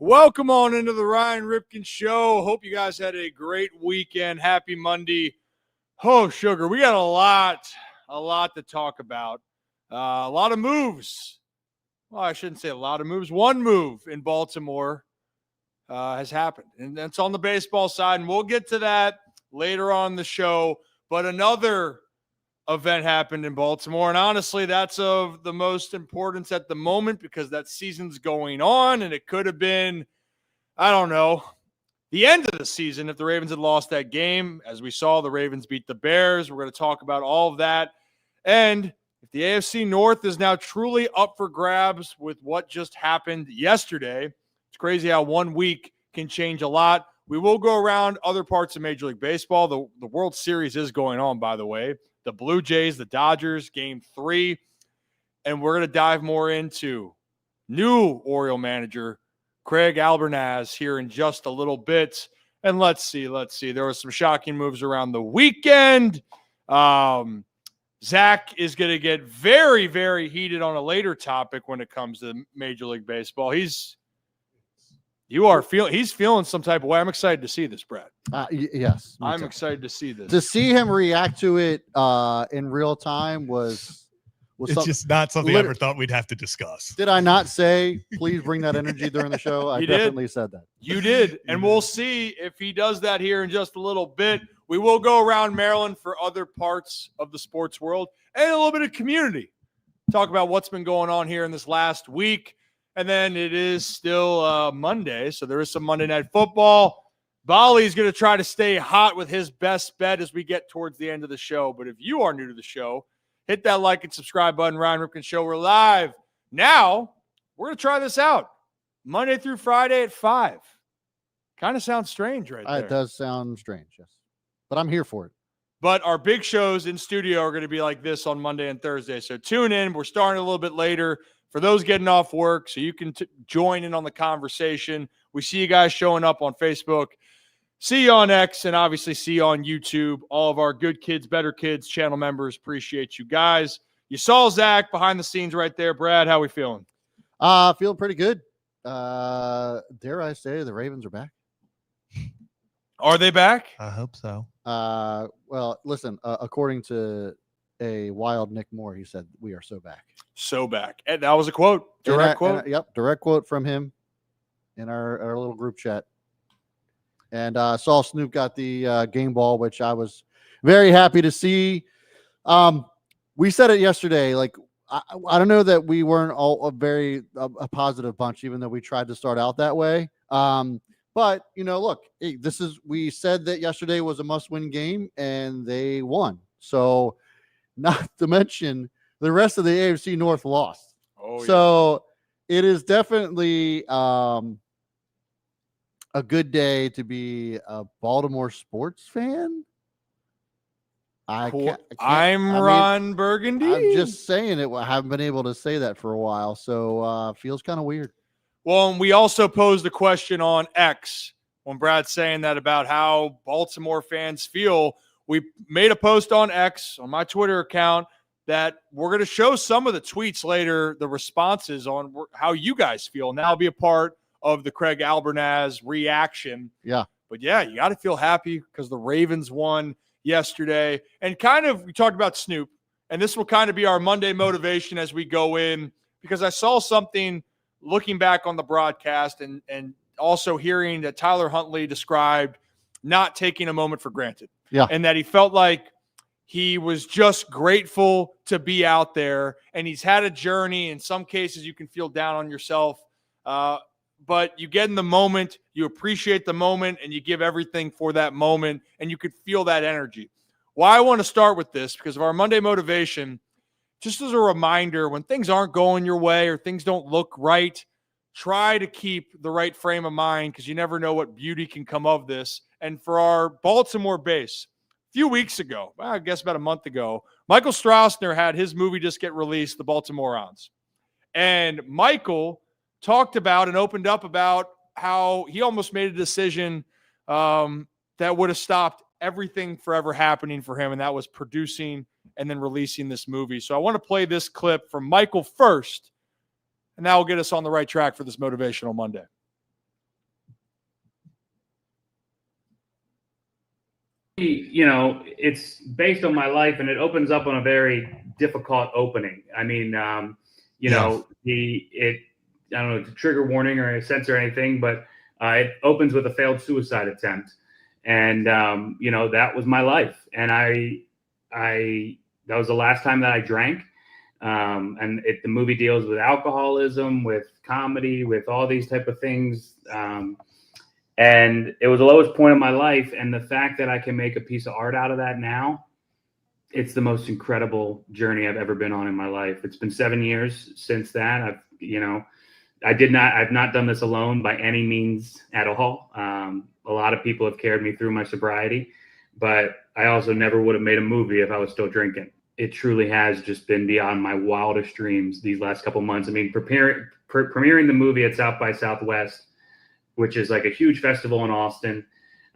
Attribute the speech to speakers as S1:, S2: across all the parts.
S1: Welcome on into the Ryan Ripken Show. Hope you guys had a great weekend. Happy Monday. Oh, sugar, we got a lot to talk about. A lot of moves. Well, I shouldn't say a lot of moves. One move in Baltimore has happened, and that's on the baseball side, and we'll get to that later on in the show. But another event happened in Baltimore, and honestly, that's of the most importance at the moment because that season's going on, and it could have been, I don't know, the end of the season if the Ravens had lost that game. As we saw, the Ravens beat the Bears. We're going to talk about all of that. And if the AFC North is now truly up for grabs with what just happened yesterday, it's crazy how 1 week can change a lot. We will go around other parts of Major League Baseball. The World Series is going on, by the way. The Blue Jays, the Dodgers, Game 3. And we're going to dive more into new Oriole manager Craig Albernaz here in just a little bit. And let's see. There were some shocking moves around the weekend. Zach is going to get very, very heated on a later topic when it comes to Major League Baseball. He's feeling some type of way. I'm excited to see this, Brad.
S2: Yes.
S1: I'm excited to see this.
S2: To see him react to it in real time was
S3: it's just not something I ever thought we'd have to discuss.
S2: Did I not say, please bring that energy during the show? I definitely said that.
S1: You did. And we'll see if he does that here in just a little bit. We will go around Maryland for other parts of the sports world and a little bit of community. Talk about what's been going on here in this last week. And then it is still Monday, so there is some Monday Night Football. Bali is going to try to stay hot with his best bet as we get towards the end of the show. But if you are new to the show, hit that like and subscribe button. Ryan Ripken Show. We're live. Now, we're going to try this out. Monday through Friday at 5. Kind of sounds strange right there.
S2: It does sound strange, yes. But I'm here for it.
S1: But our big shows in studio are going to be like this on Monday and Thursday. So tune in. We're starting a little bit later for those getting off work, so you can join in on the conversation. We see you guys showing up on Facebook. See you on X, and obviously see you on YouTube. All of our Good Kids, Better Kids channel members, appreciate you guys. You saw Zach behind the scenes right there. Brad, how we feeling?
S2: Feeling pretty good. Dare I say the Ravens are back?
S1: Are they back?
S3: I hope so.
S2: Well, listen, according to a wild Nick Moore, he said, we are so back.
S1: So back. And that was a quote. Direct quote.
S2: Yep, direct quote from him in our little group chat. And saw Snoop got the game ball, which I was very happy to see. We said it yesterday. Like, I don't know that we weren't all a positive bunch, even though we tried to start out that way. But, look, we said that yesterday was a must-win game, and they won. So, not to mention, the rest of the AFC North lost.
S1: Oh, yeah.
S2: So, it is definitely a good day to be a Baltimore sports fan.
S1: I'm Ron Burgundy.
S2: I'm just saying it. I haven't been able to say that for a while, so feels kind of weird.
S1: Well, and we also posed a question on X when Brad's saying that about how Baltimore fans feel. We made a post on X, on my Twitter account, that we're going to show some of the tweets later, the responses on how you guys feel. And that'll be a part of the Craig Albernaz reaction.
S2: Yeah.
S1: But, yeah, you got to feel happy because the Ravens won yesterday. And we talked about Snoop, and this will kind of be our Monday motivation as we go in, because I saw something looking back on the broadcast and also hearing that Tyler Huntley described not taking a moment for granted.
S2: Yeah.
S1: And that he felt like he was just grateful to be out there, and he's had a journey. In some cases, you can feel down on yourself, but you get in the moment, you appreciate the moment, and you give everything for that moment, and you could feel that energy. Why I want to start with this, because of our Monday motivation, just as a reminder, when things aren't going your way or things don't look right, try to keep the right frame of mind, because you never know what beauty can come of this. And for our Baltimore base, a few weeks ago, I guess about a month ago, Michael Strausner had his movie just get released, The Baltimoreans. And Michael talked about and opened up about how he almost made a decision that would have stopped everything forever happening for him, and that was producing and then releasing this movie. So I want to play this clip from Michael first, and that will get us on the right track for this Motivational Monday.
S4: it's based on my life, and it opens up on a very difficult opening. I mean, I don't know, it's a trigger warning or a sense or anything, but it opens with a failed suicide attempt. And, that was my life. And that was the last time that I drank. And the movie deals with alcoholism, with comedy, with all these type of things. And it was the lowest point of my life. And the fact that I can make a piece of art out of that now, it's the most incredible journey I've ever been on in my life. It's been 7 years since that. I've not done this alone by any means at all. A lot of people have carried me through my sobriety, but I also never would have made a movie if I was still drinking. It truly has just been beyond my wildest dreams these last couple months. I mean, premiering the movie at South by Southwest, which is like a huge festival in Austin.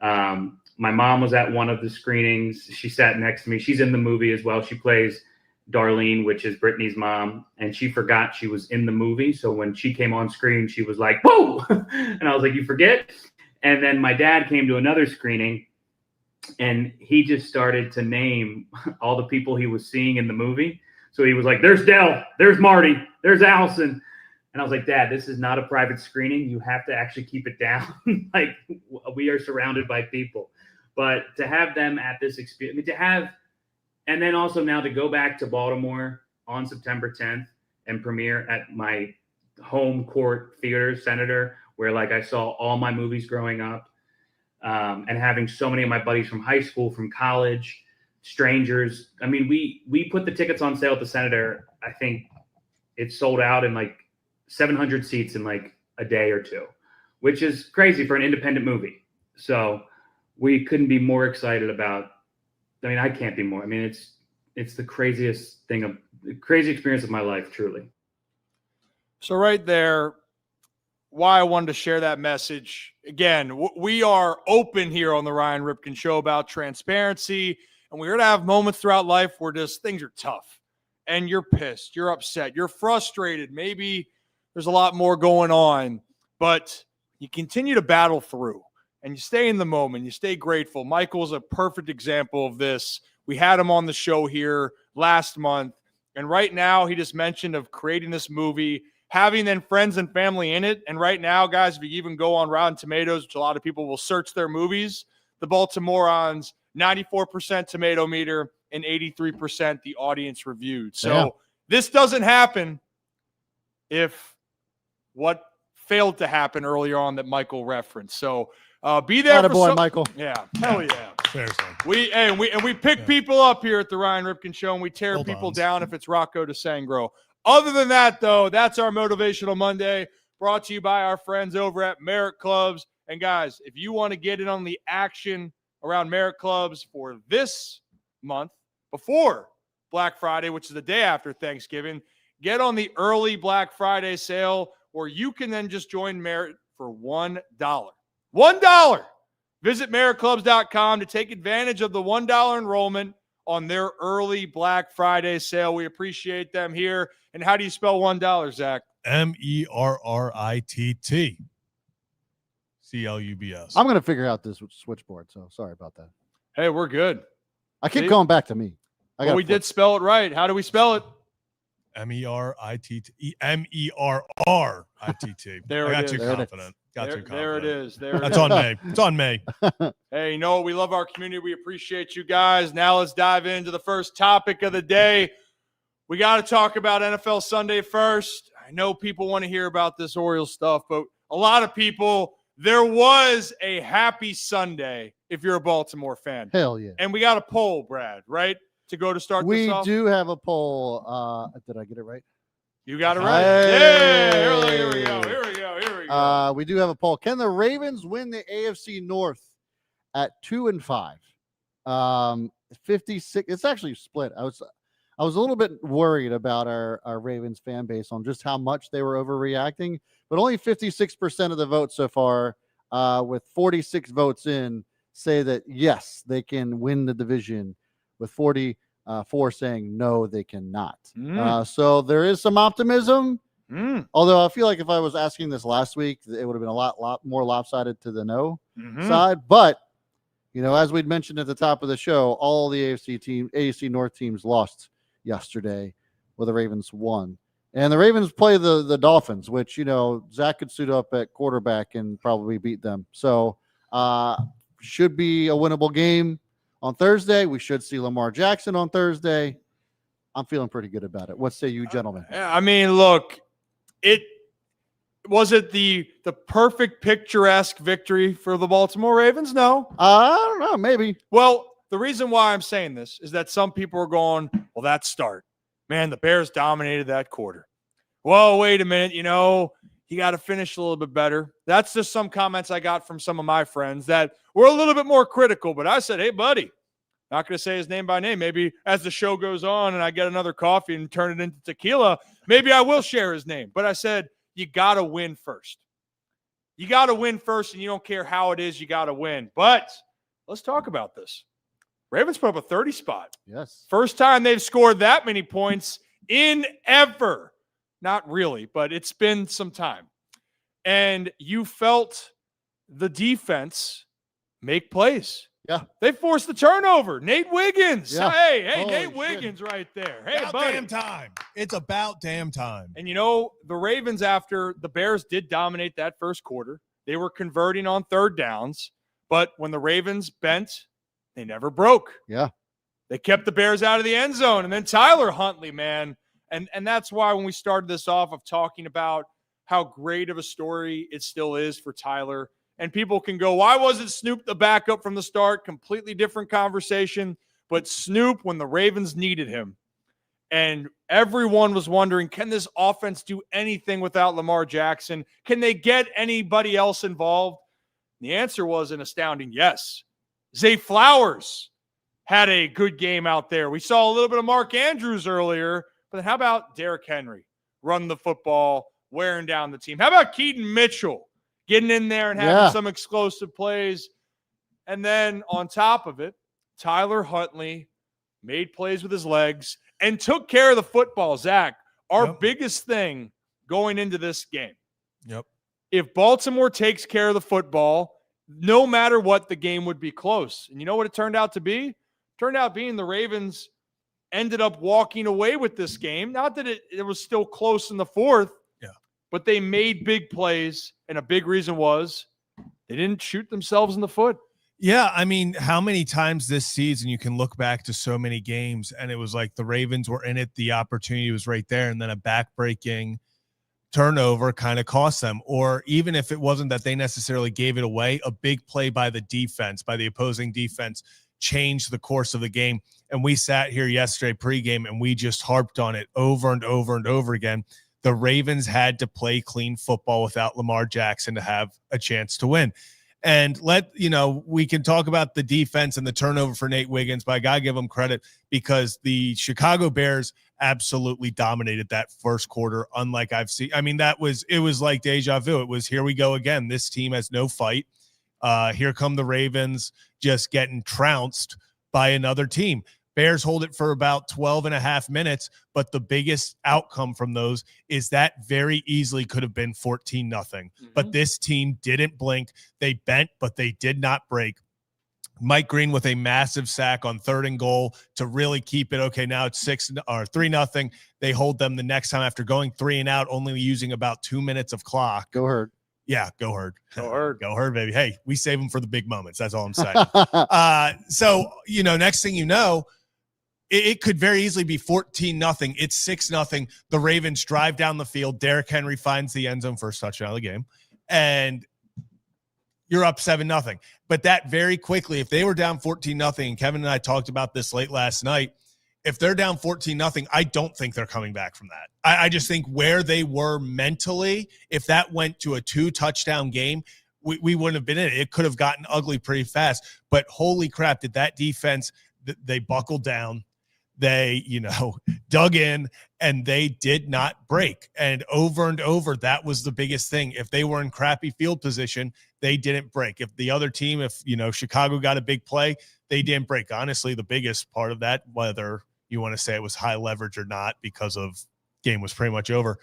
S4: My mom was at one of the screenings. She sat next to me. She's in the movie as well. She plays Darlene, which is Brittany's mom, and she forgot she was in the movie. So when she came on screen, she was like, whoa! And I was like, you forget? And then my dad came to another screening, and he just started to name all the people he was seeing in the movie. So he was like, there's Dell, there's Marty, there's Allison. And I was like, Dad, this is not a private screening. You have to actually keep it down. Like, we are surrounded by people. But to have them at this experience, and then also now to go back to Baltimore on September 10th and premiere at my home court theater, Senator, where like I saw all my movies growing up, and having so many of my buddies from high school, from college, strangers. I mean, we put the tickets on sale at the Senator. I think it sold out in like 700 seats in like a day or two, which is crazy for an independent movie. So we couldn't be more excited about. I mean, I can't be more. I mean, it's the crazy experience of my life, truly.
S1: So right there, why I wanted to share that message. Again, we are open here on the Ryan Ripken Show about transparency, and we're going to have moments throughout life where just things are tough, and you're pissed, you're upset, you're frustrated. Maybe there's a lot more going on, but you continue to battle through. And you stay in the moment. You stay grateful. Michael's a perfect example of this. We had him on the show here last month. And right now, he just mentioned of creating this movie, having then friends and family in it. And right now, guys, if you even go on Rotten Tomatoes, which a lot of people will search their movies, the Baltimoreans, 94% tomato meter and 83% the audience reviewed. So This doesn't happen if what failed to happen earlier on that Michael referenced. So be there for
S2: boy, Michael.
S1: Yeah, hell yeah.
S3: Seriously.
S1: We pick people up here at the Ryan Ripken Show, and we tear people down if it's Rocco to Sangro. Other than that, though, that's our Motivational Monday, brought to you by our friends over at Merit Clubs. And guys, if you want to get in on the action around Merit Clubs for this month, before Black Friday, which is the day after Thanksgiving, get on the early Black Friday sale, or you can then just join Merit for $1. $1. Visit meritclubs.com to take advantage of the $1 enrollment on their early Black Friday sale. We appreciate them here. And how do you spell $1, Zach?
S3: MERRITT. CLUBS.
S2: I'm going to figure out this switchboard, so sorry about that.
S1: Hey, we're good.
S2: I keep going back to me.
S1: Well, we did spell it right. How do we spell it?
S3: MERRITT.
S1: There
S3: I got
S1: it
S3: too
S1: is.
S3: confident.
S1: There it is.
S3: That's on me. It's on me.
S1: Hey, you know what? We love our community. We appreciate you guys. Now let's dive into the first topic of the day. We got to talk about NFL Sunday first. I know people want to hear about this Orioles stuff, but a lot of people, there was a happy Sunday if you're a Baltimore fan.
S2: Hell yeah.
S1: And we got a poll, Brad, right? To go to start this off.
S2: We do have a poll. Did I get it right?
S1: You got it right.
S2: Hey.
S1: Yeah, here we go.
S2: We do have a poll. Can the Ravens win the AFC North at 2-5? 56. It's actually split. I was a little bit worried about our Ravens fan base on just how much they were overreacting, but only 56% of the votes so far, with 46 votes in, say that yes, they can win the division, with 44 saying no, they cannot. So there is some optimism. Although I feel like if I was asking this last week, it would have been a lot more lopsided to the no side. But As we'd mentioned at the top of the show, all the AFC North teams lost yesterday, where the Ravens won. And the Ravens play the Dolphins, which, Zach could suit up at quarterback and probably beat them. So should be a winnable game on Thursday. We should see Lamar Jackson on Thursday. I'm feeling pretty good about it. What say you, gentlemen?
S1: I mean, look, was it the perfect picturesque victory for the Baltimore Ravens? No.
S2: I don't know, maybe.
S1: Well, the reason why I'm saying this is that some people are going, well, that start. Man, the Bears dominated that quarter. Whoa, wait a minute. You got to finish a little bit better. That's just some comments I got from some of my friends that were a little bit more critical. But I said, hey, buddy, not going to say his name by name. Maybe as the show goes on and I get another coffee and turn it into tequila, maybe I will share his name. But I said, you got to win first. You got to win first, and you don't care how it is, you got to win. But let's talk about this. Ravens put up a 30 spot.
S2: Yes.
S1: First time they've scored that many points in ever. Not really, but it's been some time. And you felt the defense make plays.
S2: Yeah.
S1: They forced the turnover. Nate Wiggins.
S2: Yeah.
S1: Hey,
S2: Holy
S1: Nate
S2: shit.
S1: Wiggins right there. Hey,
S3: About
S1: buddy.
S3: damn time. It's about damn time.
S1: And the Ravens, after the Bears did dominate that first quarter, they were converting on third downs. But when the Ravens bent, they never broke.
S2: Yeah.
S1: They kept the Bears out of the end zone. And then Tyler Huntley, man. And that's why when we started this off of talking about how great of a story it still is for Tyler. And people can go, why wasn't Snoop the backup from the start? Completely different conversation. But Snoop, when the Ravens needed him, and everyone was wondering, can this offense do anything without Lamar Jackson? Can they get anybody else involved? The answer was an astounding yes. Zay Flowers had a good game out there. We saw a little bit of Mark Andrews earlier, but how about Derrick Henry running the football, wearing down the team? How about Keaton Mitchell getting in there and having some explosive plays? And then on top of it, Tyler Huntley made plays with his legs and took care of the football. Zach, our biggest thing going into this game.
S3: Yep.
S1: If Baltimore takes care of the football, no matter what, the game would be close. And you know what it turned out to be? It turned out being the Ravens ended up walking away with this game. Not that it was still close in the fourth, but they made big plays, and a big reason was they didn't shoot themselves in the foot.
S3: Yeah, I mean, how many times this season you can look back to so many games, and it was like the Ravens were in it, the opportunity was right there, and then a back-breaking turnover kind of cost them. Or even if it wasn't that they necessarily gave it away, a big play by the defense, by the opposing defense, changed the course of the game. And we sat here yesterday pregame, and we just harped on it over and over and over again. The Ravens had to play clean football without Lamar Jackson to have a chance to win. And we can talk about the defense and the turnover for Nate Wiggins, but I got to give them credit because the Chicago Bears absolutely dominated that first quarter, unlike I've seen. I mean, it was like deja vu. It was, here we go again. This team has no fight. Here come the Ravens just getting trounced by another team. Bears hold it for about 12 and a half minutes, but the biggest outcome from those is that very easily could have been 14-0. Mm-hmm. But this team didn't blink. They bent, but they did not break. Mike Green with a massive sack on 3rd and goal to really keep it. Okay, now it's 3-0. They hold them the next time after going 3 and out, only using about 2 minutes of clock.
S2: Go Herd.
S3: Yeah, go Herd.
S1: Go Herd.
S3: Go Herd, baby. Hey, we save them for the big moments. That's all I'm saying. So, next thing you know, it could very easily be 14-0. It's 6-0. The Ravens drive down the field. Derrick Henry finds the end zone, first touchdown of the game. And you're up 7-0. But that very quickly, if they were down 14-0, and Kevin and I talked about this late last night, if they're down 14-0, I don't think they're coming back from that. I just think where they were mentally, if that went to a 2-touchdown game, we wouldn't have been in it. It could have gotten ugly pretty fast. But holy crap, did that defense, they buckled down. They, dug in, and they did not break. And over, that was the biggest thing. If they were in crappy field position, they didn't break. If the other team, Chicago got a big play, they didn't break. Honestly, the biggest part of that, whether you want to say it was high leverage or not, because of game was pretty much over.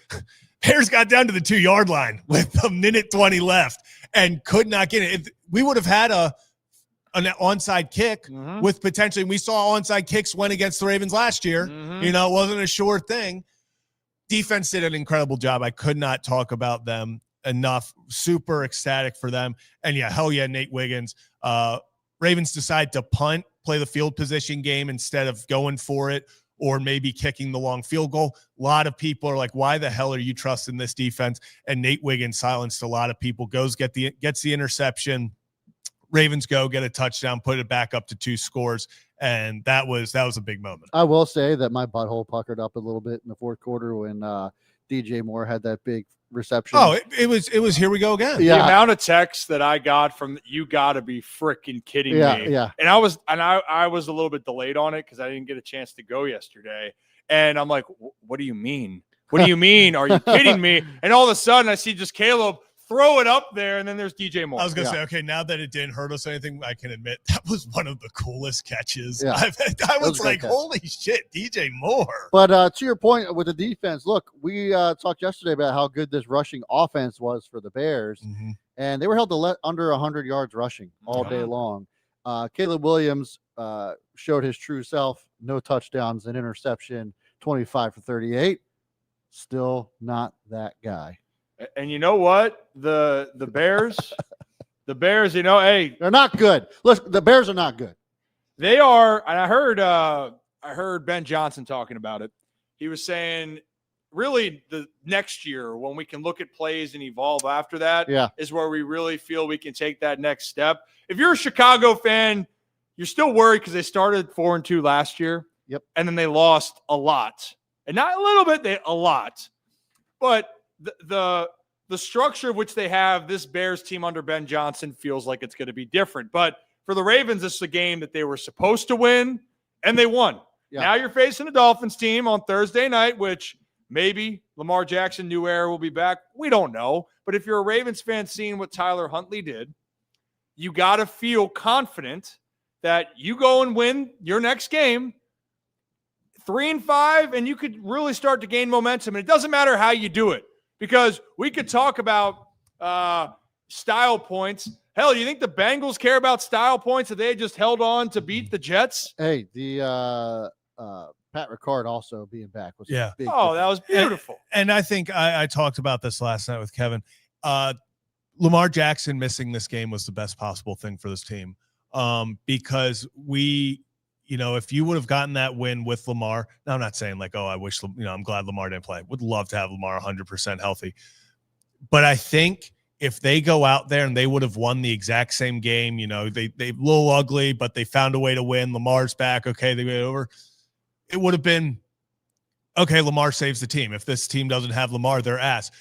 S3: Bears got down to the 2-yard line with a minute 20 left and could not get it. We would have had a an onside kick with potentially, we saw onside kicks went against the Ravens last year. You know, it wasn't a sure thing. Defense did an incredible job. I could not talk about them enough. Super ecstatic for them. And yeah, hell yeah, Nate Wiggins. Ravens decide to punt, play the field position game instead of going for it or maybe kicking the long field goal. A lot of people are like, why the hell are you trusting this defense? And Nate Wiggins silenced a lot of people, gets the interception. Ravens get a touchdown, put it back up to 2 scores. And that was a big moment.
S2: I will say that my butthole puckered up a little bit in the fourth quarter when DJ Moore had that big reception.
S3: Oh, it was here we go again.
S1: Yeah. The amount of texts that I got from you got to be freaking kidding me.
S2: Yeah.
S1: And I was a little bit delayed on it because I didn't get a chance to go yesterday. And I'm like, what do you mean? What do you mean? Are you kidding me? And all of a sudden I see just Caleb throw it up there, and then there's DJ Moore.
S3: I was going to say, okay, now that it didn't hurt us anything, I can admit that was one of the coolest catches.
S2: Yeah.
S3: I was like, holy shit, DJ Moore.
S2: But to your point with the defense, look, we talked yesterday about how good this rushing offense was for the Bears, and they were held to under 100 yards rushing all day long. Caleb Williams showed his true self, no touchdowns, an interception, 25 for 38. Still not that guy.
S1: And you know what? The Bears, you know, hey,
S2: they're not good. Listen, the Bears are not good.
S1: They are, and I heard Ben Johnson talking about it. He was saying, really, the next year when we can look at plays and evolve after that, is where we really feel we can take that next step. If you're a Chicago fan, you're still worried because they started 4-2 last year.
S2: Yep.
S1: And then they lost a lot, and not a little bit, a lot, but the structure of which they have this Bears team under Ben Johnson feels like it's going to be different. But for the Ravens, this is a game that they were supposed to win, and they won. Yeah. Now you're facing a Dolphins team on Thursday night, which maybe Lamar Jackson, new era, will be back. We don't know. But if you're a Ravens fan seeing what Tyler Huntley did, you got to feel confident that you go and win your next game, 3-5, and you could really start to gain momentum. And it doesn't matter how you do it. Because we could talk about style points. Hell, you think the Bengals care about style points if they had just held on to beat the Jets?
S2: Hey, the Pat Ricard also being back was big.
S1: That was beautiful.
S3: And I think I talked about this last night with Kevin. Lamar Jackson missing this game was the best possible thing for this team because if you would have gotten that win with Lamar, now I'm not saying like, I wish, I'm glad Lamar didn't play. Would love to have Lamar 100% healthy. But I think if they go out there and they would have won the exact same game, they a little ugly, but they found a way to win. Lamar's back. Okay, they get over. It would have been, okay, Lamar saves the team. If this team doesn't have Lamar, they're ass.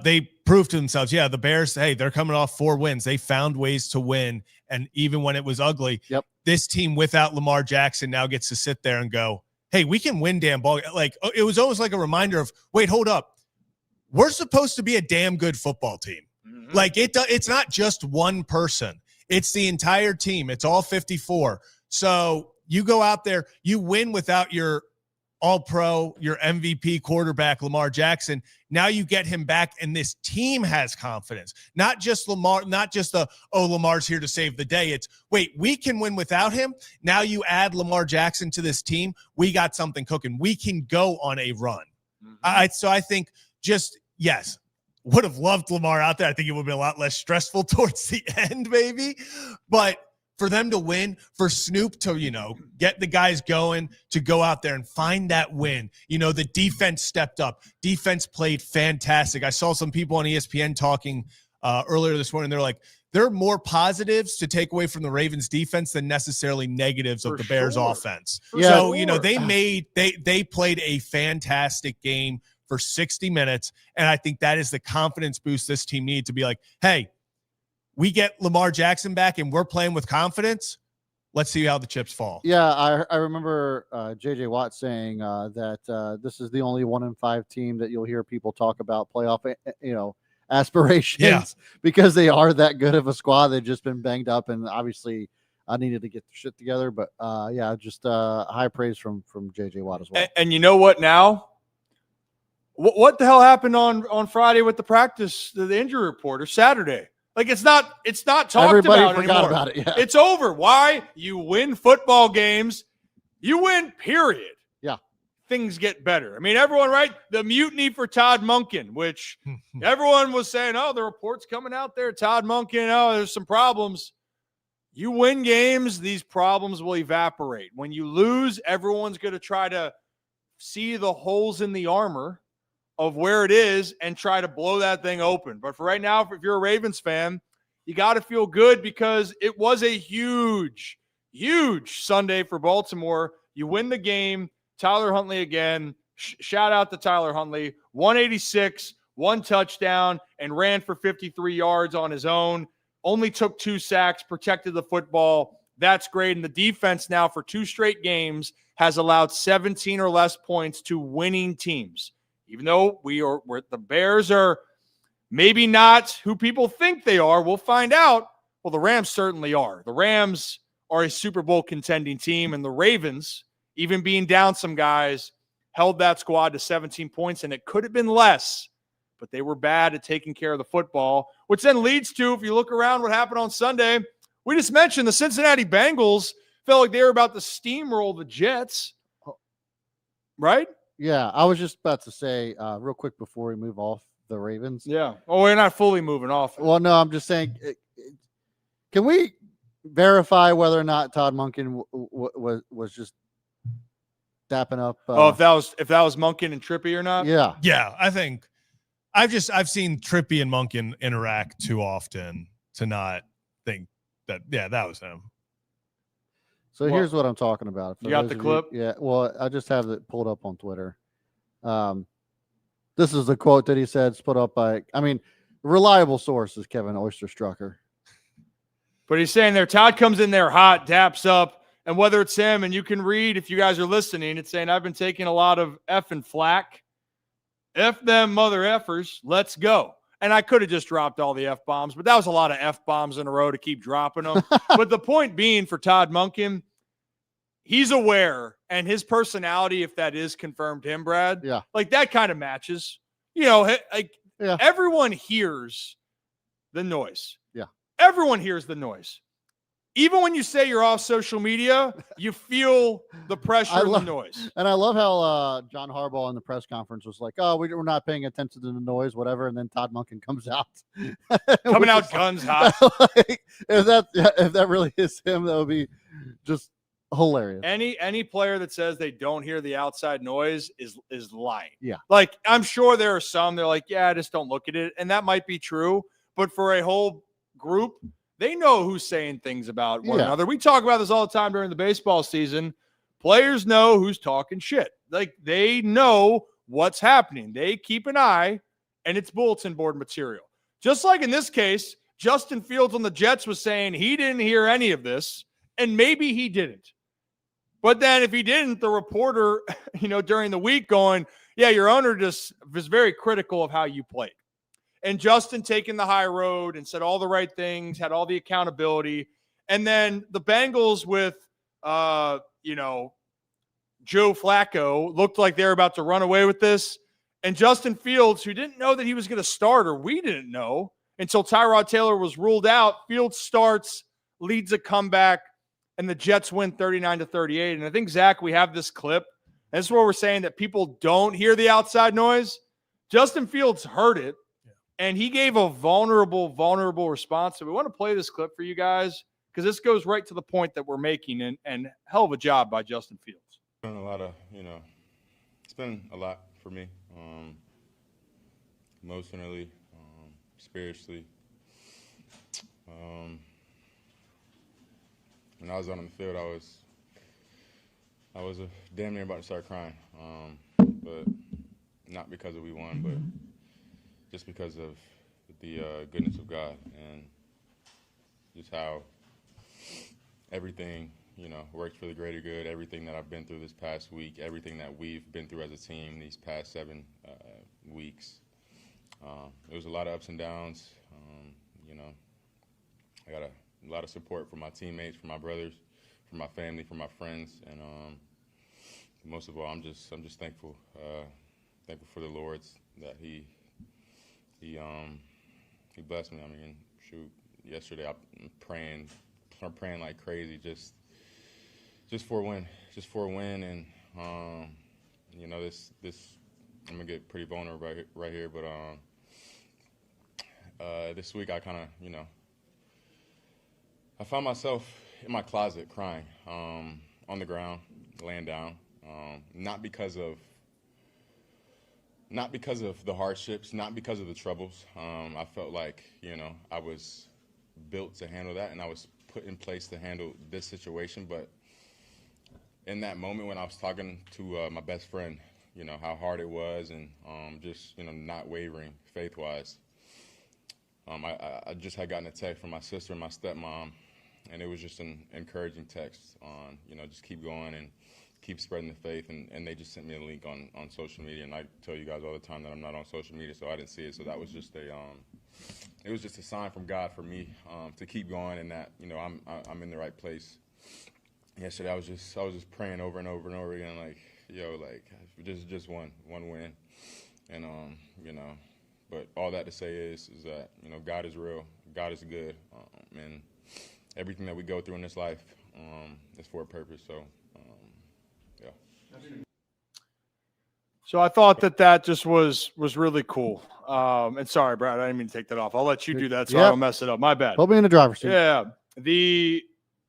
S3: They proved to themselves, the Bears, hey, they're coming off 4 wins. They found ways to win. And even when it was ugly, this team without Lamar Jackson now gets to sit there and go, hey, we can win damn ball. Like, it was almost like a reminder of, wait, hold up. We're supposed to be a damn good football team. Mm-hmm. Like, it's not just one person. It's the entire team. It's all 54. So you go out there, you win without your All-Pro, your MVP quarterback, Lamar Jackson. Now you get him back, and this team has confidence. Not just Lamar, not just Lamar's here to save the day. It's, wait, we can win without him. Now you add Lamar Jackson to this team. We got something cooking. We can go on a run. Mm-hmm. So I think yes, would have loved Lamar out there. I think it would have been a lot less stressful towards the end, maybe. But for them to win, for Snoop to, get the guys going, to go out there and find that win. The defense stepped up. Defense played fantastic. I saw some people on ESPN talking earlier this morning. They're like, there are more positives to take away from the Ravens defense than necessarily negatives of the Bears offense. So, they played a fantastic game for 60 minutes. And I think that is the confidence boost this team needs to be like, hey, we get Lamar Jackson back and we're playing with confidence. Let's see how the chips fall.
S2: Yeah, I remember J.J. Watt saying that this is the only 1-5 team that you'll hear people talk about playoff, aspirations because they are that good of a squad. They've just been banged up, and obviously I needed to get the shit together. But just high praise from J.J. Watt as well.
S1: And you know what now? What the hell happened on Friday with the practice, the injury report, or Saturday? Like it's not talked
S2: Everybody
S1: about
S2: forgot
S1: anymore.
S2: about it. Yeah.
S1: It's over. Why? You win football games. You win, period.
S2: Yeah.
S1: Things get better. I mean, everyone, right? The mutiny for Todd Monken, which everyone was saying, oh, the report's coming out there. Todd Monken, oh, there's some problems. You win games, these problems will evaporate. When you lose, everyone's going to try to see the holes in the armor of where it is and try to blow that thing open. But for right now, if you're a Ravens fan, you got to feel good because it was a huge, huge Sunday for Baltimore. You win the game. Tyler Huntley again. Shout out to Tyler Huntley. 186, 1 touchdown, and ran for 53 yards on his own. Only took 2 sacks, protected the football. That's great. And the defense now for 2 straight games has allowed 17 or less points to winning teams. Even though the Bears are maybe not who people think they are, we'll find out. Well, the Rams certainly are. The Rams are a Super Bowl contending team, and the Ravens, even being down some guys, held that squad to 17 points, and it could have been less, but they were bad at taking care of the football, which then leads to, if you look around what happened on Sunday, we just mentioned the Cincinnati Bengals felt like they were about to steamroll the Jets, right?
S2: Yeah, I was just about to say real quick before we move off the Ravens.
S1: Yeah. Oh, we're not fully moving off.
S2: Well, no, I'm just saying, can we verify whether or not Todd Monken was just dapping up?
S1: If that was Monken and Trippy or not?
S2: Yeah.
S3: Yeah, I think I've seen Trippy and Monken interact too often to not think that, that was him.
S2: So here's what I'm talking about.
S1: You got the clip?
S2: Yeah. Well, I just have it pulled up on Twitter. This is the quote that he said, put up by, reliable source is Kevin Oysterstrucker.
S1: But he's saying there, Todd comes in there hot, daps up, and whether it's him, and you can read, if you guys are listening, it's saying, I've been taking a lot of effing flack. F them mother effers. Let's go. And I could have just dropped all the F-bombs, but that was a lot of F-bombs in a row to keep dropping them. But the point being for Todd Monken, he's aware, and his personality, if that is confirmed him, Brad, like that kind of matches. Everyone hears the noise. Yeah. Everyone hears the noise. Even when you say you're off social media, you feel the pressure and the noise.
S2: And I love how John Harbaugh in the press conference was like, oh, we're not paying attention to the noise, whatever. And then Todd Monken comes out.
S1: Coming out guns hot.
S2: If that really is him, that would be just hilarious.
S1: Any player that says they don't hear the outside noise is lying.
S2: Yeah.
S1: Like, I'm sure there are some, they're like, yeah, I just don't look at it. And that might be true. But for a whole group, they know who's saying things about one another. We talk about this all the time during the baseball season. Players know who's talking shit. Like, they know what's happening. They keep an eye, and it's bulletin board material. Just like in this case, Justin Fields on the Jets was saying he didn't hear any of this, and maybe he didn't. But then if he didn't, the reporter, during the week going, yeah, your owner just was very critical of how you played. And Justin taking the high road and said all the right things, had all the accountability. And then the Bengals with, Joe Flacco looked like they were about to run away with this. And Justin Fields, who didn't know that he was going to start, or we didn't know until Tyrod Taylor was ruled out, Fields starts, leads a comeback, and the Jets win 39-38. And I think, Zach, we have this clip. And this is where we're saying that people don't hear the outside noise. Justin Fields heard it. And he gave a vulnerable response. So we want to play this clip for you guys because this goes right to the point that we're making, and hell of a job by Justin Fields.
S5: It's been a lot of, it's been a lot for me, emotionally, spiritually. When I was on the field, I was damn near about to start crying, but not because we won, but just because of the goodness of God and just how everything, works for the greater good, everything that I've been through this past week, everything that we've been through as a team these past 7 weeks. It was a lot of ups and downs. I got a lot of support from my teammates, from my brothers, from my family, from my friends, and most of all, I'm just thankful, thankful for the Lord's that He blessed me. shoot, yesterday I'm praying like crazy, just for a win, and you know, this I'm gonna get pretty vulnerable right here, but this week I kind of, you know, I found myself in my closet crying, on the ground, laying down, not because of the hardships, not because of the troubles. I felt like, you know, I was built to handle that, and I was put in place to handle this situation. But in that moment when I was talking to my best friend, you know, how hard it was, and just, you know, not wavering faith-wise, I just had gotten a text from my sister and my stepmom, and it was just an encouraging text on, you know, just keep going and keep spreading the faith, and they just sent me a link on social media, and I tell you guys all the time that I'm not on social media, so I didn't see it. So that was just it was just a sign from God for me to keep going, and that, you know, I'm in the right place. Yesterday I was just praying over and over and over again, like, yo, like, just one win, and you know, but all that to say is that, you know, God is real, God is good, and everything that we go through in this life is for a purpose. So.
S1: So I thought that just was really cool. And sorry, Brad, I didn't mean to take that off. I'll let you do that so I don't mess it up. My bad.
S2: Put me in the driver's seat.
S1: Yeah.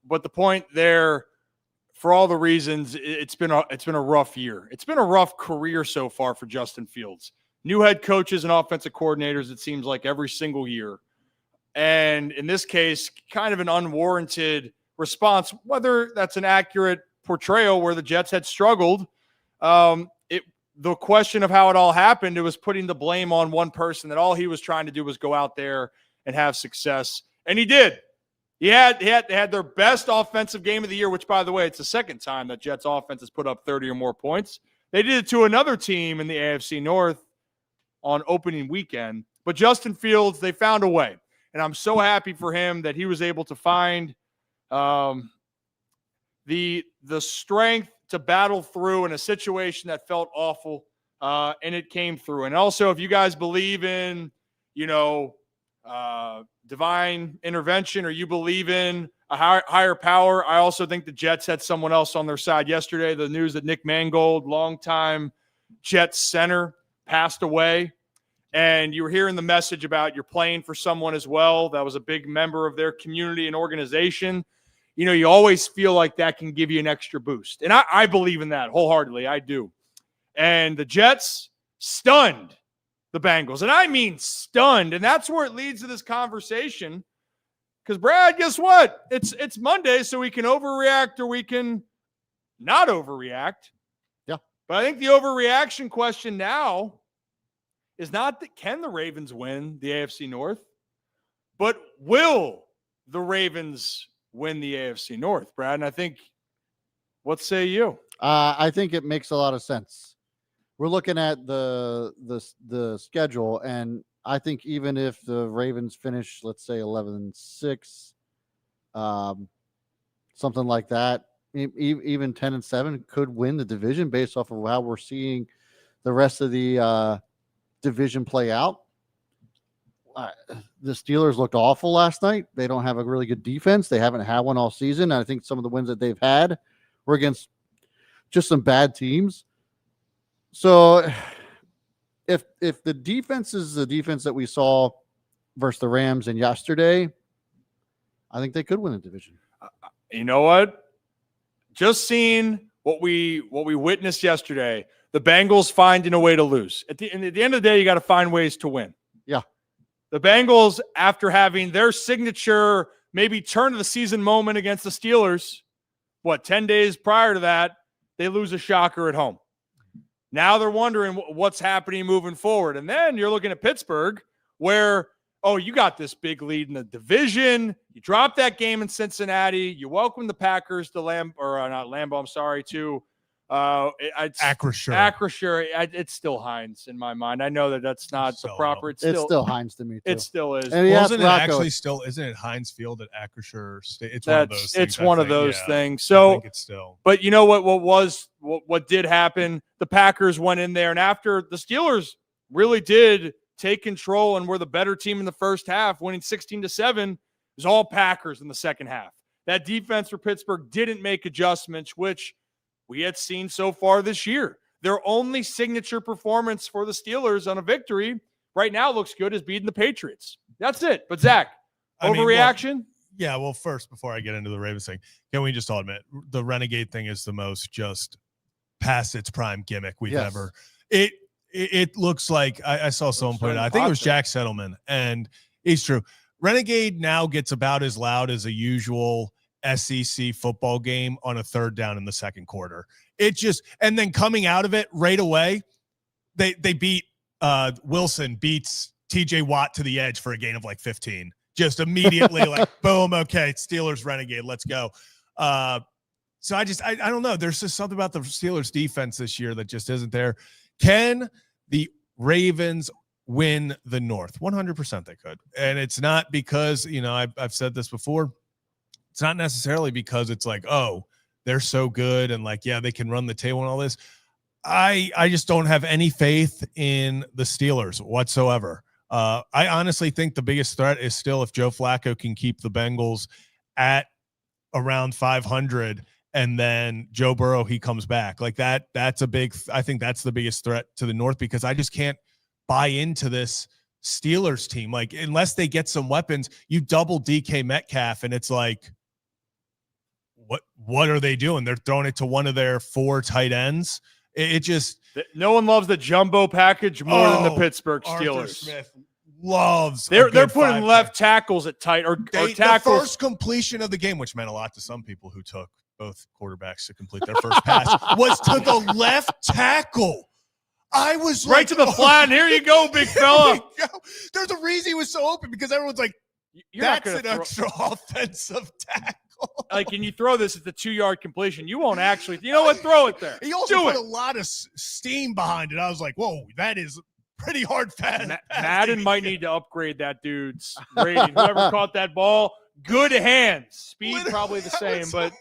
S1: But the point there, for all the reasons, it's been a rough year. It's been a rough career so far for Justin Fields. New head coaches and offensive coordinators, it seems like, every single year. And in this case, kind of an unwarranted response, whether that's an accurate portrayal where the Jets had struggled. The question of how it all happened, it was putting the blame on one person, that all he was trying to do was go out there and have success. And he did. They had their best offensive game of the year, which, by the way, it's the second time that Jets offense has put up 30 or more points. They did it to another team in the AFC North on opening weekend. But Justin Fields, they found a way. And I'm so happy for him that he was able to find the strength to battle through in a situation that felt awful, and it came through. And also, if you guys believe in, you know, divine intervention, or you believe in a higher power, I also think the Jets had someone else on their side yesterday. The news that Nick Mangold, longtime Jets center, passed away. And you were hearing the message about you're playing for someone as well that was a big member of their community and organization. You know, you always feel like that can give you an extra boost. And I believe in that wholeheartedly. I do. And the Jets stunned the Bengals. And I mean stunned. And that's where it leads to this conversation. Because, Brad, guess what? It's Monday, so we can overreact or we can not overreact.
S2: Yeah.
S1: But I think the overreaction question now is not that can the Ravens win the AFC North, but will the Ravens win the AFC North, Brad? And I think, what say you?
S2: I think it makes a lot of sense. We're looking at the schedule, and I think even if the Ravens finish, let's say 11-6, something like that, even 10-7 could win the division based off of how we're seeing the rest of the division play out. The Steelers looked awful last night. They don't have a really good defense. They haven't had one all season. I think some of the wins that they've had were against just some bad teams. So if the defense is the defense that we saw versus the Rams and yesterday, I think they could win the division.
S1: You know what? Just seeing what we witnessed yesterday, the Bengals finding a way to lose. At the end of the day, you got to find ways to win.
S2: Yeah.
S1: The Bengals, after having their signature maybe turn of the season moment against the Steelers, 10 days prior to that, they lose a shocker at home. Now they're wondering what's happening moving forward. And then you're looking at Pittsburgh where, you got this big lead in the division. You dropped that game in Cincinnati. You welcome the Packers to Acrisure. It's still Heinz in my mind. I know that's not the proper.
S2: It's still Heinz to me, too.
S1: It still is.
S2: And
S3: isn't it Heinz Field at Acrisure State? It's one of those things.
S1: It's one of those things. So,
S3: I think it's still.
S1: But you know what did happen? The Packers went in there, and after the Steelers really did take control and were the better team in the first half, winning 16-7, it was all Packers in the second half. That defense for Pittsburgh didn't make adjustments, which we had seen so far this year. Their only signature performance for the Steelers on a victory right now looks good as beating the Patriots. That's it. But Zach, overreaction?
S3: Well, first, before I get into the Ravens thing, can we just all admit the Renegade thing is the most just past its prime gimmick we've ever. It looks like I saw someone put it out. I think it was Jack Settleman, and it's true. Renegade now gets about as loud as a usual SEC football game on a third down in the second quarter. It just, and then coming out of it right away, they beat Wilson beats TJ Watt to the edge for a gain of like 15. Just immediately like, boom, okay, Steelers Renegade, let's go. So I don't know. There's just something about the Steelers defense this year that just isn't there. Can the Ravens win the North? 100% they could. And it's not because, I've said this before. It's not necessarily because it's like, oh, they're so good and like, yeah, they can run the table and all this. I just don't have any faith in the Steelers whatsoever. I honestly think the biggest threat is still if Joe Flacco can keep the Bengals at around 500 and then Joe Burrow, he comes back like that. I think that's the biggest threat to the North because I just can't buy into this Steelers team. Like unless they get some weapons, you double DK Metcalf and it's like, what are they doing? They're throwing it to one of their 4 tight ends. It just
S1: no one loves the jumbo package more than the Pittsburgh Steelers.
S3: Arthur Smith loves.
S1: They're putting left tackles at tight or tackles.
S3: The first completion of the game, which meant a lot to some people who took both quarterbacks to complete their first pass, was to the left tackle. I was
S1: right to the flat. Here you go, big fella.
S3: There's a reason he was so open because everyone's like, that's an extra offensive tackle.
S1: Like, can you throw this at the 2-yard completion? You won't actually. You know what? Throw it there.
S3: He also put a lot of steam behind it. I was like, whoa, that is pretty hard fast.
S1: Madden might need to upgrade that dude's rating. Whoever caught that ball, good hands. Speed probably the same, but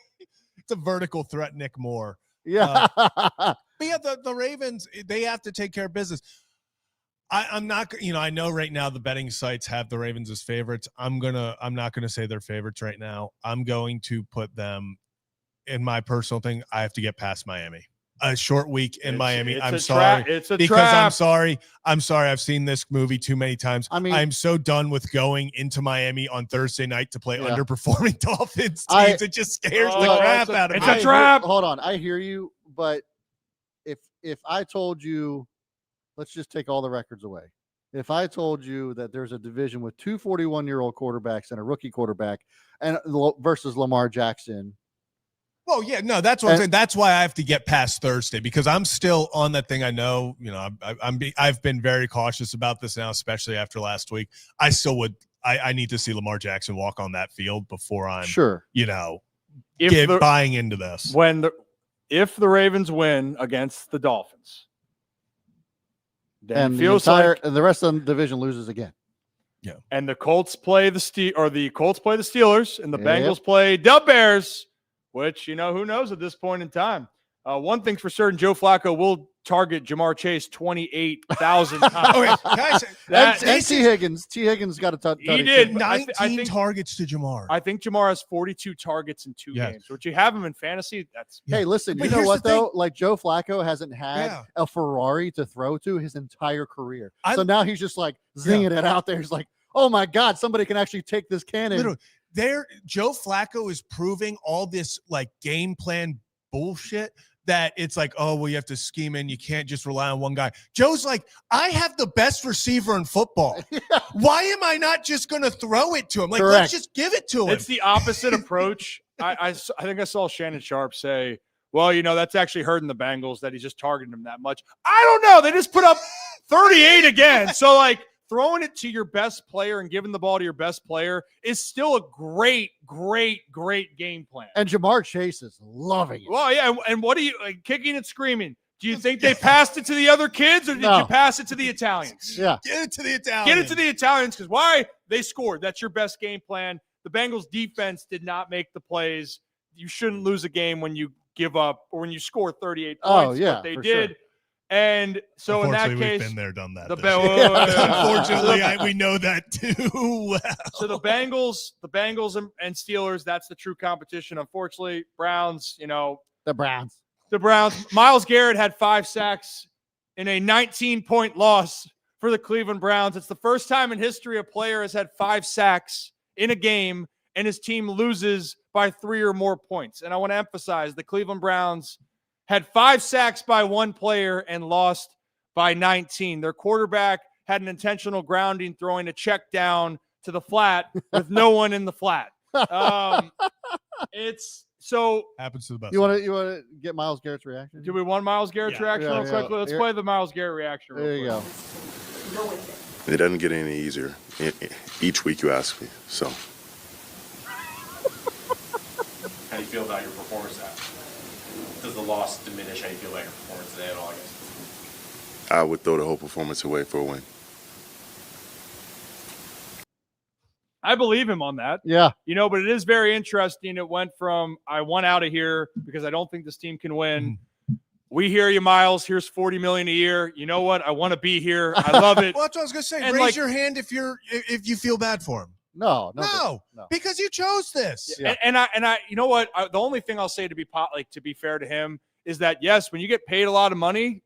S3: it's a vertical threat, Nick Moore.
S2: Yeah.
S3: But yeah, the Ravens, they have to take care of business. I'm not, I know right now the betting sites have the Ravens as favorites. I'm not gonna say they're favorites right now. I'm going to put them in my personal thing. I have to get past Miami. A short week in Miami. I'm sorry.
S1: It's a
S3: because
S1: trap.
S3: I'm sorry. I've seen this movie too many times. I mean, I'm so done with going into Miami on Thursday night to play underperforming Dolphins teams. It just scares the crap out of me.
S1: It's a trap.
S2: Hold on. I hear you, but if I told you, let's just take all the records away. If I told you that there's a division with 2 41-year-old quarterbacks and a rookie quarterback and versus Lamar Jackson.
S3: Well, yeah, no, that's what I'm saying. That's why I have to get past Thursday because I'm still on that thing. I know, I've been very cautious about this now, especially after last week. I still would. I need to see Lamar Jackson walk on that field before I'm buying into this.
S1: If the Ravens win against the Dolphins, then
S2: and
S1: it feels like
S2: the rest of the division loses again.
S1: Yeah, and the Colts play the Steelers, and the Bengals play the Bears. Which, who knows at this point in time. One thing's for certain, Joe Flacco will target Jamar Chase 28,000 times.
S2: Okay, guys, and T. Higgins. T. Higgins got a touch.
S1: He did.
S3: 19 targets to Jamar.
S1: I think Jamar has 42 targets in 2 games. Which you have him in fantasy.
S2: Hey, listen, you know what, though? Like, Joe Flacco hasn't had a Ferrari to throw to his entire career. So now he's just like zinging it out there. He's like, oh, my God, somebody can actually take this cannon.
S3: Literally. Joe Flacco is proving all this like game plan bullshit that it's like, oh, well, you have to scheme in. You can't just rely on one guy. Joe's like, I have the best receiver in football. Why am I not just going to throw it to him? Like, let's just give it to him.
S1: It's the opposite approach. I think I saw Shannon Sharp say, well, that's actually hurting the Bengals that he's just targeting them that much. I don't know. They just put up 38 again. So, like, throwing it to your best player and giving the ball to your best player is still a great, great, great game plan.
S2: And Jamar Chase is loving it.
S1: Well, yeah. And what are you kicking and screaming? Do you think they passed it to the other kids or did you pass it to the Italians?
S2: Yeah.
S3: Get it to the Italians.
S1: Get it to the Italians because why? They scored. That's your best game plan. The Bengals defense did not make the plays. You shouldn't lose a game when you give up or when you score 38 points.
S2: Oh, yeah.
S1: But they did. Sure. And so in that
S3: Unfortunately,
S1: case,
S3: we've been there, done that.
S1: the
S3: this year. Unfortunately, we know that too well.
S1: So the Bengals and Steelers, that's the true competition. Unfortunately, Browns,
S2: The Browns.
S1: Myles Garrett had 5 sacks in a 19-point loss for the Cleveland Browns. It's the first time in history a player has had 5 sacks in a game and his team loses by 3 or more points. And I want to emphasize the Cleveland Browns had 5 sacks by one player and lost by 19. Their quarterback had an intentional grounding, throwing a check down to the flat with no one in the flat. It's so
S3: happens to the best.
S2: You want to get Myles Garrett's reaction?
S1: do we want Myles Garrett's reaction real quickly? Let's play the Myles Garrett reaction real
S2: There you
S1: quick.
S2: go.
S6: It doesn't get any easier. Each week you ask me, so.
S7: How do you feel about your performance now? Does the loss diminish how you feel about your performance today at all, I guess?
S6: I would throw the whole performance away for a win.
S1: I believe him on that.
S2: Yeah.
S1: But it is very interesting. It went from I want out of here because I don't think this team can win. We hear you, Myles. Here's $40 million a year. You know what? I want to be here. I love it.
S3: Well, that's what I was gonna say.
S1: And
S3: Raise your hand if you feel bad for him.
S2: No,
S3: because you chose this.
S2: Yeah.
S1: And I, you know what? The only thing I'll say to be fair to him is that yes, when you get paid a lot of money,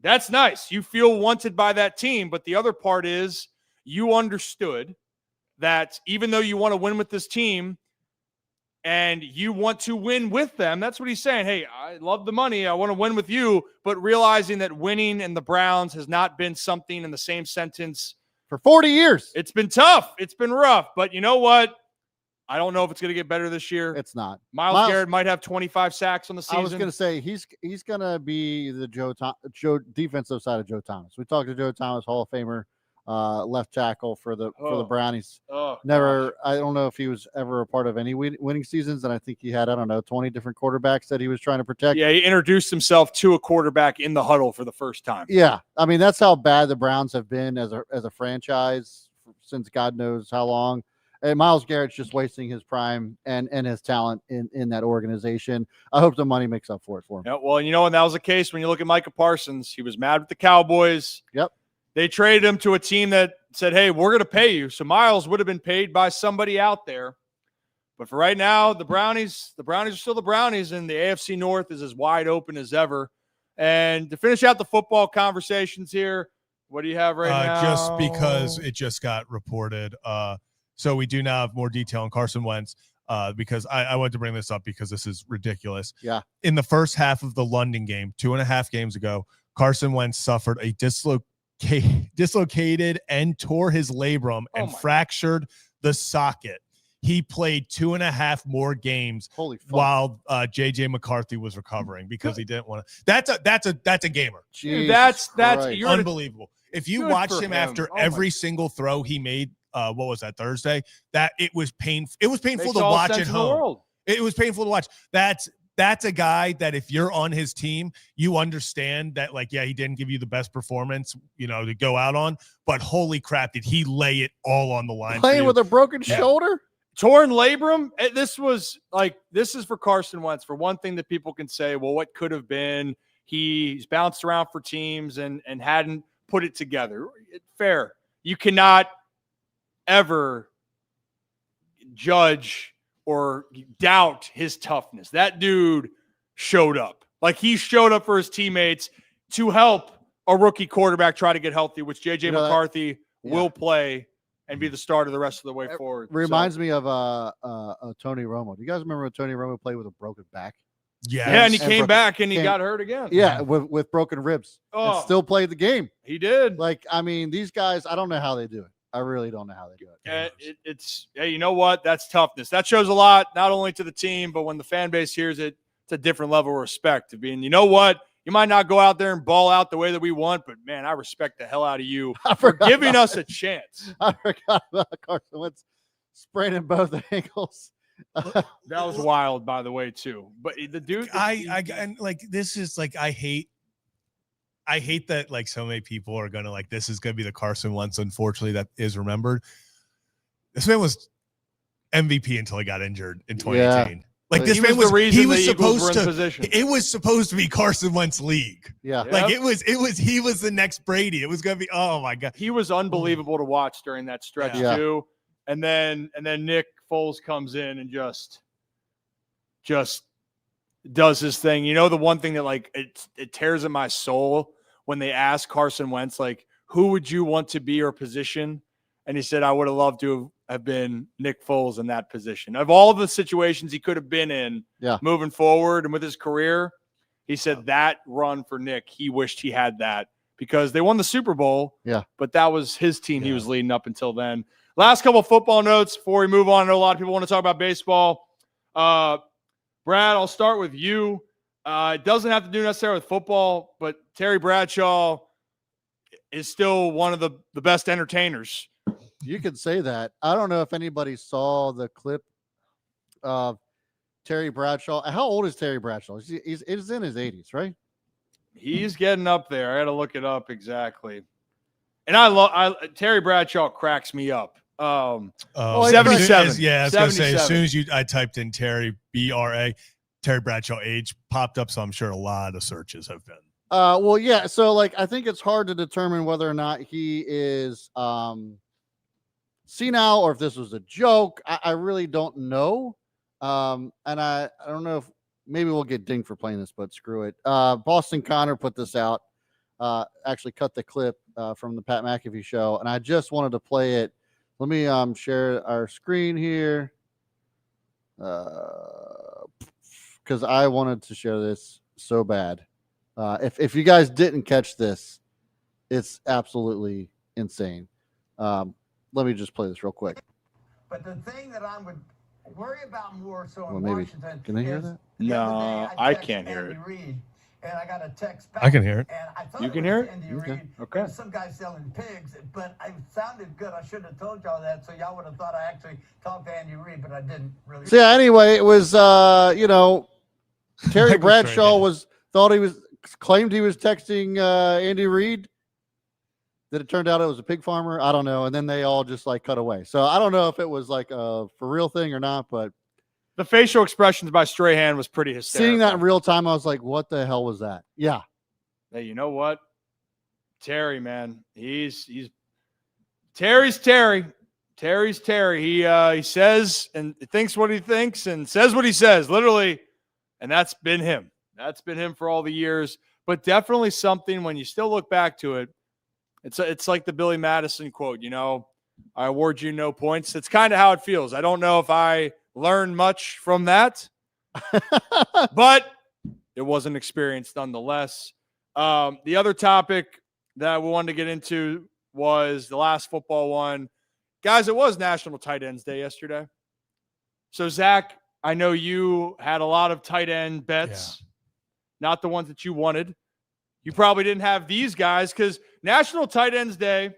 S1: that's nice. You feel wanted by that team. But the other part is you understood that even though you want to win with this team and you want to win with them, that's what he's saying. Hey, I love the money. I want to win with you, but realizing that winning in the Browns has not been something in the same sentence
S2: for 40 years.
S1: It's been tough. It's been rough. But you know what? I don't know if it's going to get better this year.
S2: It's not.
S1: Myles Garrett might have 25 sacks on the season.
S2: I was going to say he's going to be the Joe defensive side of Joe Thomas. We talked to Joe Thomas, Hall of Famer, left tackle for the Brownies. I don't know if he was ever a part of any winning seasons, and I think he had 20 different quarterbacks that he was trying to protect.
S1: Yeah, he introduced himself to a quarterback in the huddle for the first time.
S2: Yeah, I mean that's how bad the Browns have been as a franchise since God knows how long. And Myles Garrett's just wasting his prime and his talent in that organization. I hope the money makes up for it for him.
S1: Yeah, well, and that was the case when you look at Micah Parsons. He was mad with the Cowboys.
S2: Yep.
S1: They traded him to a team that said, hey, we're going to pay you. So Myles would have been paid by somebody out there. But for right now, the Brownies are still the Brownies, and the AFC North is as wide open as ever. And to finish out the football conversations here, what do you have right now?
S3: Just because it just got reported. So we do now have more detail on Carson Wentz because I wanted to bring this up because this is ridiculous.
S2: Yeah.
S3: In the first half of the London game, 2.5 games ago, Carson Wentz suffered a dislocated and tore his labrum and fractured the socket. He played 2.5 more games while JJ McCarthy was recovering because he didn't want to. That's a gamer.
S1: Dude, that's
S3: you're unbelievable. If you watched him after every single throw he made, what was that, Thursday? That it was painful. It was painful to watch at home. It was painful to watch. That's a guy that if you're on his team, you understand that, he didn't give you the best performance, to go out on, but holy crap, did he lay it all on the line?
S2: Playing with a broken shoulder?
S1: Torn labrum. This is for Carson Wentz. For one thing that people can say, well, what could have been? He's bounced around for teams and hadn't put it together. Fair. You cannot ever judge or doubt his toughness. That dude showed up. He showed up for his teammates to help a rookie quarterback try to get healthy, which JJ McCarthy will play and be the starter the rest of the way forward.
S2: Reminds me of Tony Romo. Do you guys remember when Tony Romo played with a broken back?
S1: Yeah, and he came back and he got hurt again.
S2: Yeah, with broken ribs. And still played the game.
S1: He did.
S2: These guys, I don't know how they do it. I really don't know how they do it.
S1: It's you know what? That's toughness. That shows a lot, not only to the team, but when the fan base hears it, it's a different level of respect to being, you know what? You might not go out there and ball out the way that we want, but man, I respect the hell out of you for giving us a chance.
S2: I forgot about Carson Wentz spraining both ankles.
S1: That was wild, by the way, too. But the dude,
S3: this is I hate that so many people are gonna this is gonna be the Carson Wentz, unfortunately, that is remembered. This man was MVP until he got injured in 2018. Like this
S1: He
S3: man
S1: was
S3: was
S1: the reason
S3: he was
S1: the Eagles were
S3: supposed
S1: in
S3: to.
S1: position.
S3: It was supposed to be Carson Wentz league.
S2: Yeah.
S3: Like
S1: Yep.
S3: he was the next Brady. It was gonna be. Oh my god.
S1: He was unbelievable to watch during that stretch
S2: Yeah.
S1: too. And then Nick Foles comes in and just does his thing. You know, the one thing that like it tears at my soul when they ask Carson Wentz, like, who would you want to be your position? And he said, I would have loved to have been Nick Foles in that position. Of all the situations he could have been in moving forward and with his career, he said that run for Nick, he wished he had that because they won the Super Bowl.
S2: Yeah.
S1: But that was his team he was leading up until then. Last couple of football notes before we move on. I know a lot of people want to talk about baseball. Brad, I'll start with you. It doesn't have to do necessarily with football, but Terry Bradshaw is still one of the best entertainers.
S2: You could say that. I don't know if anybody saw the clip of Terry Bradshaw. How old is Terry Bradshaw? He's in his 80s, right?
S1: He's getting up there. I got to look it up exactly. And I love Terry Bradshaw cracks me up. 77.
S3: Yeah, I was gonna say
S1: 77.
S3: as soon as I typed in Terry BRA, Terry Bradshaw age popped up, so I'm sure a lot of searches have been.
S2: Well, yeah. So, like, I think it's hard to determine whether or not he is senile or if this was a joke. I really don't know. And I don't know if maybe we'll get dinged for playing this, but screw it. Boston Connor put this out. Actually cut the clip from the Pat McAfee show, and I just wanted to play it. Let me share our screen here because I wanted to share this so bad. If you guys didn't catch this, it's absolutely insane. Let me just play this real quick.
S8: But the thing that I would worry about more so in
S2: Maybe.
S8: Washington
S2: Can they hear
S8: is
S2: that?
S1: No,
S8: the other day
S1: I
S8: texted
S1: can't hear
S8: Andy
S1: it.
S8: Reid, and I got a text back.
S3: I can hear it.
S8: And I thought
S1: You can
S8: was
S1: hear it?
S8: Andy
S2: Okay.
S8: Reid.
S1: Okay.
S8: It was some guy selling pigs, but it sounded good. I should have told y'all that, so y'all would have thought I actually talked to Andy Reid, but I didn't really.
S2: So yeah, anyway, it was Terry
S3: Like
S2: Bradshaw
S3: was
S2: claimed he was texting Andy Reid. That it turned out it was a pig farmer. I don't know. And then they all just like cut away. So I don't know if it was like a for real thing or not, but
S1: The facial expressions by Strahan was pretty hysterical.
S2: seeing that in real time, I was like, what the hell was that? Yeah.
S1: Hey, you know what? Terry, man. He's Terry's Terry. Terry's Terry. He says and thinks what he thinks and says what he says, literally. And that's been him. That's been him for all the years. But definitely something when you still look back to it, it's like the Billy Madison quote, you know, I award you no points. That's kind of how it feels. I don't know if I learned much from that, but it was an experience nonetheless. The other topic that we wanted to get into was the last football one. Guys, it was National Tight Ends Day yesterday. So, Zach, I know you had a lot of tight end bets, not the ones that you wanted. You probably didn't have these guys because National Tight Ends Day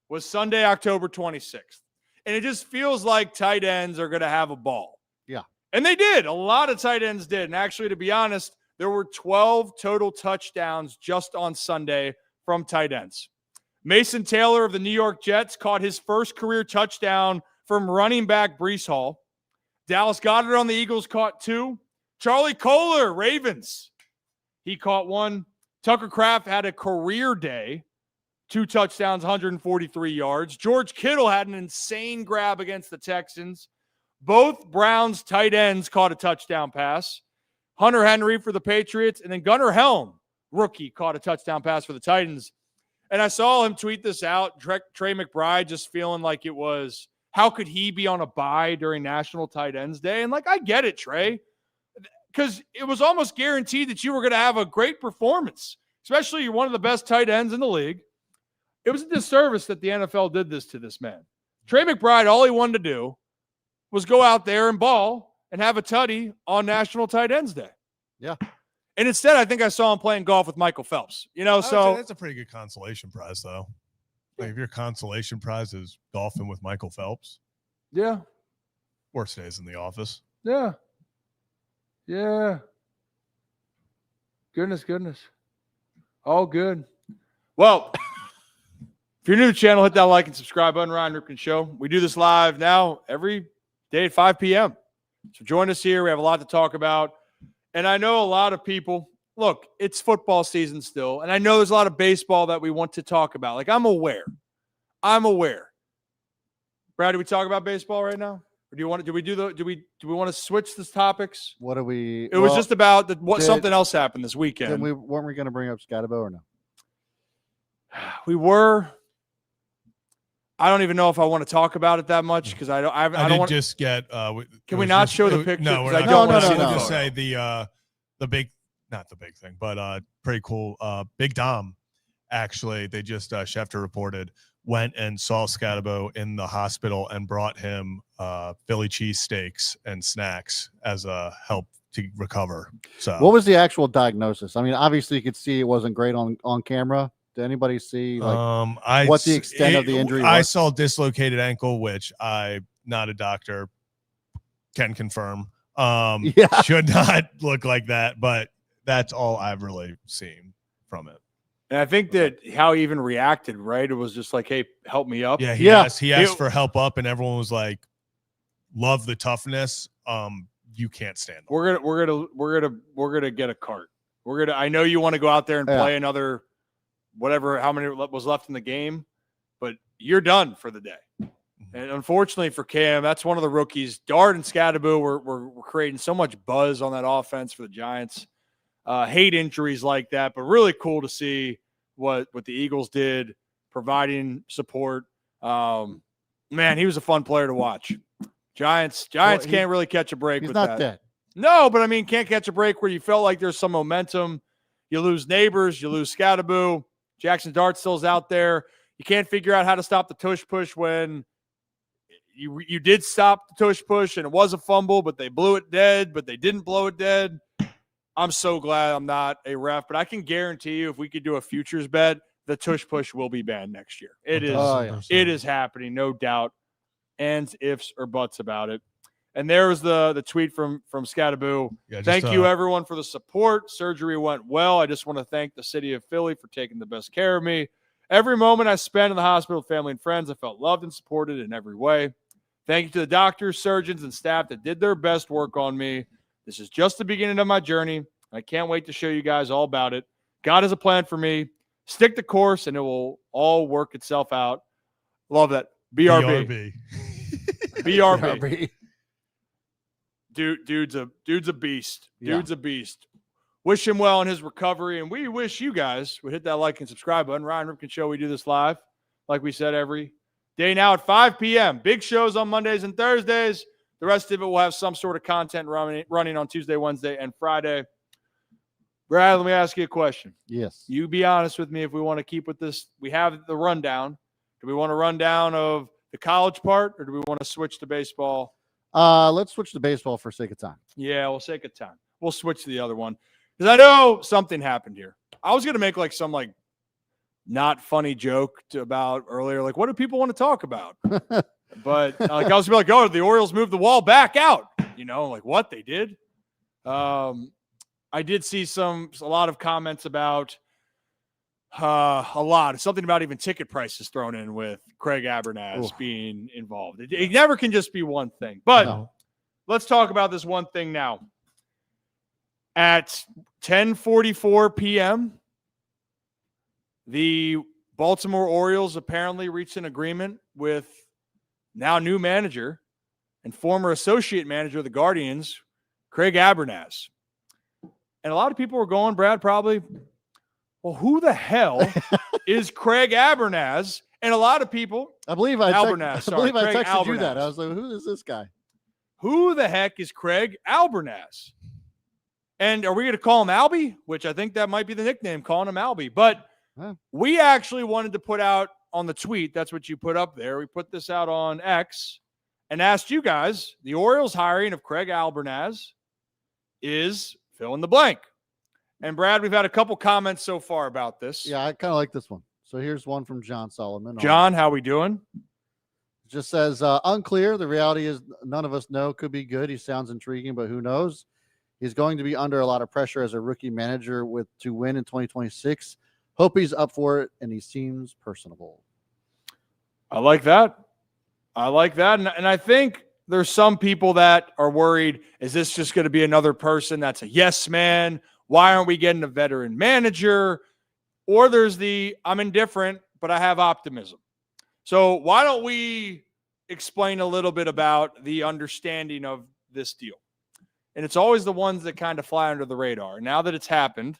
S1: was Sunday, October 26th. And it just feels like tight ends are going to have a ball.
S2: Yeah.
S1: And they did. A lot of tight ends did. And actually, to be honest, there were 12 total touchdowns just on Sunday from tight ends. Mason Taylor of the New York Jets caught his first career touchdown from running back Breece Hall. Dallas Goedert on the Eagles caught 2. Charlie Kohler, Ravens, he caught 1. Tucker Kraft had a career day, 2 touchdowns, 143 yards. George Kittle had an insane grab against the Texans. Both Browns tight ends caught a touchdown pass. Hunter Henry for the Patriots, and then Gunnar Helm, rookie, caught a touchdown pass for the Titans. And I saw him tweet this out, Trey McBride just feeling like it was, how could he be on a bye during National Tight Ends Day? And like, I get it, Trey, because it was almost guaranteed that you were going to have a great performance, especially you're one of the best tight ends in the league. It was a disservice that the NFL did this to this man. Trey McBride, all he wanted to do was go out there and ball and have a tutty on National Tight Ends Day.
S2: Yeah.
S1: And instead, I think I saw him playing golf with Michael Phelps. You know, so
S3: that's a pretty good consolation prize, though. Like if your consolation prize is golfing with Michael Phelps,
S1: yeah,
S3: worst days in the office.
S1: yeah, yeah. Goodness. All good. Well, if you're new to the channel, hit that like and subscribe button. Ryan Ripken Show. We do this live now every day at 5 p.m. So join us here. We have a lot to talk about. And I know a lot of people, look, it's football season still. And I know there's a lot of baseball that we want to talk about. Like, I'm aware. Brad, do we talk about baseball right now? Or do we want to switch the topics?
S2: What are we?
S1: It was just about something else happened this weekend.
S2: Weren't we going to bring up Skattebo or no?
S1: We were. I don't even know if I want to talk about it that much because I don't want to
S3: just get.
S1: Can we not show the picture?
S3: No, we're
S1: I
S3: not.
S1: don't
S3: No,
S1: want to see
S3: no.
S1: the
S3: Just
S1: photo.
S3: say the big, not the big thing, but pretty cool. Big Dom, actually, they just Schefter reported went and saw Skattebo in the hospital and brought him Philly cheesesteaks and snacks as a help to recover. So,
S2: what was the actual diagnosis? I mean, obviously you could see it wasn't great on camera. Did anybody see what the extent of the injury was?
S3: I saw dislocated ankle, which I'm not a doctor, can confirm. Should not look like that, but that's all I've really seen from it.
S1: And I think that how he even reacted, right? It was just like, "Hey, help me up."
S3: Yeah, he asked for help up, and everyone was like, "Love the toughness." You can't stand them.
S1: We're gonna get a cart. I know you want to go out there and play another. Whatever, how many was left in the game, but you're done for the day. And unfortunately for Cam, that's one of the rookies. Dart and Skattebo were creating so much buzz on that offense for the Giants. Hate injuries like that, but really cool to see what the Eagles did, providing support. Man, he was a fun player to watch. Giants can't really catch a break with that.
S2: He's not dead.
S1: No, but I mean, can't catch a break where you felt like there's some momentum. You lose Neighbors, you lose Skattebo. Jackson Dart still's out there. You can't figure out how to stop the tush push when you did stop the tush push and it was a fumble, but they blew it dead, but they didn't blow it dead. I'm so glad I'm not a ref, but I can guarantee you if we could do a futures bet, the tush push will be banned next year. It is. It is happening, no doubt. Ands, ifs, or buts about it. And there was the tweet from Skattebo. Thank you, everyone, for the support. Surgery went well. I just want to thank the city of Philly for taking the best care of me. Every moment I spent in the hospital with family and friends, I felt loved and supported in every way. Thank you to the doctors, surgeons, and staff that did their best work on me. This is just the beginning of my journey. I can't wait to show you guys all about it. God has a plan for me. Stick the course, and it will all work itself out. Love that. BRB. BRB. Dude's a beast. Dude's a beast. Wish him well in his recovery, and we wish you guys would hit that like and subscribe button. Ryan Ripken Show, we do this live, like we said, every day now at 5 p.m. Big shows on Mondays and Thursdays. The rest of it will have some sort of content running on Tuesday, Wednesday, and Friday. Brad, let me ask you a question.
S2: Yes.
S1: You be honest with me if we want to keep with this. We have the rundown. Do we want a rundown of the college part, or do we want to switch to baseball?
S2: Let's switch to baseball for sake of time.
S1: Yeah, we'll sake of time. We'll switch to the other one because I know something happened here. I was gonna make some not funny joke about earlier, what do people want to talk about? But I was gonna be oh, the Orioles moved the wall back out. What they did. I did see a lot of comments about something about even ticket prices thrown in with Craig Albernaz being involved. It never can just be one thing. But let's talk about this one thing now. At 10:44 p.m., the Baltimore Orioles apparently reached an agreement with now new manager and former associate manager of the Guardians, Craig Albernaz. And a lot of people were going, Brad, probably, well, who the hell is Craig Albernaz? And a lot of people,
S2: I believe I
S1: Albernaz.
S2: texted
S1: Albernaz.
S2: you that. I was like, who is this guy?
S1: Who the heck is Craig Albernaz? And are we going to call him Albie? Which I think that might be the nickname, calling him Albie. But we actually wanted to put out on the tweet, that's what you put up there. We put this out on X and asked you guys, the Orioles hiring of Craig Albernaz is fill in the blank. And Brad, we've had a couple comments so far about this.
S2: Yeah, I kind of like this one. So here's one from John Solomon.
S1: John, how we doing?
S2: Just says, unclear. The reality is none of us know. Could be good. He sounds intriguing, but who knows? He's going to be under a lot of pressure as a rookie manager to win in 2026. Hope he's up for it, and he seems personable.
S1: I like that. And I think there's some people that are worried, is this just going to be another person that's a yes man? Why aren't we getting a veteran manager? Or there's the, I'm indifferent, but I have optimism. So why don't we explain a little bit about the understanding of this deal? And it's always the ones that kind of fly under the radar. Now that it's happened,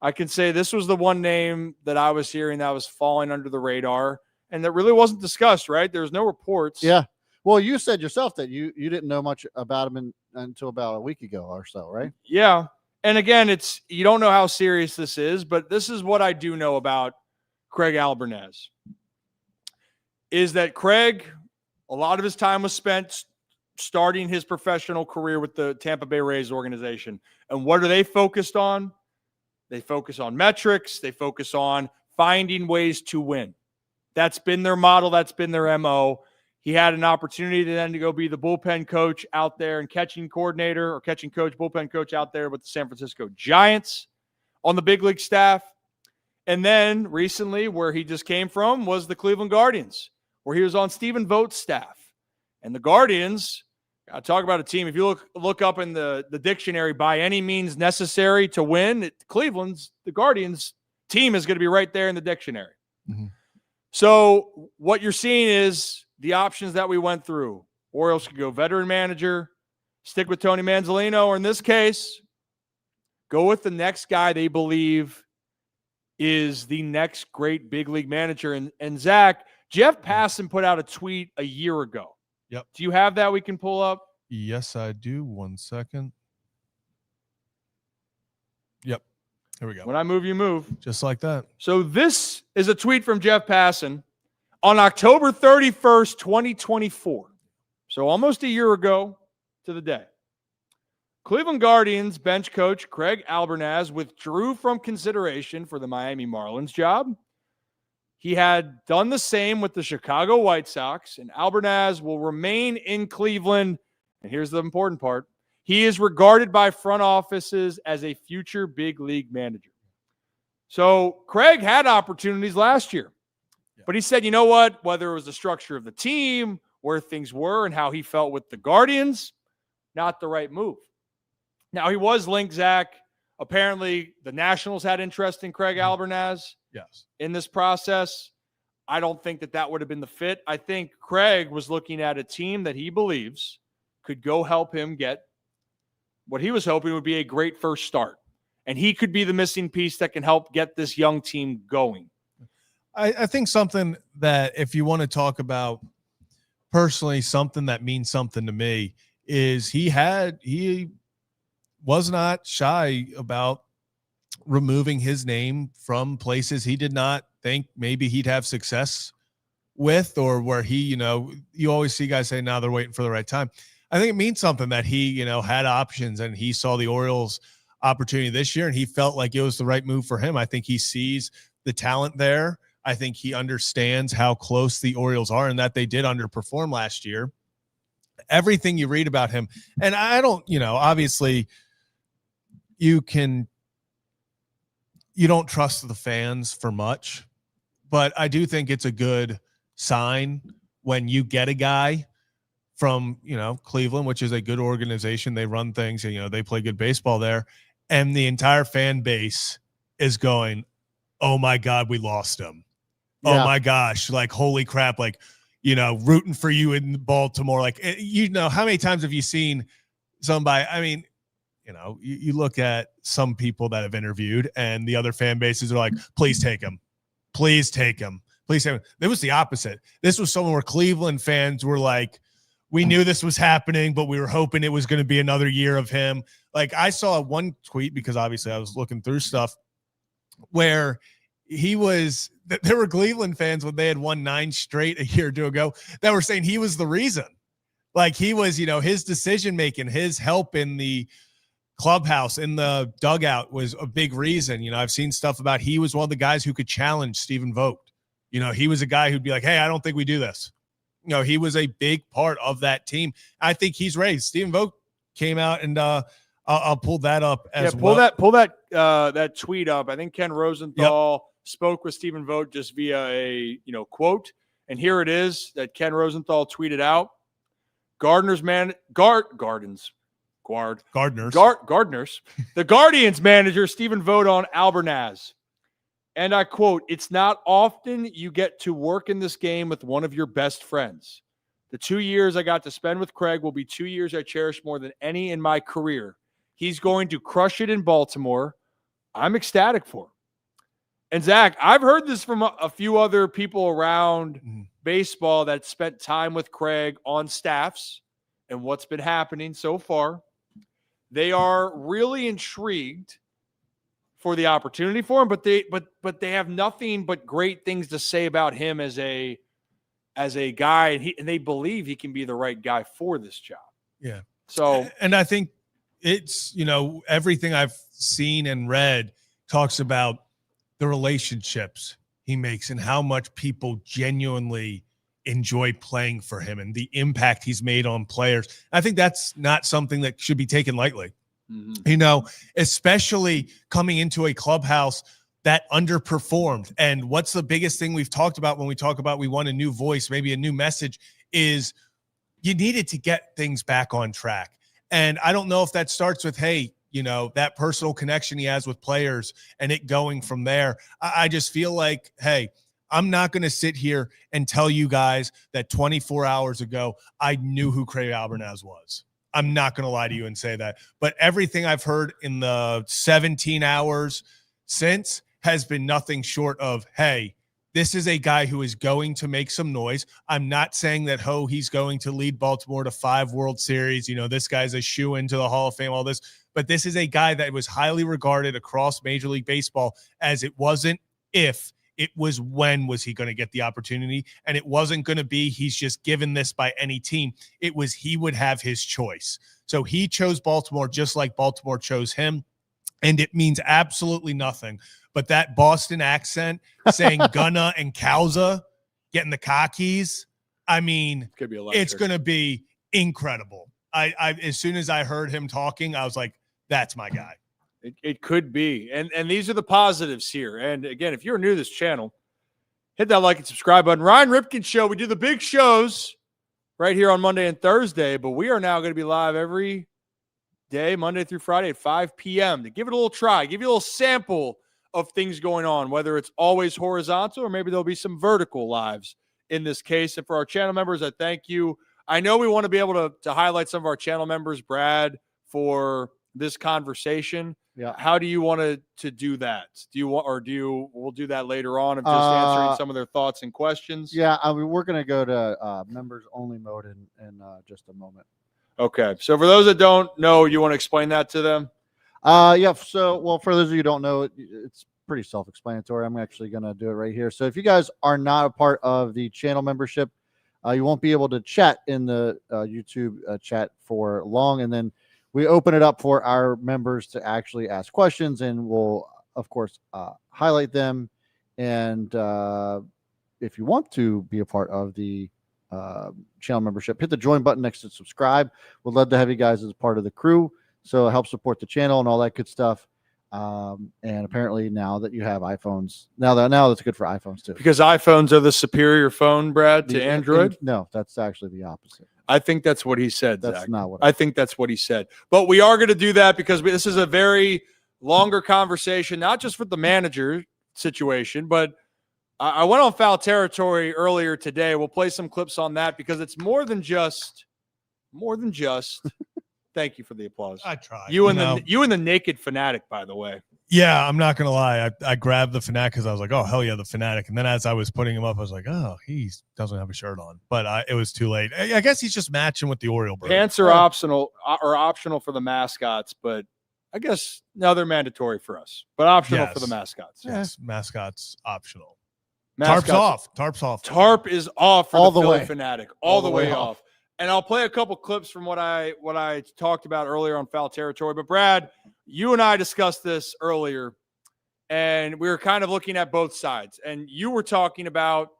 S1: I can say this was the one name that I was hearing that was falling under the radar and that really wasn't discussed, right? There's no reports.
S2: Yeah. Well, you said yourself that you didn't know much about him until about a week ago or so, right?
S1: Yeah. And again, you don't know how serious this is, but this is what I do know about Craig Albernaz. Is that Craig, a lot of his time was spent starting his professional career with the Tampa Bay Rays organization. And what are they focused on? They focus on metrics. They focus on finding ways to win. That's been their model. That's been their MO. He had an opportunity then to go be the bullpen coach out there and catching coordinator or catching coach, bullpen coach out there with the San Francisco Giants on the big league staff. And then recently where he just came from was the Cleveland Guardians, where he was on Stephen Vogt's staff. And the Guardians, I talk about a team. If you look up in the dictionary, by any means necessary to win, the Guardians team is going to be right there in the dictionary.
S3: Mm-hmm.
S1: So what you're seeing is the options that we went through. Orioles could go veteran manager, stick with Tony Manzolino, or in this case, go with the next guy they believe is the next great big league manager. And Zach, Jeff Passan put out a tweet a year ago.
S3: Yep.
S1: Do you have that we can pull up?
S3: Yes, I do. 1 second. Yep. Here we go.
S1: When I move, you move.
S3: Just like that.
S1: So this is a tweet from Jeff Passan on October 31st, 2024. So almost a year ago to the day. Cleveland Guardians bench coach Craig Albernaz withdrew from consideration for the Miami Marlins job. He had done the same with the Chicago White Sox, and Albernaz will remain in Cleveland. And here's the important part. He is regarded by front offices as a future big league manager. So Craig had opportunities last year, but he said, you know what, whether it was the structure of the team, where things were, and how he felt with the Guardians, not the right move. Now, he was linked, Zach. Apparently, the Nationals had interest in Craig Albernaz.
S3: Yes.
S1: In this process. I don't think that would have been the fit. I think Craig was looking at a team that he believes could go help him get what he was hoping would be a great first start. And he could be the missing piece that can help get this young team going.
S3: I think something that, if you want to talk about personally, something that means something to me is he was not shy about removing his name from places he did not think maybe he'd have success with, or where he, you always see guys say, now they're waiting for the right time. I think it means something that he, had options, and he saw the Orioles opportunity this year and he felt like it was the right move for him. I think he sees the talent there. I think he understands how close the Orioles are and that they did underperform last year. Everything you read about him, and I don't, obviously you don't trust the fans for much, but I do think it's a good sign when you get a guy from, Cleveland, which is a good organization. They run things, and, they play good baseball there. And the entire fan base is going, oh my God, we lost him. Yeah. Oh my gosh. Like, holy crap. Like, rooting for you in Baltimore. Like, how many times have you seen somebody? I mean, you look at some people that have interviewed and the other fan bases are like, please take him. Please take him. Please take him. It was the opposite. This was someone where Cleveland fans were like, we knew this was happening, but we were hoping it was going to be another year of him. Like, I saw one tweet, because obviously I was looking through stuff, where there were Cleveland fans when they had won 9 straight a year or two ago that were saying he was the reason. Like, he was, his decision-making, his help in the clubhouse, in the dugout was a big reason. I've seen stuff about he was one of the guys who could challenge Stephen Vogt. He was a guy who'd be like, hey, I don't think we do this. He was a big part of that team. I think he's ready. Stephen Vogt came out, and I'll pull that up as well.
S1: Pull that tweet up. I think Ken Rosenthal spoke with Stephen Vogt just via a quote. And here it is that Ken Rosenthal tweeted out. Gardeners. The Guardians manager, Stephen Vogt, on Albernaz. And I quote, "It's not often you get to work in this game with one of your best friends. The 2 years I got to spend with Craig will be 2 years I cherish more than any in my career. He's going to crush it in Baltimore. I'm ecstatic for him." And Zach, I've heard this from a few other people around baseball that spent time with Craig on staffs and what's been happening so far. They are really intrigued for the opportunity for him, but they have nothing but great things to say about him as a guy, and they believe he can be the right guy for this job.
S3: Yeah.
S1: So,
S3: and I think it's, everything I've seen and read talks about the relationships he makes and how much people genuinely enjoy playing for him and the impact he's made on players. I think that's not something that should be taken lightly, especially coming into a clubhouse that underperformed. And what's the biggest thing we've talked about when we talk about we want a new voice, maybe a new message, is you needed to get things back on track. And I don't know if that starts with, hey, that personal connection he has with players and it going from there. I just feel like, hey, I'm not going to sit here and tell you guys that 24 hours ago, I knew who Craig Albernaz was. I'm not going to lie to you and say that. But everything I've heard in the 17 hours since has been nothing short of, hey, this is a guy who is going to make some noise. I'm not saying that, he's going to lead Baltimore to 5 World Series. This guy's a shoe into the Hall of Fame, all this. But this is a guy that was highly regarded across Major League Baseball as it wasn't if, it was when was he going to get the opportunity. And it wasn't going to be he's just given this by any team. It was he would have his choice. So he chose Baltimore just like Baltimore chose him. And it means absolutely nothing. But that Boston accent saying Gunna and Causa, getting the cockies, I mean, it's going to be incredible. I as soon as I heard him talking, I was like, that's my guy.
S1: It could be. And these are the positives here. And again, if you're new to this channel, hit that like and subscribe button. Ryan Ripken Show. We do the big shows right here on Monday and Thursday, but we are now going to be live every day, Monday through Friday at 5 p.m. to give it a little try, give you a little sample of things going on, whether it's always horizontal or maybe there'll be some vertical lives in this case. And for our channel members, I thank you. I know we want to be able to highlight some of our channel members, Brad, for this conversation.
S2: Yeah.
S1: How do you want to do that? We'll do that later on of just answering some of their thoughts and questions?
S2: Yeah, we're going to go to members only mode in just a moment.
S1: Okay. So for those that don't know, you want to explain that to them?
S2: Yeah. So, well, for those of you who don't know, it's pretty self-explanatory. I'm actually going to do it right here. So if you guys are not a part of the channel membership, you won't be able to chat in the YouTube chat for long. And then we open it up for our members to actually ask questions, and we'll, of course, highlight them. And if you want to be a part of the channel membership, hit the join button next to subscribe. We'd love to have you guys as part of the crew. So help support the channel and all that good stuff. And apparently now that you have iPhones, now that's good for iPhones too.
S1: Because iPhones are the superior phone, Brad, to Android?
S2: No, that's actually the opposite.
S1: I think that's what he said.
S2: That's
S1: Zach.
S2: not what
S1: I think that's what he said. But we are going to do that because this is a very longer conversation, not just with the manager situation, but I went on foul territory earlier today. We'll play some clips on that because it's more than just. Thank you for the applause.
S3: I tried.
S1: You and the naked fanatic, by the way.
S3: Yeah, I'm not going to lie. I grabbed the Fanatic because I was like, oh, hell yeah, the Fanatic. And then as I was putting him up, I was like, oh, he doesn't have a shirt on. But it was too late. I guess he's just matching with the Oriole bird.
S1: Pants are optional for the mascots, but I guess now they're mandatory for us. But optional for the mascots.
S3: Yes, mascots optional.
S1: Mascots.
S3: Tarp's off.
S1: Tarp is off for
S2: all
S1: the
S2: way.
S1: Philly Fanatic. All the way off. And I'll play a couple clips from what I talked about earlier on foul territory. But Brad, you and I discussed this earlier, and we were kind of looking at both sides. And you were talking about,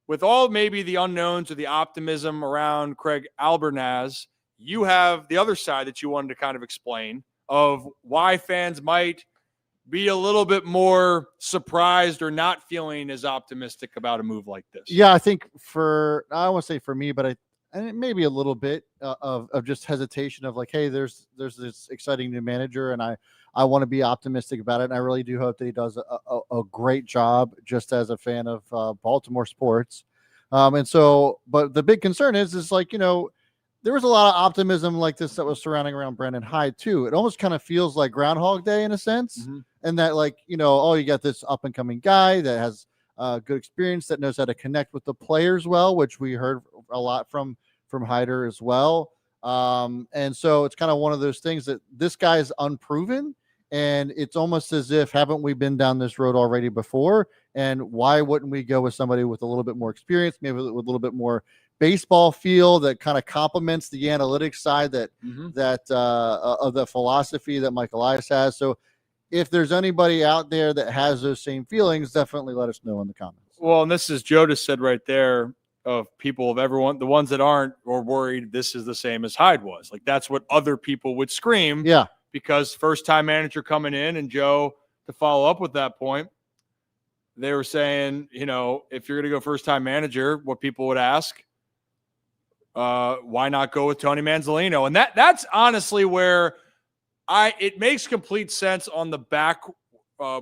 S1: with all maybe the unknowns or the optimism around Craig Albernaz, you have the other side that you wanted to kind of explain of why fans might be a little bit more surprised or not feeling as optimistic about a move like this.
S2: Yeah, I think I don't want to say for me, but and it may be a little bit of just hesitation of like, hey, there's this exciting new manager, and I want to be optimistic about it, and I really do hope that he does a great job, just as a fan of Baltimore sports. And so, but the big concern is like, there was a lot of optimism like this that was surrounding around Brandon Hyde too. It almost kind of feels like Groundhog Day in a sense, and that like, oh, you got this up and coming guy that has good experience, that knows how to connect with the players well, which we heard a lot from Hyder as well. And so it's kind of one of those things that this guy is unproven, and it's almost as if, haven't we been down this road already before? And why wouldn't we go with somebody with a little bit more experience, maybe with a little bit more baseball feel that kind of complements the analytics side that of the philosophy that Mike Elias has. So if there's anybody out there that has those same feelings, definitely let us know in the comments.
S1: Well, and this is Joe just said right there, of people, of everyone, the ones that aren't or worried this is the same as Hyde was. Like, that's what other people would scream.
S2: Yeah.
S1: Because first-time manager coming in, and Joe, to follow up with that point, they were saying, if you're going to go first-time manager, what people would ask, why not go with Tony Manzolino? And that's honestly where it makes complete sense on the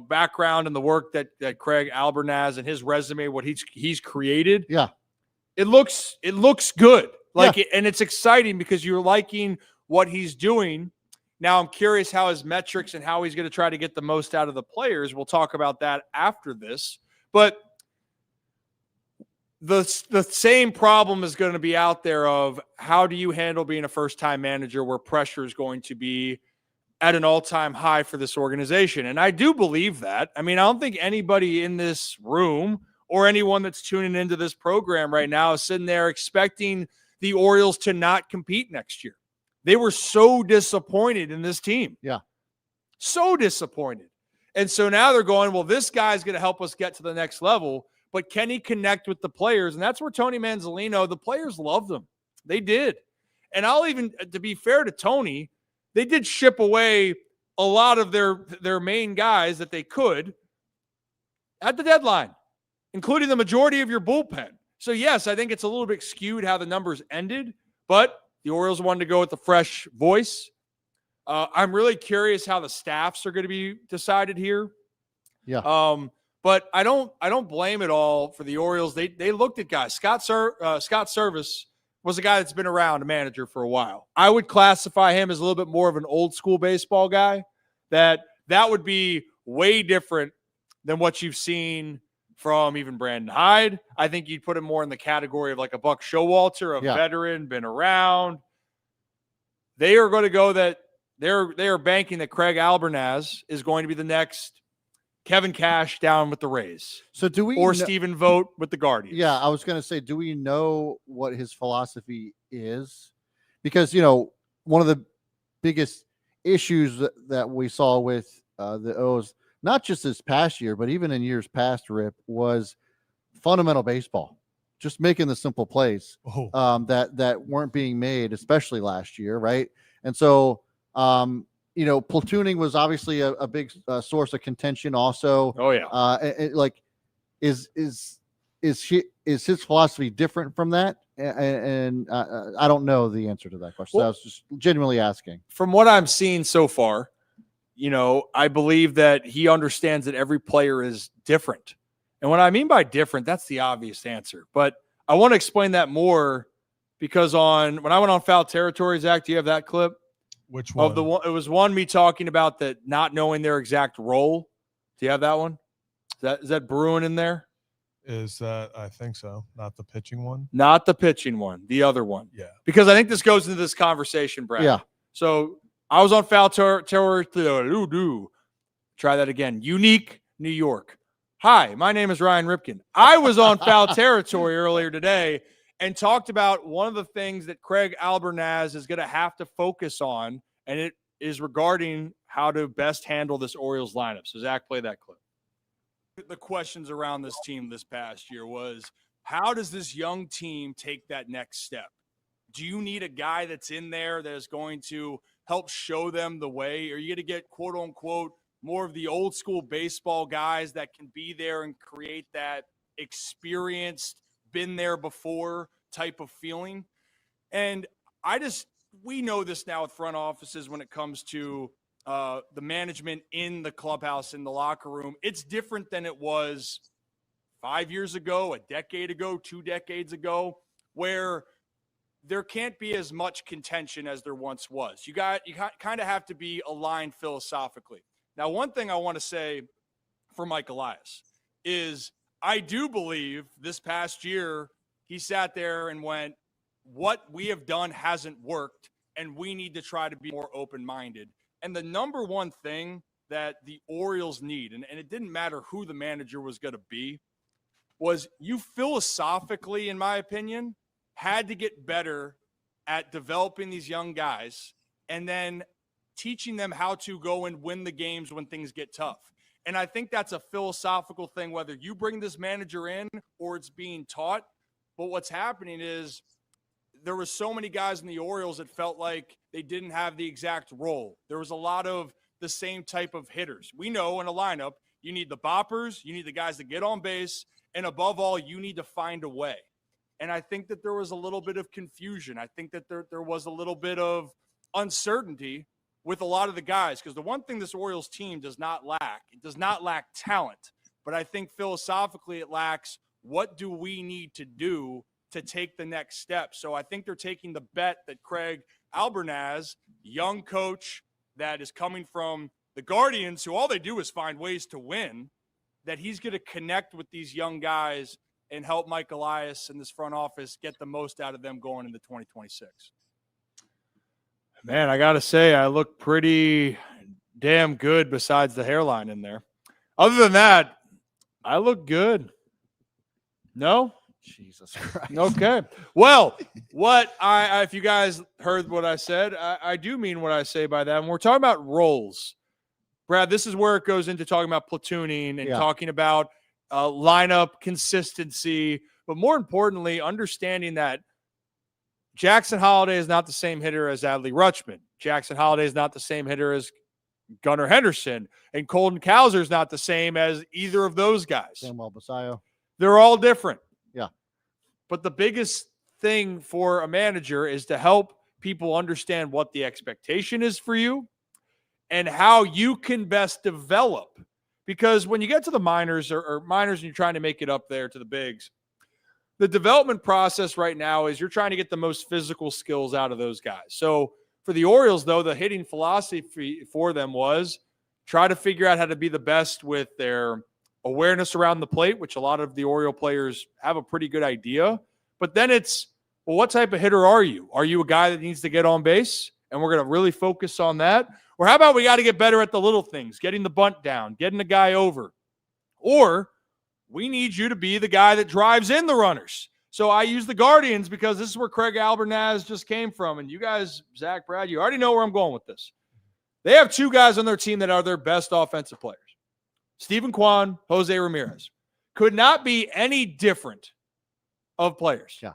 S1: background and the work that Craig Albernaz and his resume, what he's created.
S2: Yeah.
S1: It looks good. And it's exciting because you're liking what he's doing. Now I'm curious how his metrics and how he's going to try to get the most out of the players. We'll talk about that after this. But the same problem is going to be out there of how do you handle being a first-time manager where pressure is going to be at an all-time high for this organization. And I do believe that. I mean, I don't think anybody in this room or anyone that's tuning into this program right now is sitting there expecting the Orioles to not compete next year. They were so disappointed in this team.
S2: Yeah.
S1: So disappointed. And so now they're going, well, this guy's going to help us get to the next level, but can he connect with the players? And that's where Tony Manzolino, the players loved him. They did. And I'll even, to be fair to Tony, they did ship away a lot of their main guys that they could at the deadline, including the majority of your bullpen. So, yes, I think it's a little bit skewed how the numbers ended, but the Orioles wanted to go with the fresh voice. I'm really curious how the staffs are going to be decided here.
S2: Yeah.
S1: But I don't blame it all for the Orioles. They looked at guys. Scott Service was a guy that's been around, a manager for a while. I would classify him as a little bit more of an old school baseball guy. That would be way different than what you've seen from even Brandon Hyde. I think you'd put him more in the category of like a Buck Showalter, a veteran, been around. They are going to go that they are banking that Craig Albernaz is going to be the next Kevin Cash down with the Rays.
S2: So do we
S1: Stephen Vogt with the Guardians?
S2: Yeah, I was going to say, do we know what his philosophy is? Because, one of the biggest issues that we saw with the O's, not just this past year, but even in years past, Rip, was fundamental baseball, just making the simple plays that weren't being made, especially last year, right? And so, platooning was obviously a big source of contention also.
S1: Oh, yeah.
S2: Is his philosophy different from that? And I don't know the answer to that question.
S1: Well,
S2: I was just genuinely asking.
S1: From what I'm seeing so far, I believe that he understands that every player is different. And what I mean by different, that's the obvious answer. But I want to explain that more because when I went on Foul Territory, Zach, do you have that clip?
S3: Which one?
S1: It was one me talking about that not knowing their exact role. Do you have that one? Is that Bruin in there?
S3: Is that, I think so. Not the pitching one?
S1: Not the pitching one. The other one.
S3: Yeah.
S1: Because I think this goes into this conversation, Brad.
S2: Yeah.
S1: So I was on Foul Territory. Try that again. Unique, New York. Hi, my name is Ryan Ripken. I was on Foul Territory earlier today and talked about one of the things that Craig Albernaz is going to have to focus on, and it is regarding how to best handle this Orioles lineup. So, Zach, play that clip. The questions around this team this past year was, how does this young team take that next step? Do you need a guy that's in there that is going to help show them the way? Are you going to get, quote unquote, more of the old school baseball guys that can be there and create that experienced, been there before type of feeling? And we know this now with front offices when it comes to the management in the clubhouse, in the locker room. It's different than it was 5 years ago, a decade ago, 2 decades ago, where there can't be as much contention as there once was. You kind of have to be aligned philosophically. Now, one thing I want to say for Mike Elias is I do believe this past year he sat there and went, what we have done hasn't worked, and we need to try to be more open-minded. And the number one thing that the Orioles need, and it didn't matter who the manager was going to be, was you philosophically, in my opinion, had to get better at developing these young guys and then teaching them how to go and win the games when things get tough. And I think that's a philosophical thing, whether you bring this manager in or it's being taught. But what's happening is there were so many guys in the Orioles that felt like they didn't have the exact role. There was a lot of the same type of hitters. We know in a lineup, you need the boppers, you need the guys that get on base, and above all, you need to find a way. And I think that there was a little bit of confusion. I think that there was a little bit of uncertainty with a lot of the guys, because the one thing this Orioles team does not lack, it does not lack talent, but I think philosophically it lacks what do we need to do to take the next step. So I think they're taking the bet that Craig Albernaz, young coach that is coming from the Guardians, who all they do is find ways to win, that he's going to connect with these young guys and help Mike Elias and this front office get the most out of them going into 2026. Man, I got to say, I look pretty damn good besides the hairline in there. Other than that, I look good. No?
S2: Jesus Christ.
S1: Okay. Well, if you guys heard what I said, I do mean what I say by that. And we're talking about roles. Brad, this is where it goes into talking about platooning and talking about lineup consistency, but more importantly, understanding that Jackson Holliday is not the same hitter as Adley Rutschman. Jackson Holliday is not the same hitter as Gunnar Henderson, and Colton Cowser is not the same as either of those guys.
S2: Samuel Basayo.
S1: They're all different.
S2: Yeah.
S1: But the biggest thing for a manager is to help people understand what the expectation is for you and how you can best develop. Because when you get to the minors or minors and you're trying to make it up there to the bigs, the development process right now is you're trying to get the most physical skills out of those guys. So for the Orioles, though, the hitting philosophy for them was try to figure out how to be the best with their awareness around the plate, which a lot of the Oriole players have a pretty good idea. But then it's, well, what type of hitter are you? Are you a guy that needs to get on base? And we're going to really focus on that. Or how about we got to get better at the little things, getting the bunt down, getting the guy over. Or we need you to be the guy that drives in the runners. So I use the Guardians because this is where Craig Albernaz just came from. And you guys, Zach, Brad, you already know where I'm going with this. They have 2 guys on their team that are their best offensive players. Stephen Kwan, Jose Ramirez. Could not be any different of players.
S2: Yeah.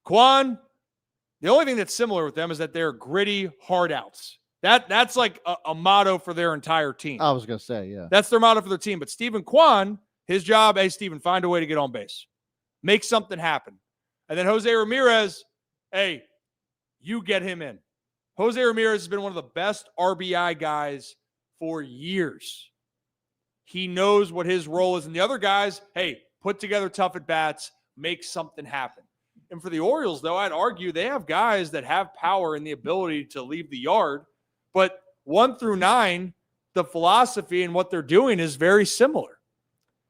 S1: Kwan, the only thing that's similar with them is that they're gritty, hard outs. That's like a motto for their entire team.
S2: I was going to say, yeah.
S1: That's their motto for their team. But Stephen Kwan, his job, hey, Stephen, find a way to get on base. Make something happen. And then Jose Ramirez, hey, you get him in. Jose Ramirez has been one of the best RBI guys for years. He knows what his role is. And the other guys, hey, put together tough at-bats, make something happen. And for the Orioles, though, I'd argue they have guys that have power and the ability to leave the yard. But 1 through 9, the philosophy and what they're doing is very similar.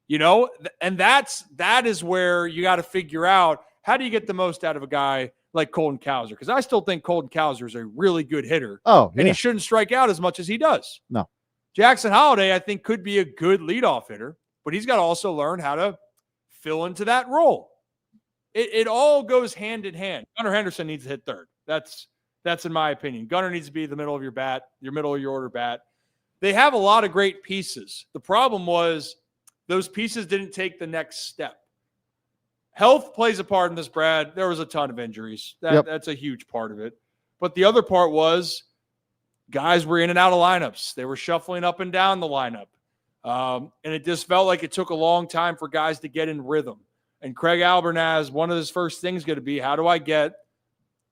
S1: You know, and that is where you got to figure out how do you get the most out of a guy like Colton Cowser? Because I still think Colton Cowser is a really good hitter.
S2: Oh, yeah.
S1: And he shouldn't strike out as much as he does.
S2: No.
S1: Jackson Holliday, I think, could be a good leadoff hitter, but he's got to also learn how to fill into that role. It all goes hand in hand. Gunnar Henderson needs to hit third. That's in my opinion. Gunnar needs to be the middle of your bat, your middle of your order bat. They have a lot of great pieces. The problem was those pieces didn't take the next step. Health plays a part in this, Brad. There was a ton of injuries. That's a huge part of it. But the other part was guys were in and out of lineups. They were shuffling up and down the lineup. And it just felt like it took a long time for guys to get in rhythm. And Craig Albernaz, one of his first things going to be, how do I get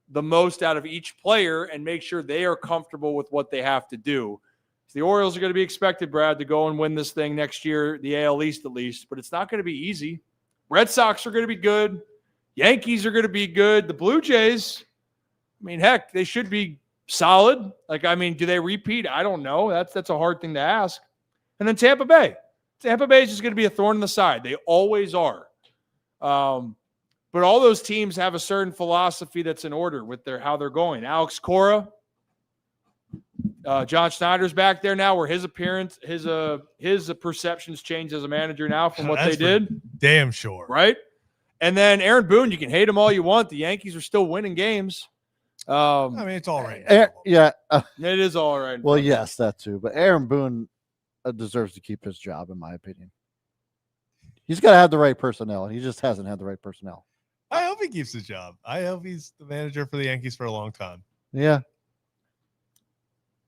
S1: the most out of each player and make sure they are comfortable with what they have to do. So the Orioles are going to be expected, Brad, to go and win this thing next year, the AL East at least, but it's not going to be easy. Red Sox are going to be good. Yankees are going to be good. The Blue Jays, I mean, heck, they should be solid. Like, I mean, do they repeat? I don't know. That's a hard thing to ask. And then Tampa Bay. Tampa Bay is just going to be a thorn in the side. They always are. But all those teams have a certain philosophy that's in order with how they're going. Alex Cora, John Schneider's back there now, where his appearance, his perceptions changed as a manager now from what they did.
S3: Damn sure.
S1: Right? And then Aaron Boone, you can hate him all you want. The Yankees are still winning games.
S3: I mean, it's all right.
S2: Yeah.
S1: It is all right.
S2: Well, yes, that too. But Aaron Boone deserves to keep his job, in my opinion. He's got to have the right personnel, and he just hasn't had the right personnel.
S3: I hope he keeps his job. I hope he's the manager for the Yankees for a long time.
S2: Yeah.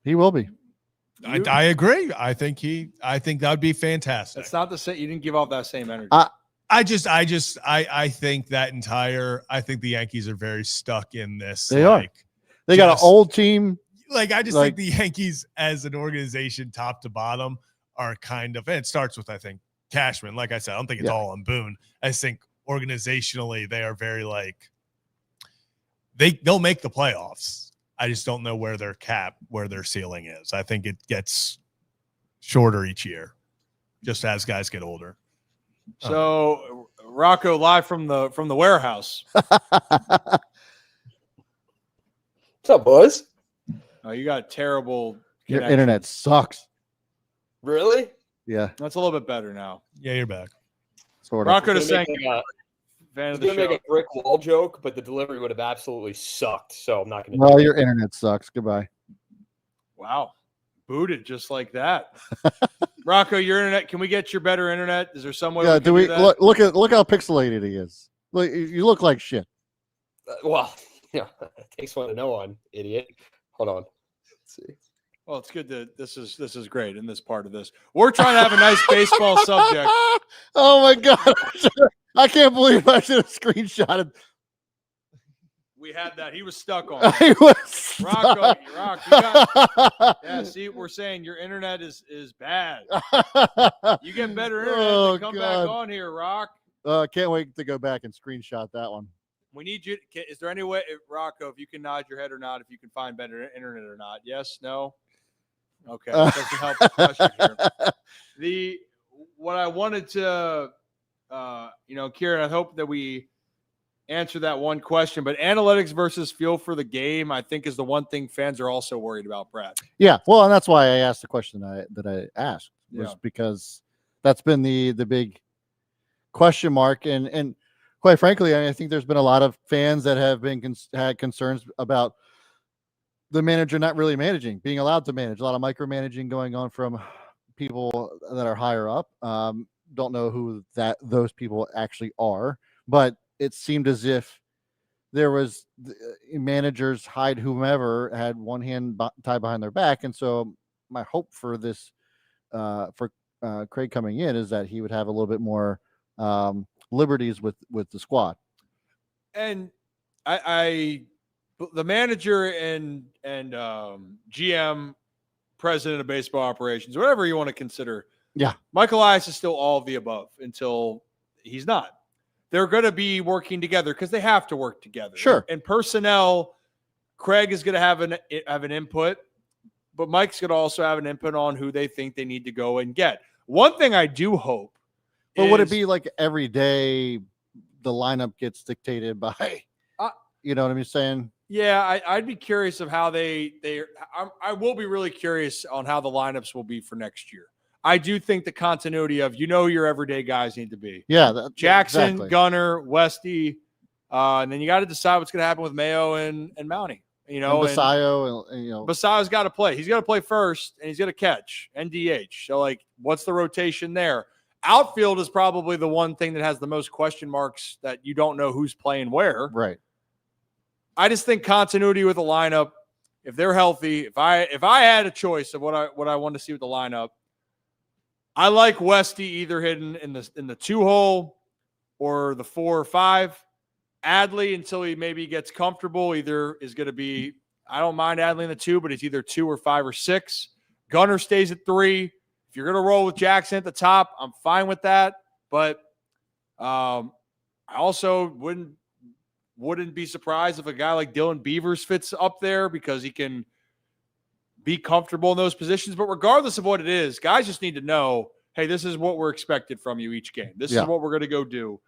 S2: He will be.
S3: I agree. I think that would be fantastic.
S1: That's not the same. You didn't give off that same energy.
S3: I think I think the Yankees are very stuck in this.
S2: They are. They got an old team.
S3: Like, I just think the Yankees as an organization, top to bottom, are kind of, and it starts with, I think, Cashman. Like I said, I don't think it's all on Boone. I think organizationally, they are very they'll make the playoffs. I just don't know where their ceiling is. I think it gets shorter each year, just as guys get older.
S1: So Rocco, live from the warehouse.
S9: What's up, boys?
S1: Oh, you got terrible
S2: Your
S1: connection.
S2: internet sucks.
S9: Really?
S2: Yeah.
S1: That's a little bit better now.
S3: Yeah, you're back.
S2: Sort of.
S1: Rocco to
S9: I
S1: saying
S9: was
S1: fan of
S9: going
S1: the
S9: to
S1: show.
S9: make a brick wall joke, but the delivery would have absolutely sucked. So I'm not going to.
S2: Well, your internet sucks. Goodbye.
S1: Wow. Booted just like that. Rocco, your internet, can we get your better internet? Is there some way
S2: Yeah.
S1: we can do that?
S2: Look how pixelated he is. Look, you look like shit.
S9: Well, it takes one to know one, idiot. Hold on. Let's see.
S1: Well, it's good that this is great in this part of this. We're trying to have a nice baseball subject.
S2: Oh my god! I can't believe I should have screenshotted.
S1: We had that. He was stuck on it.
S2: I was
S1: Rocco, yeah, see, we're saying your internet is bad. You get better internet to come back on here, Rock.
S2: Can't wait to go back and screenshot that one.
S1: We need you. Is there any way, Rocco, if you can nod your head or not, if you can find better internet or not? Yes, no? Okay. That doesn't help the question here. What I wanted to, Kieran, I hope that we answer that one question, but analytics versus feel for the game, I think, is the one thing fans are also worried about, Brad.
S2: Yeah. Well, and that's why I asked the question that I asked, was because that's been the big question mark. And quite frankly, I think there's been a lot of fans that have been had concerns about the manager not really managing, being allowed to manage. A lot of micromanaging going on from people that are higher up. Don't know who those people actually are, but it seemed as if there was managers, hide whomever, had one hand tied behind their back. And so my hope for this, for Craig coming in, is that he would have a little bit more liberties with the squad.
S1: And the manager and GM, president of baseball operations, whatever you want to consider.
S2: Yeah.
S1: Michael Elias is still all of the above until he's not. They're going to be working together because they have to work together.
S2: Sure.
S1: And personnel, Craig is going to have an input, but Mike's going to also have an input on who they think they need to go and get. One thing I do hope.
S2: But would it be like every day the lineup gets dictated by, you know what I'm saying?
S1: Yeah, I'd be curious of how I will be really curious on how the lineups will be for next year. I do think the continuity of, your everyday guys need to be.
S2: Yeah.
S1: Jackson,
S2: exactly.
S1: Gunner, Westy, and then you got to decide what's going to happen with Mayo and Mountie.
S2: And Basayo,
S1: Basayo's got to play. He's got to play first, and he's going to catch and DH. So, what's the rotation there? Outfield is probably the one thing that has the most question marks, that you don't know who's playing where.
S2: Right.
S1: I just think continuity with the lineup, if they're healthy, if I had a choice of what I want to see with the lineup, I like Westy either hitting in the 2 hole or the 4 or 5. Adley until he maybe gets comfortable. Either is going to be, I don't mind Adley in the 2, but it's either 2 or 5 or 6. Gunner stays at 3. If you're going to roll with Jackson at the top, I'm fine with that. But I also wouldn't be surprised if a guy like Dylan Beavers fits up there because he can be comfortable in those positions. But regardless of what it is, guys just need to know, hey, this is what we're expected from you each game. This is what we're going to go do.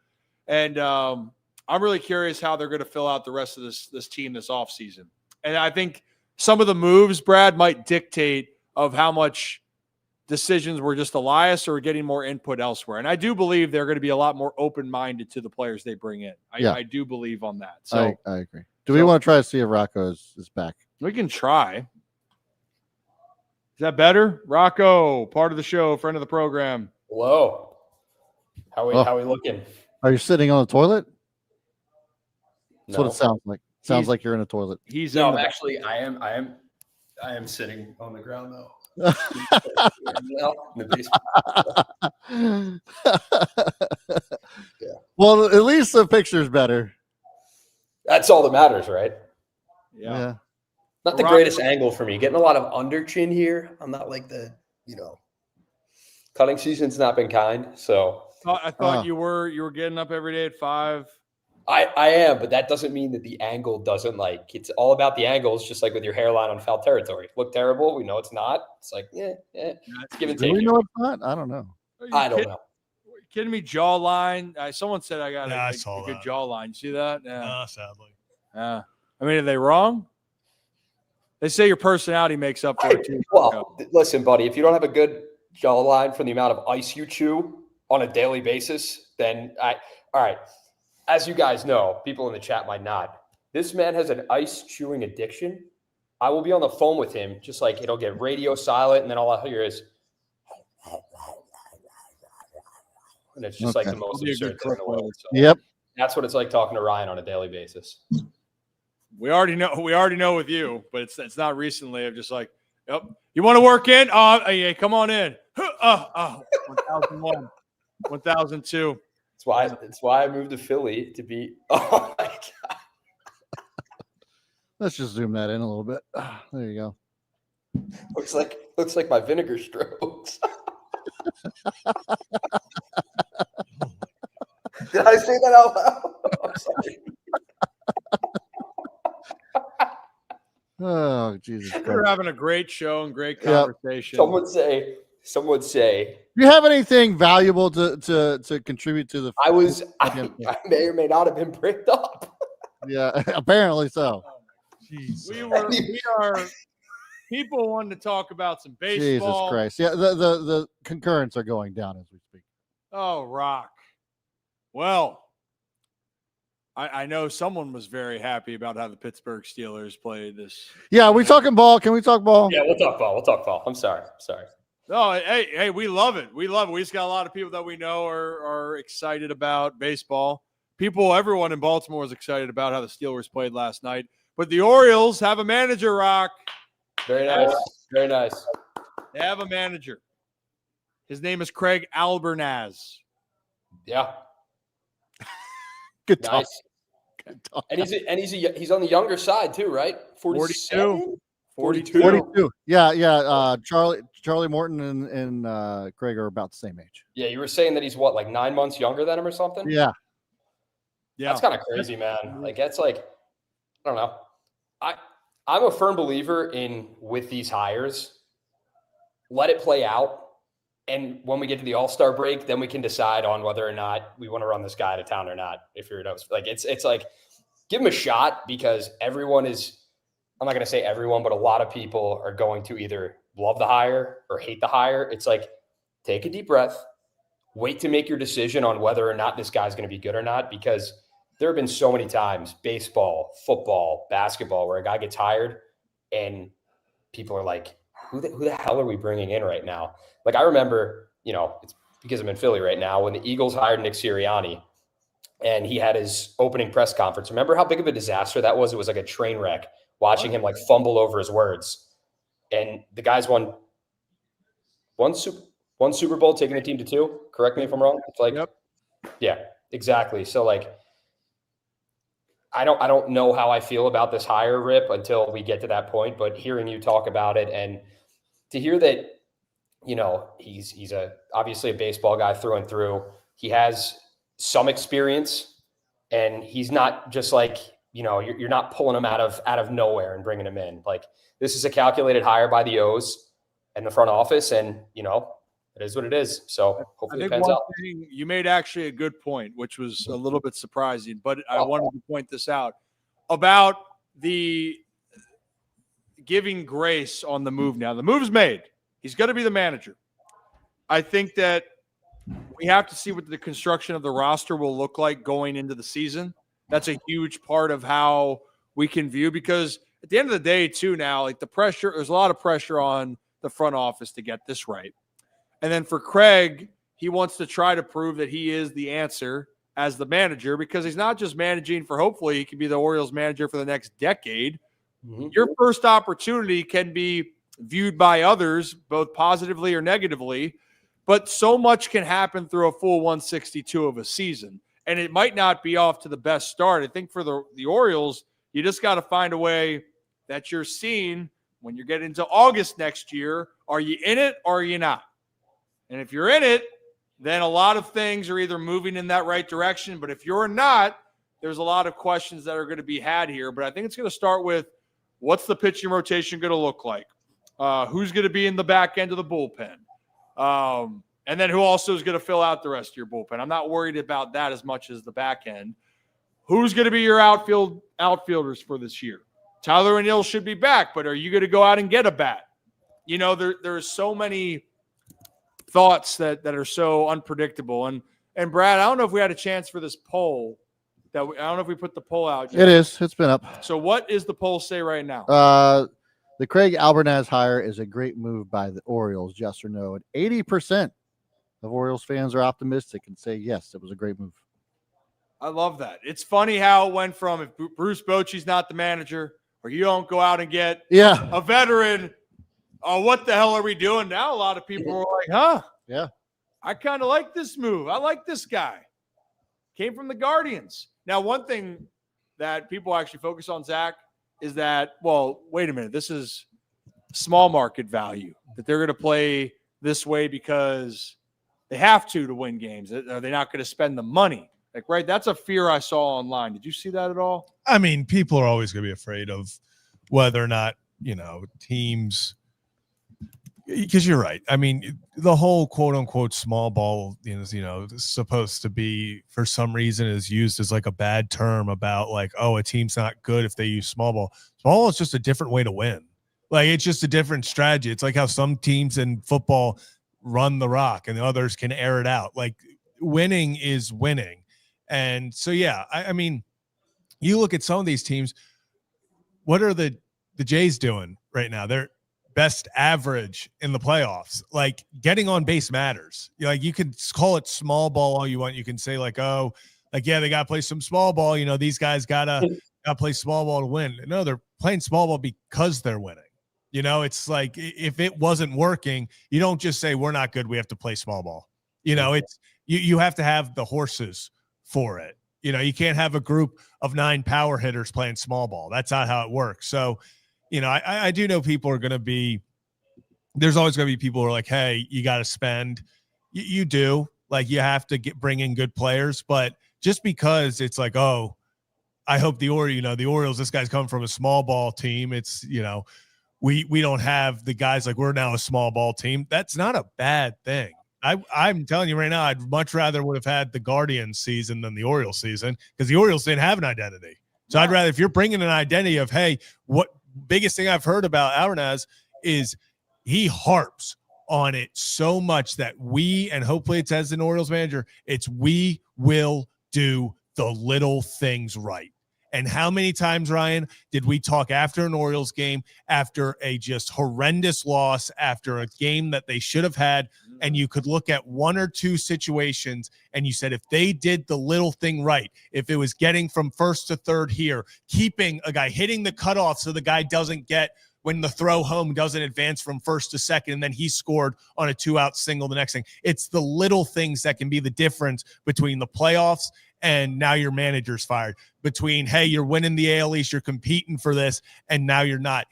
S1: And I'm really curious how they're going to fill out the rest of this team this offseason. And I think some of the moves, Brad, might dictate of how much decisions were just Elias or getting more input elsewhere. And I do believe they're going to be a lot more open-minded to the players they bring in. I do believe on that. So
S2: I agree. Do we want to try to see if Rocco is back?
S1: We can try. Is that better? Rocco, part of the show, friend of the program.
S9: Hello. How we looking?
S2: Are you sitting on the toilet? That's
S9: No.
S2: what it sounds like. Sounds like you're in a toilet.
S9: No, actually, I am sitting on the ground though.
S2: Well, at least the picture's better.
S9: That's all that matters, right?
S2: Yeah.
S9: Not the greatest angle for me. Getting a lot of under chin here. I'm not like the, cutting season's not been kind. So
S1: I thought you were getting up every day at 5.
S9: I am, but that doesn't mean that the angle doesn't it's all about the angles, just like with your hairline on foul territory. Look terrible. We know it's not. It's like, it's give and take.
S2: Do we know it's not? I don't know.
S9: I don't know.
S1: Kidding me? Jawline. Someone said I got a good
S3: that.
S1: jawline. You see that? Yeah.
S3: Sadly.
S1: I mean, are they wrong? They say your personality makes up for it too.
S9: Well, listen, buddy, if you don't have a good jawline from the amount of ice you chew on a daily basis, then all right. As you guys know, people in the chat might not. This man has an ice chewing addiction. I will be on the phone with him, just like it'll get radio silent, and then all I hear is, and it's just like the most absurd thing in the world. So
S2: Yep.
S9: That's what it's like talking to Ryan on a daily basis.
S1: We already know with you, but it's not recently. I'm just like, yep. You want to work in? Yeah, come on in. 1001, 1002.
S9: That's why I moved to Philly to be. Oh my god!
S2: Let's just zoom that in a little bit. There you go.
S9: Looks like my vinegar strokes. Did I say that out loud? I'm sorry.
S2: Oh, Jesus Christ.
S1: We're having a great show and great conversation.
S9: Some would say.
S2: Do you have anything valuable to contribute to the?
S9: I may or may not have been bricked up.
S2: Yeah, apparently so.
S1: We are. People wanted to talk about some baseball.
S2: Jesus Christ! Yeah, the concurrents are going down as we speak.
S1: Oh, Rock. Well, I know someone was very happy about how the Pittsburgh Steelers played this.
S2: Yeah, are we talking ball? Can we talk ball?
S9: Yeah, we'll talk ball. I'm sorry.
S1: No, hey, we love it. We just got a lot of people that we know are excited about baseball. Everyone in Baltimore is excited about how the Steelers played last night. But the Orioles have a manager, Rock.
S9: Very nice. Very nice.
S1: They have a manager. His name is Craig Albernaz.
S9: Yeah.
S2: Good talk.
S9: Nice.
S2: Good talk.
S9: And he's on the younger side too, right? 42.
S2: 42. Yeah. Charlie Morton and Craig are about the same age.
S9: Yeah, you were saying that he's what, like 9 months younger than him or something?
S2: Yeah.
S9: That's kind of crazy, man. Like that's like, I don't know. I'm a firm believer with these hires, let it play out. And when we get to the All-Star break, then we can decide on whether or not we want to run this guy out of town or not. If you're like, it's like, give him a shot because everyone is, I'm not going to say everyone, but a lot of people are going to either love the hire or hate the hire. It's like, take a deep breath, wait to make your decision on whether or not this guy's going to be good or not, because there have been so many times, baseball, football, basketball, where a guy gets hired and people are like, who the hell are we bringing in right now? Like I remember, it's because I'm in Philly right now, when the Eagles hired Nick Sirianni and he had his opening press conference. Remember how big of a disaster that was? It was like a train wreck watching him like fumble over his words. And the guys won one Super Bowl, taking a team to 2. Correct me if I'm wrong. It's like,
S1: yep.
S9: Yeah, exactly. So like, I don't know how I feel about this hire, Rip, until we get to that point. But hearing you talk about it and to hear that, you know, he's obviously a baseball guy through and through. He has some experience, and he's not just like, you know, you're not pulling him out of nowhere and bringing him in. Like, this is a calculated hire by the O's and the front office, and you know, it is what it is. So hopefully it pans out.
S1: You made actually a good point, which was a little bit surprising, but I wanted to point this out about the giving grace on the move. Now the move's made. He's going to be the manager. I think that we have to see what the construction of the roster will look like going into the season. That's a huge part of how we can view, because at the end of the day too, now, like, the pressure, there's a lot of pressure on the front office to get this right. And then for Craig, he wants to try to prove that he is the answer as the manager, because he's not just managing for, hopefully he can be the Orioles manager for the next decade. Mm-hmm. Your first opportunity can be viewed by others, both positively or negatively, but so much can happen through a full 162 of a season. And it might not be off to the best start. I think for the Orioles, you just got to find a way that you're seeing when you get into August next year. Are you in it or are you not? And if you're in it, then a lot of things are either moving in that right direction. But if you're not, there's a lot of questions that are going to be had here. But I think it's going to start with, what's the pitching rotation going to look like? Who's going to be in the back end of the bullpen? And then who also is going to fill out the rest of your bullpen? I'm not worried about that as much as the back end. Who's going to be your outfielders for this year? Tyler O'Neill should be back, but are you going to go out and get a bat? You know, there's so many thoughts that are so unpredictable. And Brad, I don't know if we had a chance for this poll. I don't know if we put the poll out yet.
S2: It is. It's been up.
S1: So what is the poll say right now?
S2: The Craig Albernaz hire is a great move by the Orioles, yes or no? And 80% of Orioles fans are optimistic and say, yes, it was a great move.
S1: I love that. It's funny how it went from, if Bruce Bochy's not the manager, or you don't go out and get a veteran, oh, what the hell are we doing? Now a lot of people are like, huh?
S2: Yeah.
S1: I kind of like this move. I like this guy. Came from the Guardians. Now, one thing that people actually focus on, Zach, is that, well, wait a minute, this is small market value, that they're going to play this way because they have to win games. Are they not going to spend the money? Like, right, that's a fear I saw online. Did you see that at all?
S3: I mean, people are always going to be afraid of whether or not, you know, teams, because you're right. I mean, the whole quote unquote small ball, you know, supposed to be, for some reason, is used as like a bad term about like, oh, a team's not good if they use small ball. Small ball is just a different way to win. Like, it's just a different strategy. It's like how some teams in football run the rock and the others can air it out. Like, winning is winning. And so, yeah, I mean, you look at some of these teams, what are the Jays doing right now? They're best average in the playoffs. Like, getting on base matters. Like, you could call it small ball all you want. You can say like, oh, like, yeah, they got to play some small ball. You know, these guys got to play small ball to win. No, they're playing small ball because they're winning. You know, it's like, if it wasn't working, you don't just say we're not good, we have to play small ball. You know, it's you have to have the horses for it. You know, you can't have a group of 9 power hitters playing small ball. That's not how it works. So, you know, I do know people are going to be, there's always going to be people who are like, hey, you got to spend. You do. Like, you have to bring in good players. But just because it's like, oh, I hope the Orioles, this guy's coming from a small ball team. It's, you know, we don't have the guys, like, we're now a small ball team. That's not a bad thing. I'm telling you right now, I'd much rather would have had the Guardians season than the Orioles season, because the Orioles didn't have an identity. So I'd rather, if you're bringing an identity of, hey, what biggest thing I've heard about Albernaz is he harps on it so much that we, and hopefully it's as an Orioles manager, it's we will do the little things right. And how many times, Ryan, did we talk after an Orioles game, after a just horrendous loss, after a game that they should have had, and you could look at 1 or 2 situations and you said, if they did the little thing right, if it was getting from first to third here, keeping a guy, hitting the cutoff so the guy doesn't get, when the throw home doesn't advance from first to second, and then he scored on a 2-out single the next thing. It's the little things that can be the difference between the playoffs and now your manager's fired, between, hey, you're winning the AL East, you're competing for this, and now you're not.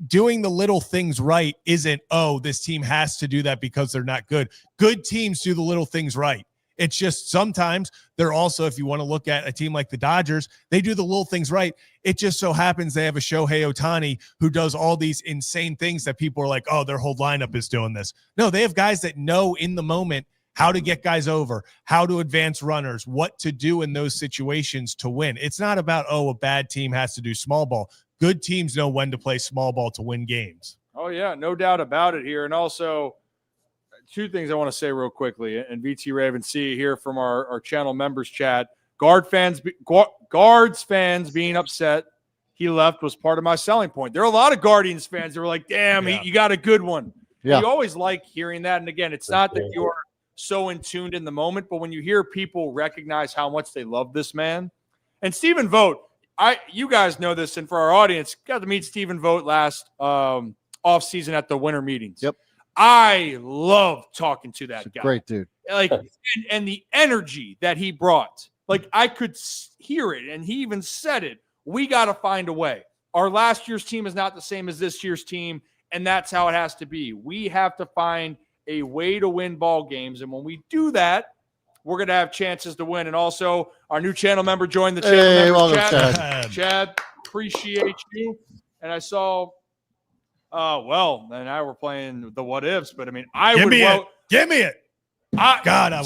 S3: Doing the little things right isn't, oh, this team has to do that because they're not good. Good teams do the little things right. It's just sometimes they're also, if you want to look at a team like the Dodgers, they do the little things right. It just so happens they have a Shohei Ohtani who does all these insane things that people are like, oh, their whole lineup is doing this. No, they have guys that know in the moment how to get guys over, how to advance runners, what to do in those situations to win. It's not about, oh, a bad team has to do small ball. Good teams know when to play small ball to win games.
S1: Oh, yeah, no doubt about it here. And also, two things I want to say real quickly. And VT Raven C here from our channel members chat. Guards fans being upset he left was part of my selling point. There are a lot of Guardians fans that were like, damn, you got a good one. Yeah. You always like hearing that. And again, it's not that you're so in tuned in the moment, but when you hear people recognize how much they love this man. And Stephen Vogt, you guys know this, and for our audience, got to meet Stephen Vogt last off season at the winter meetings.
S2: Yep.
S1: I love talking to that guy.
S2: Great dude.
S1: Like, and the energy that he brought, like I could hear it, and he even said it. We got to find a way. Our last year's team is not the same as this year's team, and that's how it has to be. We have to find a way to win ball games, and when we do that, we're going to have chances to win. And also, our new channel member joined the channel member chat. Chad, appreciate you. And I saw, well, and now we're playing the what ifs, but I mean,
S3: Give me it. I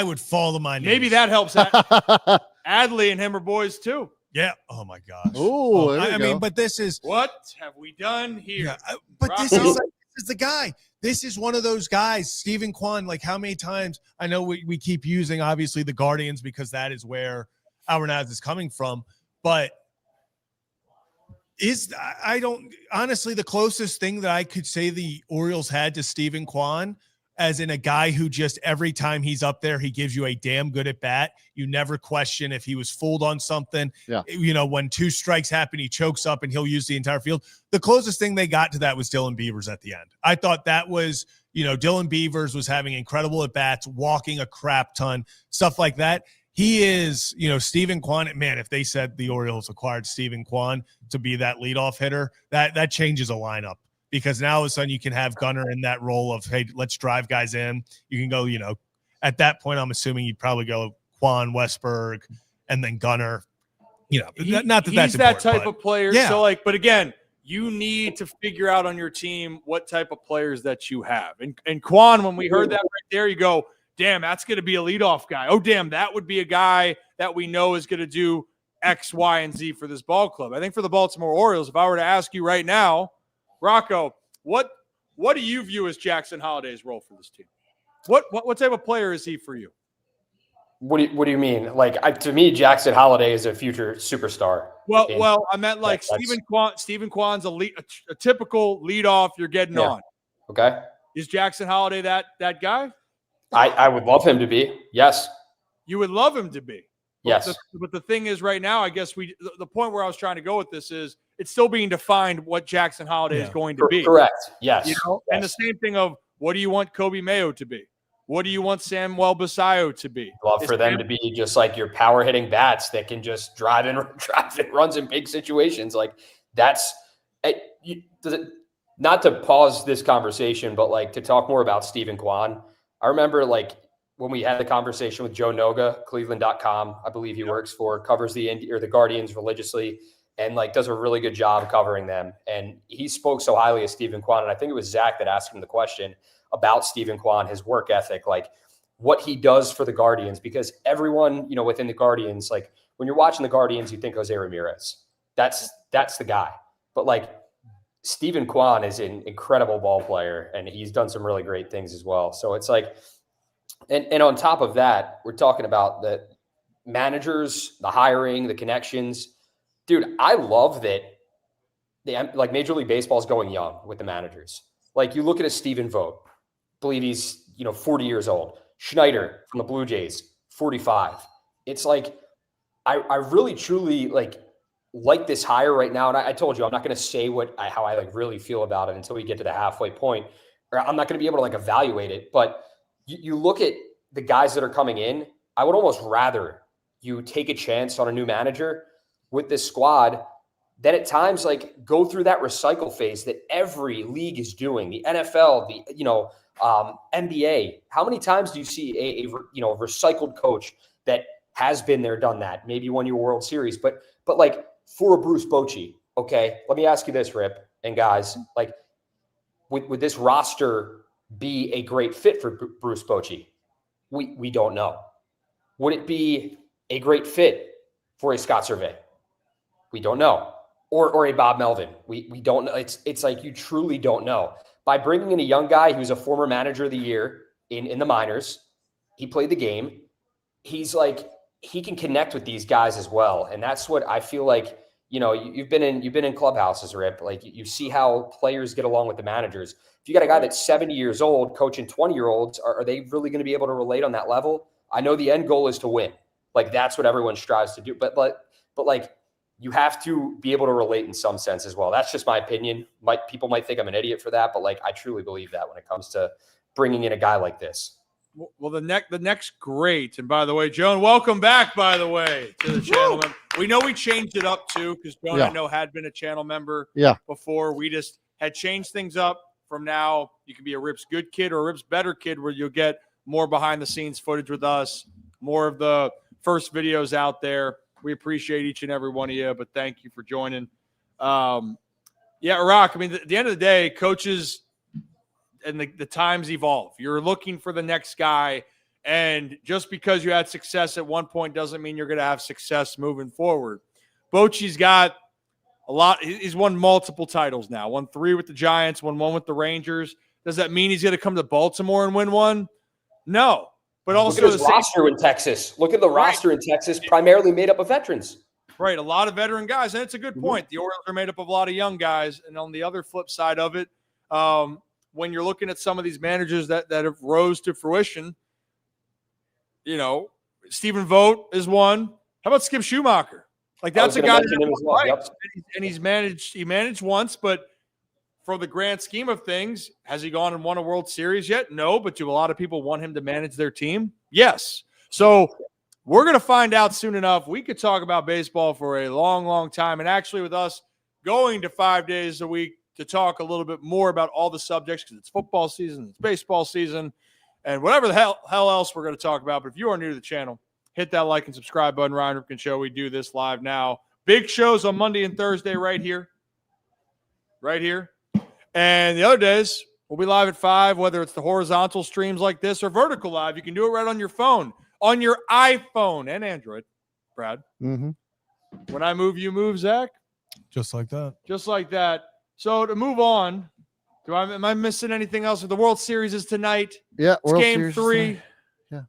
S3: would fall to my knees.
S1: Maybe that helps. Adley and him are boys too.
S3: Yeah. Oh my gosh.
S2: Oh,
S3: I mean, but this is
S1: what have we done here?
S3: Yeah, but Rocco. This is the guy. This is one of those guys, Stephen Kwan. Like, how many times I know we keep using obviously the Guardians because that is where Albernaz is coming from, but I don't honestly, the closest thing that I could say the Orioles had to Stephen Kwan, as in a guy who just every time he's up there, he gives you a damn good at bat. You never question if he was fooled on something.
S2: Yeah.
S3: You know, when 2 strikes happen, he chokes up and he'll use the entire field. The closest thing they got to that was Dylan Beavers at the end. I thought that was, Dylan Beavers was having incredible at bats, walking a crap ton, stuff like that. He is, Stephen Kwan. Man, if they said the Orioles acquired Stephen Kwan to be that leadoff hitter, that changes a lineup. Because now all of a sudden you can have Gunnar in that role of, hey, let's drive guys in. You can go, at that point, I'm assuming you'd probably go Quan, Westberg, and then Gunnar. Not that
S1: he's
S3: that's
S1: that type of player.
S3: Yeah.
S1: So, but again, you need to figure out on your team what type of players that you have. And Quan, when we heard that right there, you go, damn, that's going to be a leadoff guy. Oh, damn, that would be a guy that we know is going to do X, Y, and Z for this ball club. I think for the Baltimore Orioles, if I were to ask you right now, Rocco, what do you view as Jackson Holliday's role for this team? What type of player is he for you?
S9: What do you mean? Like, to me, Jackson Holliday is a future superstar.
S1: Well, I meant like Stephen Kwan's a typical leadoff you're getting on.
S9: Okay.
S1: Is Jackson Holliday that guy?
S9: I would love him to be. Yes.
S1: You would love him to be.
S9: Yes.
S1: But the thing is right now, I guess the point where I was trying to go with this is it's still being defined what Jackson Holliday is going to be.
S9: Correct. Yes.
S1: Yes. And the same thing of what do you want Kobe Mayo to be? What do you want Samuel Basayo to be?
S9: Love for them to be just like your power hitting bats that can just drive in runs in big situations. Like not to pause this conversation, but like to talk more about Stephen Kwan. I remember like when we had the conversation with Joe Noga, Cleveland.com, I believe he works for, covers the Guardians religiously and like does a really good job covering them. And he spoke so highly of Stephen Kwan. And I think it was Zach that asked him the question about Stephen Kwan, his work ethic, like what he does for the Guardians, because everyone, within the Guardians, like when you're watching the Guardians, you think Jose Ramirez. That's the guy. But like Stephen Kwan is an incredible ball player and he's done some really great things as well. So it's like, and on top of that, we're talking about the managers, the hiring, the connections. Dude, I love that like Major League Baseball is going young with the managers. Like you look at a Stephen Vogt, believe he's 40 years old. Schneider from the Blue Jays, 45. It's like I really truly like this hire right now. And I told you I'm not going to say how I like really feel about it until we get to the halfway point, or I'm not going to be able to like evaluate it. But you look at the guys that are coming in, I would almost rather you take a chance on a new manager with this squad, then at times like go through that recycle phase that every league is doing. The NFL, the NBA. How many times do you see a recycled coach that has been there, done that? Maybe won your World Series, but like for a Bruce Bochy, okay. Let me ask you this, Rip and guys, like would this roster be a great fit for Bruce Bochy? We don't know. Would it be a great fit for a Scott Survey? We don't know. Or a Bob Melvin. We don't know. It's like you truly don't know. By bringing in a young guy who's a former manager of the year in the minors, he played the game. He's like, he can connect with these guys as well. And that's what I feel like, you've been in clubhouses, Rip. Like you see how players get along with the managers. If you got a guy that's 70 years old coaching 20-year-olds, are they really going to be able to relate on that level? I know the end goal is to win. Like that's what everyone strives to do. But like you have to be able to relate in some sense as well. That's just my opinion. People might think I'm an idiot for that, but like I truly believe that when it comes to bringing in a guy like this.
S1: Well, the next great, and by the way, Joan, welcome back, by the way, to the channel. We know we changed it up too, because Joan, I know, had been a channel member before. We just had changed things up. From now, you can be a Rip's good kid or a Rip's better kid, where you'll get more behind-the-scenes footage with us, more of the first videos out there. We appreciate each and every one of you, but thank you for joining. Rock, I mean, at the end of the day, coaches and the times evolve. You're looking for the next guy, and just because you had success at one point doesn't mean you're going to have success moving forward. Bochy's got a lot. He's won multiple titles now. Won 3 with the Giants, won 1 with the Rangers. Does that mean he's going to come to Baltimore and win one? No. But also
S9: look at his roster in Texas. Look at the roster in Texas, primarily made up of veterans.
S1: Right, a lot of veteran guys, and it's a good point. The Orioles are made up of a lot of young guys, and on the other flip side of it, when you're looking at some of these managers that have rose to fruition, Stephen Vogt is one. How about Skip Schumacher? Like that's a guy and he managed once, but for the grand scheme of things, has he gone and won a World Series yet? No, but do a lot of people want him to manage their team? Yes. So we're going to find out soon enough. We could talk about baseball for a long, long time. And actually with us going to 5 days a week to talk a little bit more about all the subjects, because it's football season, it's baseball season, and whatever the hell else we're going to talk about. But if you are new to the channel, hit that like and subscribe button. Ryan Ripken Show. We do this live now. Big shows on Monday and Thursday right here. Right here. And the other days, we'll be live at 5, whether it's the horizontal streams like this or vertical live. You can do it right on your phone, on your iPhone and Android, Brad.
S2: Mm-hmm.
S1: When I move, you move, Zach?
S3: Just like that.
S1: Just like that. So to move on, am I missing anything else? The World Series is tonight.
S2: Yeah,
S1: it's game 3.
S2: Yeah.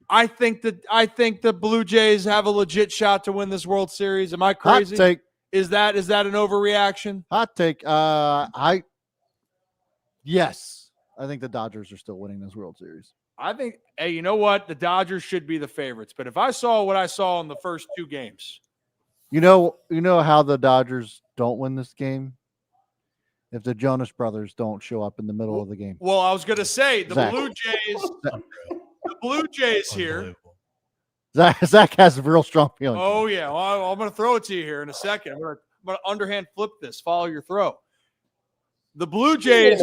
S1: I think the Blue Jays have a legit shot to win this World Series. Am I crazy?
S2: Hot take.
S1: Is that an overreaction?
S2: Hot take. Yes. I think the Dodgers are still winning this World Series.
S1: I think, hey, you know what? The Dodgers should be the favorites. But if I saw what I saw in the first 2 games.
S2: You know how the Dodgers don't win this game? If the Jonas Brothers don't show up in the middle of the game.
S1: Well, I was going to say the
S2: Zach.
S1: Blue Jays here.
S2: Zach has a real strong feeling.
S1: Oh, yeah. Well, I'm going to throw it to you here in a second. I'm going to underhand flip this. Follow your throw. The Blue Jays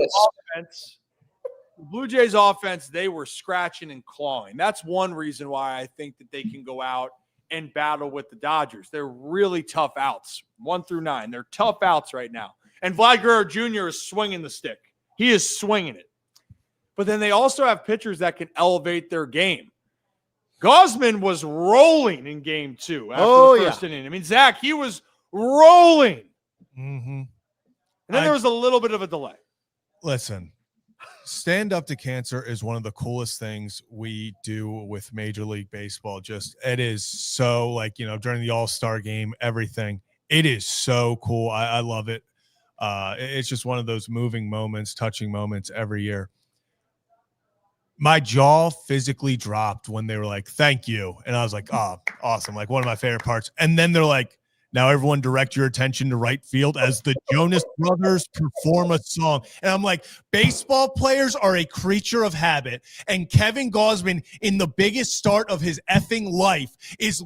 S1: offense, they were scratching and clawing. That's one reason why I think that they can go out and battle with the Dodgers. They're really tough outs, 1 through 9. They're tough outs right now. And Vlad Guerrero Jr. is swinging the stick. He is swinging it. But then they also have pitchers that can elevate their game. Gosman was rolling in game 2 after the first inning. I mean, Zach, he was rolling.
S3: Mm-hmm.
S1: And then there was a little bit of a delay.
S3: Listen, stand up to cancer is one of the coolest things we do with Major League Baseball. It is so during the All-Star game, everything. It is so cool. I love it. It's just one of those moving moments, touching moments every year. My jaw physically dropped when they were like, thank you. And I was like, oh, awesome. Like one of my favorite parts. And then they're like, Now everyone direct your attention to right field as the Jonas Brothers perform a song. And I'm like, baseball players are a creature of habit. And Kevin Gausman, in the biggest start of his effing life, is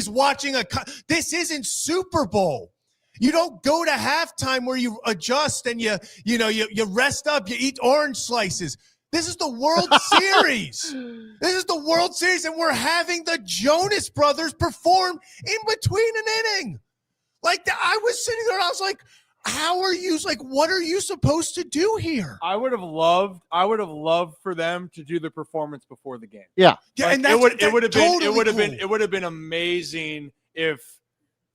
S3: watching this isn't Super Bowl. You don't go to halftime where you adjust and you rest up, you eat orange slices. This is the World Series. This is the World Series, and we're having the Jonas Brothers perform in between an inning. Like, I was sitting there, and I was like, what are you supposed to do here?
S1: I would have loved for them to do the performance before the game.
S2: Yeah.
S3: Yeah,
S1: like,
S3: and
S1: it would have been amazing if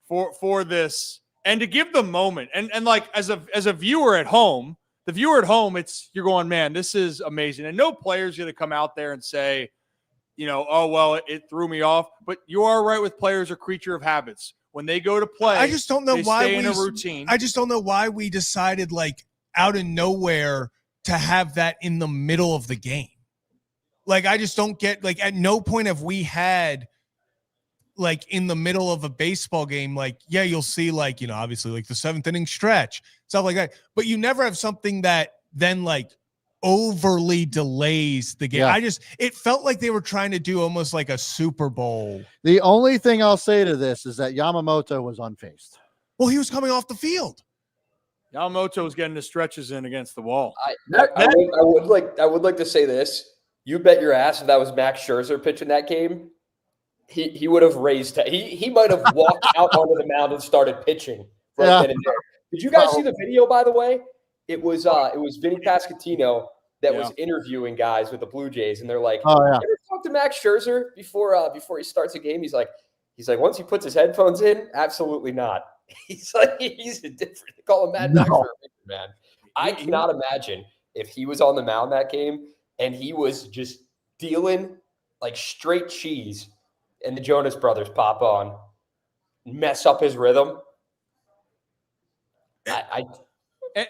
S1: for this, and to give the moment, and like as a viewer at home, the viewer at home, you're going, man, this is amazing. And no player's going to come out there and say, oh, well, it threw me off. But you are right with players are creature of habits. When they go to play,
S3: I just don't know why
S1: stay in a routine.
S3: I just don't know why we decided, like, out of nowhere to have that in the middle of the game. Like, I just don't get, like, at no point have we had, like, in the middle of a baseball game, like, yeah, you'll see, like, obviously, like the 7th inning stretch, stuff like that. But you never have something that then, like, overly delays the game.
S2: Yeah.
S3: It felt like they were trying to do almost like a Super Bowl.
S2: The only thing I'll say to this is that Yamamoto was unfazed.
S3: Well, he was coming off the field.
S1: Yamamoto was getting the stretches in against the wall.
S9: I would like to say this. You bet your ass if that was Max Scherzer pitching that game, he would have raised. He might have walked out onto the mound and started pitching right then and there. Did you guys see the video? By the way, it was Vinny Pasquantino that was interviewing guys with the Blue Jays, and they're like,
S2: "Oh yeah,
S9: ever talk to Max Scherzer before he starts a game?" He's like, once he puts his headphones in, absolutely not. He's like, he's a different. They call him Mad Max for a reason, man. I cannot imagine if he was on the mound that game and he was just dealing like straight cheese, and the Jonas Brothers pop on, mess up his rhythm.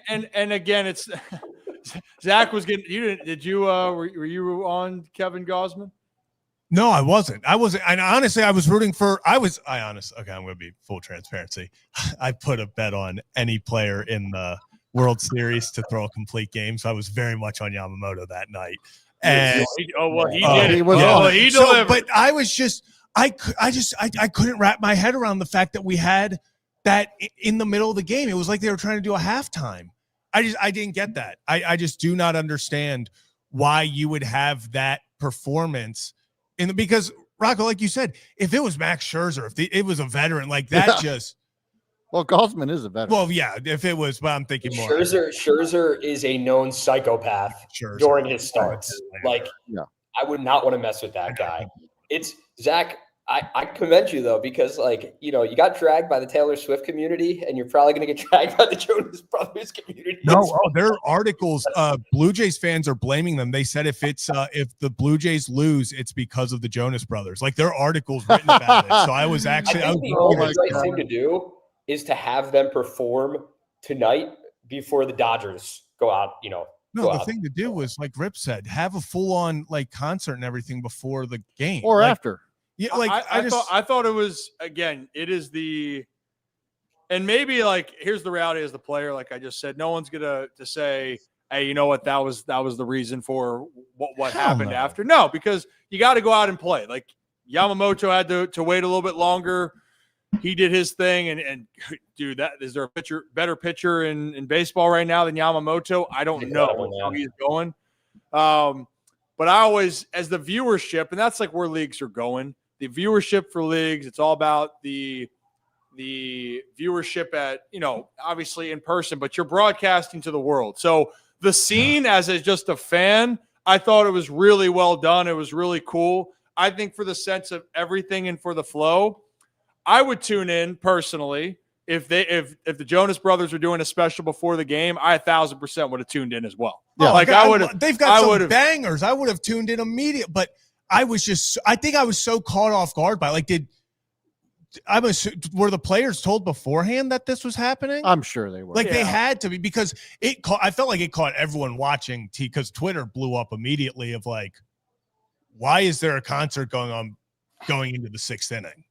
S1: And again, it's Zach was getting. Were you on Kevin Gausman?
S3: No, I wasn't. And honestly, I was rooting for. Okay, I'm going to be full transparency. I put a bet on any player in the World Series to throw a complete game, so I was very much on Yamamoto that night. And
S1: he did.
S2: He was
S1: he delivered.
S3: But I was just. I couldn't wrap my head around the fact that we had that in the middle of the game. It was like they were trying to do a halftime. I didn't get that. I just do not understand why you would have that performance because Rocco, like you said, if it was Max Scherzer, if it was a veteran like that,
S2: well, Gausman is a veteran.
S3: Well, yeah, if it was, but I'm thinking more.
S9: Scherzer is a known psychopath during his starts. Like, I would not want to mess with that guy. It's Zach. I commend you though, because you got dragged by the Taylor Swift community, and you're probably going to get dragged by the Jonas Brothers community.
S3: No, there are articles. Blue Jays fans are blaming them. They said if the Blue Jays lose, it's because of the Jonas Brothers. Like, there are articles written about it. So I was actually.
S9: I think the only right thing to do is to have them perform tonight before the Dodgers go out.
S3: The thing to do was, like Rip said, have a full-on concert and everything before the game
S2: or after.
S3: Yeah,
S1: I thought it was, again, it is and maybe here's the reality as the player. Like I just said, no one's gonna say, hey, you know what, that was the reason for what happened after. No, because you got to go out and play. Like Yamamoto had to wait a little bit longer. He did his thing, and dude, is there a better pitcher in baseball right now than Yamamoto? I don't know how he's going. But I always, as the viewership, and that's like where leagues are going. The viewership for leagues, it's all about the viewership at, obviously in person, but you're broadcasting to the world. So the scene as just a fan, I thought it was really well done. It was really cool. I think for the sense of everything and for the flow, I would tune in personally. If the Jonas Brothers were doing a special before the game, I 1,000% would have tuned in as well.
S3: Yeah. They've got some bangers. I would have tuned in immediately, but I think I was so caught off guard by were the players told beforehand that this was happening?
S2: I'm sure they were.
S3: They had to be, because I felt like it caught everyone watching because Twitter blew up immediately of why is there a concert going into the 6th inning?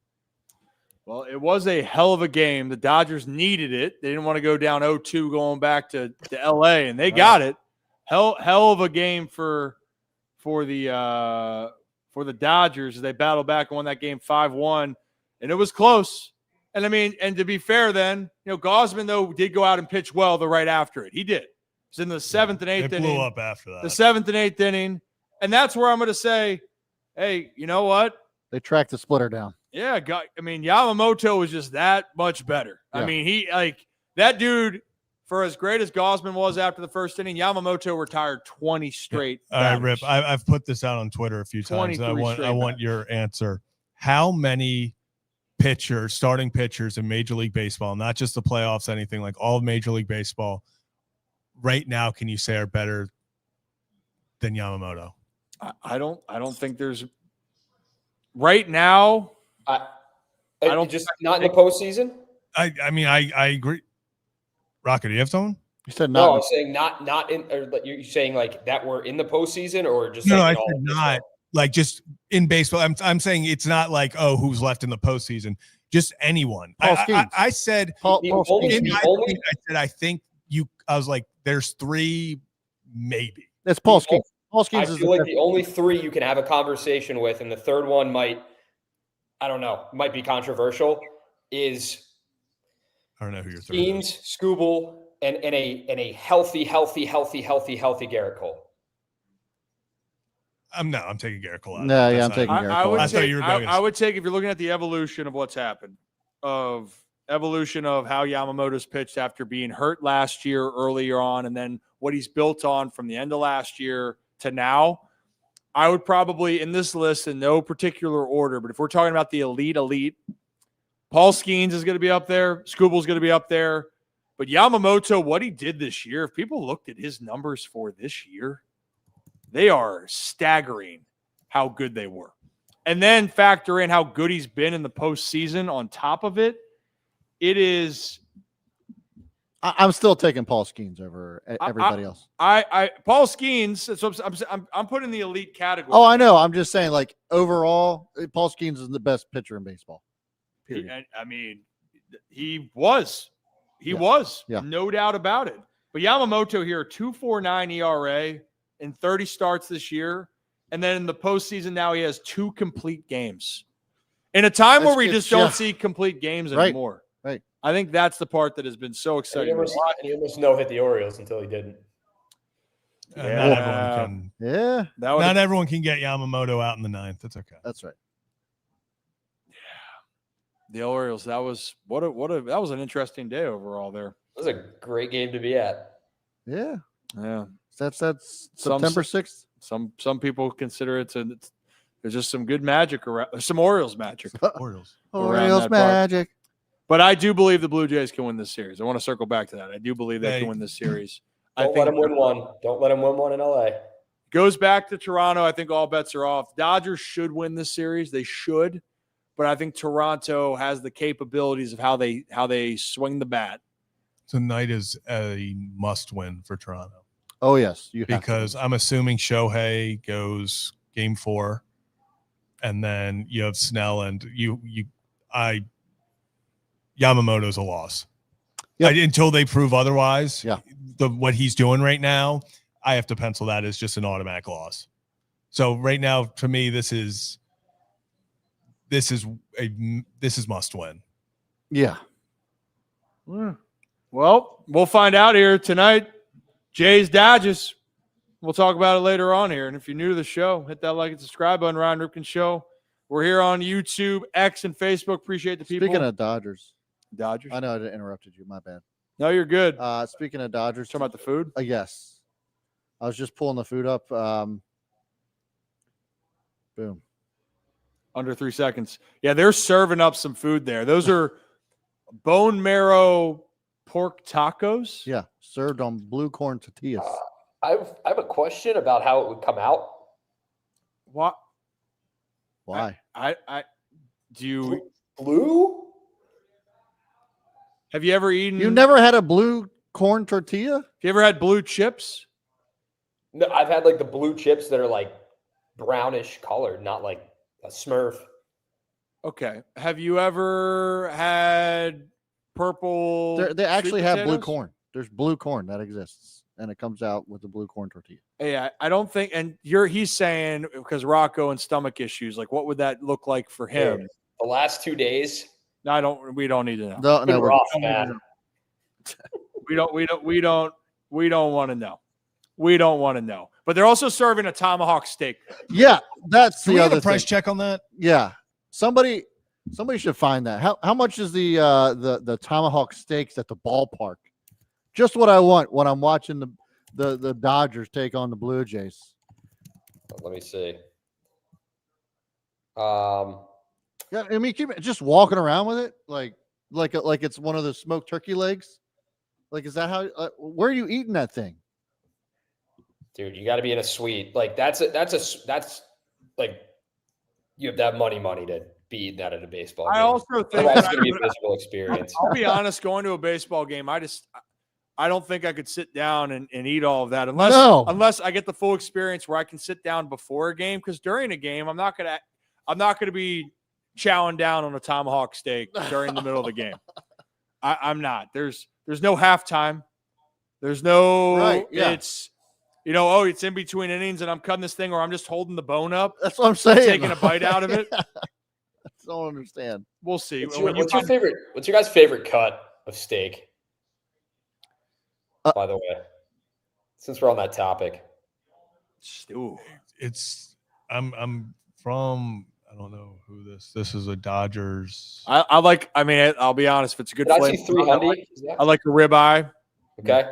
S1: Well, it was a hell of a game. The Dodgers needed it. They didn't want to go down 0-2 going back to LA, and they got it. Hell of a game for the Dodgers. They battled back and won that game 5-1, and it was close. And I mean, and to be fair, then Gausman though did go out and pitch well right after it. He did. It's in the 7th and 8th inning.
S3: It blew up after that.
S1: The 7th and 8th inning, and that's where I'm going to say, hey, you know what?
S2: They tracked the splitter down.
S1: Yeah, Yamamoto was just that much better.
S2: Yeah.
S1: I mean, that dude, for as great as Gausman was after the first inning, Yamamoto retired 20 straight.
S3: All right, Rip. I've put this out on Twitter a few times. I want your answer. How many starting pitchers in Major League Baseball, not just the playoffs, anything like all of Major League Baseball, right now, can you say are better than Yamamoto?
S1: I don't think there's right now.
S9: I don't just not in the postseason.
S3: I mean, I agree. Rocco, do you have someone?
S2: You said
S9: no.
S2: not.
S9: I'm saying not in. Or you're saying like that we're in the postseason, or just
S3: no?
S9: Like
S3: I said not like just in baseball. I'm saying it's not like who's left in the postseason. Just anyone. I said
S2: Paul
S3: I think you. I was like, there's 3, maybe.
S2: That's Paul Skeens. Paul Skeens
S9: I feel like the only 3 you can have a conversation with, and the third one might be controversial. Is
S3: I don't know who your third
S9: Skeens, Skubal, and a healthy Garrett Cole.
S3: I'm taking Garrett Cole out.
S2: No, yeah, I'm taking Garrett Cole.
S1: I would take if you're looking at the evolution of what's happened, of how Yamamoto's pitched after being hurt last year earlier on, and then what he's built on from the end of last year to now. I would probably, in this list, in no particular order, but if we're talking about the elite, Paul Skeens is going to be up there. Skubal's going to be up there. But Yamamoto, what he did this year, if people looked at his numbers for this year, they are staggering how good they were. And then factor in how good he's been in the postseason on top of it. It is.
S2: I'm still taking Paul Skeens over everybody else.
S1: Paul Skeens. So I'm putting the elite category.
S2: Oh, I know. I'm just saying, like overall, Paul Skeens is the best pitcher in baseball.
S1: I mean, he was. He was. Yeah. No doubt about it. But Yamamoto here, 2.49 ERA in 30 starts this year. And then in the postseason now he has 2 complete games. In a time where we just don't see complete games anymore.
S2: Right.
S1: I think that's the part that has been so exciting.
S9: And he almost no-hit the Orioles until he didn't.
S3: Not everyone can get Yamamoto out in the 9th. That's okay.
S2: That's right.
S1: The Orioles, that was that was an interesting day overall there.
S9: It was a great game to be at.
S2: Yeah.
S1: Yeah.
S2: That's September 6th.
S1: Some people consider there's just some good magic around. There's some Orioles magic.
S2: Orioles magic.
S1: But I do believe the Blue Jays can win this series. I want to circle back to that. I do believe they can win this series.
S9: Don't let them win one. Don't let them win one in LA.
S1: Goes back to Toronto. I think all bets are off. Dodgers should win this series. They should. But I think Toronto has the capabilities of how they swing the bat.
S3: Tonight is a must-win for Toronto.
S2: Oh yes,
S3: because I'm assuming Shohei goes Game 4, and then you have Snell and Yamamoto's a loss. Yep. Until they prove otherwise.
S2: Yeah,
S3: what he's doing right now, I have to pencil that as just an automatic loss. So right now, to me, this is must win.
S2: Yeah.
S1: Well, we'll find out here tonight. Jays Dodgers. We'll talk about it later on here. And if you're new to the show, hit that like and subscribe button. Ryan Ripken Show. We're here on YouTube, X, and Facebook. Appreciate the people.
S2: Speaking of Dodgers.
S1: Dodgers.
S2: I know I interrupted you. My bad.
S1: No, you're good.
S2: Speaking of Dodgers.
S1: Talking about the food?
S2: Yes. I was just pulling the food up. Boom.
S1: Under 3 seconds. Yeah, they're serving up some food there. Those are bone marrow pork tacos.
S2: Yeah, served on blue corn tortillas.
S9: I have a question about how it would come out.
S1: What?
S2: Why?
S1: I do you
S9: blue?
S1: Have you ever eaten?
S2: You never had a blue corn tortilla?
S1: Have you ever had blue chips?
S9: No, I've had like the blue chips that are like brownish colored, not like a Smurf.
S1: Okay. Have you ever had purple?
S2: They actually
S1: sweet
S2: have blue
S1: potatoes?
S2: corn. There's blue corn that exists, and it comes out with the blue corn tortilla.
S1: Yeah, I don't think. And he's saying because Rocco and stomach issues. Like, what would that look like for him?
S9: Dude, the last 2 days.
S1: No, we don't need to know.
S2: No,
S9: Been rough,
S1: we don't
S9: man.
S1: We don't want to know. We don't want to know. But they're also serving a tomahawk steak.
S2: Yeah, that's
S3: Can
S2: the
S3: we have
S2: other
S3: a price
S2: thing.
S3: check on that?
S2: Yeah, somebody should find that. How much is the tomahawk steaks at the ballpark? Just what I want when I'm watching the Dodgers take on the Blue Jays.
S9: Let me see.
S2: Yeah, I mean, keep just walking around with it like it's one of the smoked turkey legs. Like, is that how? Where are you eating that thing?
S9: Dude, you got to be in a suite. Like that's like you have to have money to be eating that at a baseball game.
S1: I also think
S9: Otherwise, it's
S1: that
S9: going to be a miserable experience.
S1: I'll be honest, going to a baseball game, I don't think I could sit down and eat all of that unless I get the full experience where I can sit down before a game. Because during a game, I'm not gonna be chowing down on a tomahawk steak during the middle of the game. I'm not. There's no halftime. There's no.
S2: Right, yeah.
S1: It's it's in between innings, and I'm cutting this thing, or I'm just holding the bone up.
S2: That's what I'm saying.
S1: Taking a bite out of it.
S2: I don't understand.
S1: We'll see.
S9: What's your favorite? What's your guys' favorite cut of steak? By the way, since we're on that topic,
S3: I'm from. I don't know who this is. A Dodgers.
S1: I'll be honest. If it's a good
S9: did I
S1: flavor,
S9: see 300?
S1: I like a ribeye.
S9: Okay.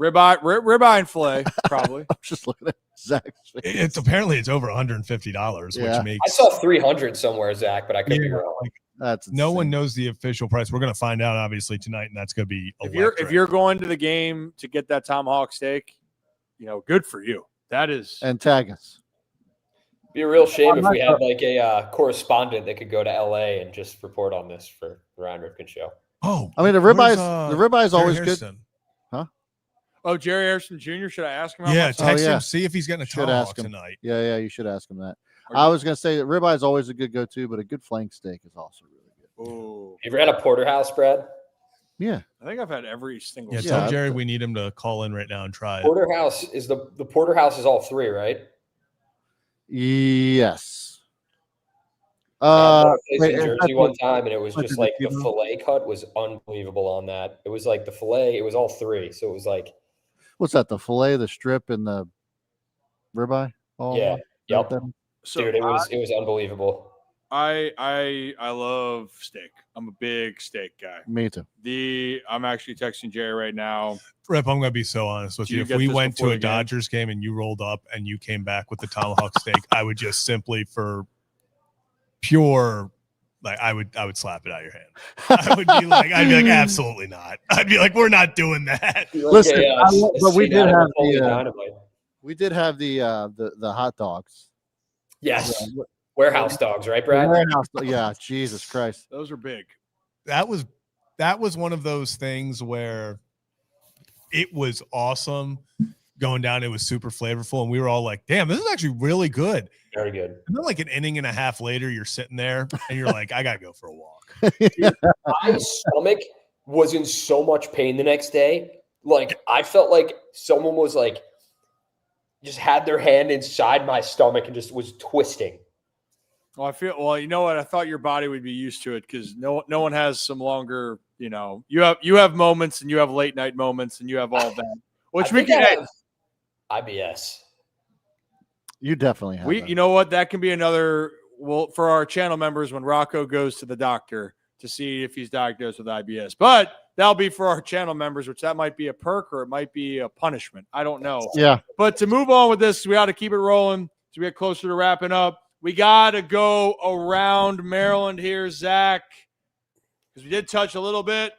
S1: Ribeye and filet, probably.
S2: I'm just looking at Zach's face.
S3: It's apparently it's over $150,
S2: Yeah.
S3: which makes
S9: I saw 300 somewhere, Zach, but I could be wrong.
S2: That's
S3: no one
S2: insane.
S3: knows the official price. We're going to find out obviously tonight, and that's going to be
S1: If you're going to the game to get that tomahawk steak, good for you. That is.
S2: And tag us.
S9: Be a real shame if we had like a correspondent that could go to LA and just report on this for the Ryan Ripken show.
S3: Oh,
S2: I mean, the ribeye is always good.
S3: Harrison?
S1: Oh, Jerry Harrison Jr. Should I ask him?
S3: Yeah,
S1: much?
S3: text
S2: yeah.
S3: him, see if he's getting a
S2: Should ask
S3: tomahawk
S2: him.
S3: tonight.
S2: Yeah, you should ask him that. I was going to say that ribeye is always a good go-to, but a good flank steak is also really good.
S1: Oh,
S9: You ever had a porterhouse, Brad?
S2: Yeah.
S1: I think I've had every single.
S3: Yeah,
S1: steak.
S3: tell Jerry we need him to call in right now and try it.
S9: Porterhouse is the porterhouse is all three, right?
S2: Yes.
S9: I went to a place
S2: wait,
S9: in
S2: is
S9: Jersey
S2: that
S9: one
S2: the-
S9: time, and it was
S2: like
S9: just
S2: the
S9: like the
S2: Skattebo?
S9: fillet cut was unbelievable on that. It was like the fillet, it was all three. So it was like,
S2: What's that? The fillet, the strip, and the ribeye? All
S9: yeah,
S2: one?
S9: yep.
S1: So
S9: Dude, it was unbelievable.
S1: I love steak. I'm a big steak guy.
S2: Me too.
S1: I'm actually texting Jerry right now.
S3: Rip, I'm going to be so honest with
S1: Do
S3: you.
S1: you
S3: If
S1: get
S3: we
S1: this
S3: went
S1: before
S3: to a
S1: the game?
S3: Dodgers game and you rolled up and you came back with the tomahawk steak, I would just simply for pure, like I would slap it out of your hand. I'd be like, absolutely not. I'd be like, we're not doing that.
S2: Listen, but we did have
S9: Dynamite.
S2: the hot dogs.
S9: Yes. Warehouse dogs, right, Brad?
S2: Warehouse, yeah, Jesus Christ.
S1: Those are big.
S3: That was one of those things where it was awesome going down. It was super flavorful, and we were all like, "Damn, this is actually really good."
S9: Very good.
S3: And then, like an inning and a half later, you're sitting there and you're like, "I gotta go for a walk."
S9: My stomach was in so much pain the next day. Like I felt like someone was like just had their hand inside my stomach and just was twisting.
S1: Well, you know what? I thought your body would be used to it because no one has some longer. You have moments and you have late night moments and you have all that. Which we can
S9: have IBS.
S2: You definitely have.
S1: You know what? That can be another. Well, for our channel members, when Rocco goes to the doctor to see if he's diagnosed with IBS, but that'll be for our channel members, which that might be a perk or it might be a punishment. I don't know.
S2: Yeah.
S1: But to move on with this, we ought to keep it rolling as we get closer to wrapping up. We got to go around Maryland here, Zach, because we did touch a little bit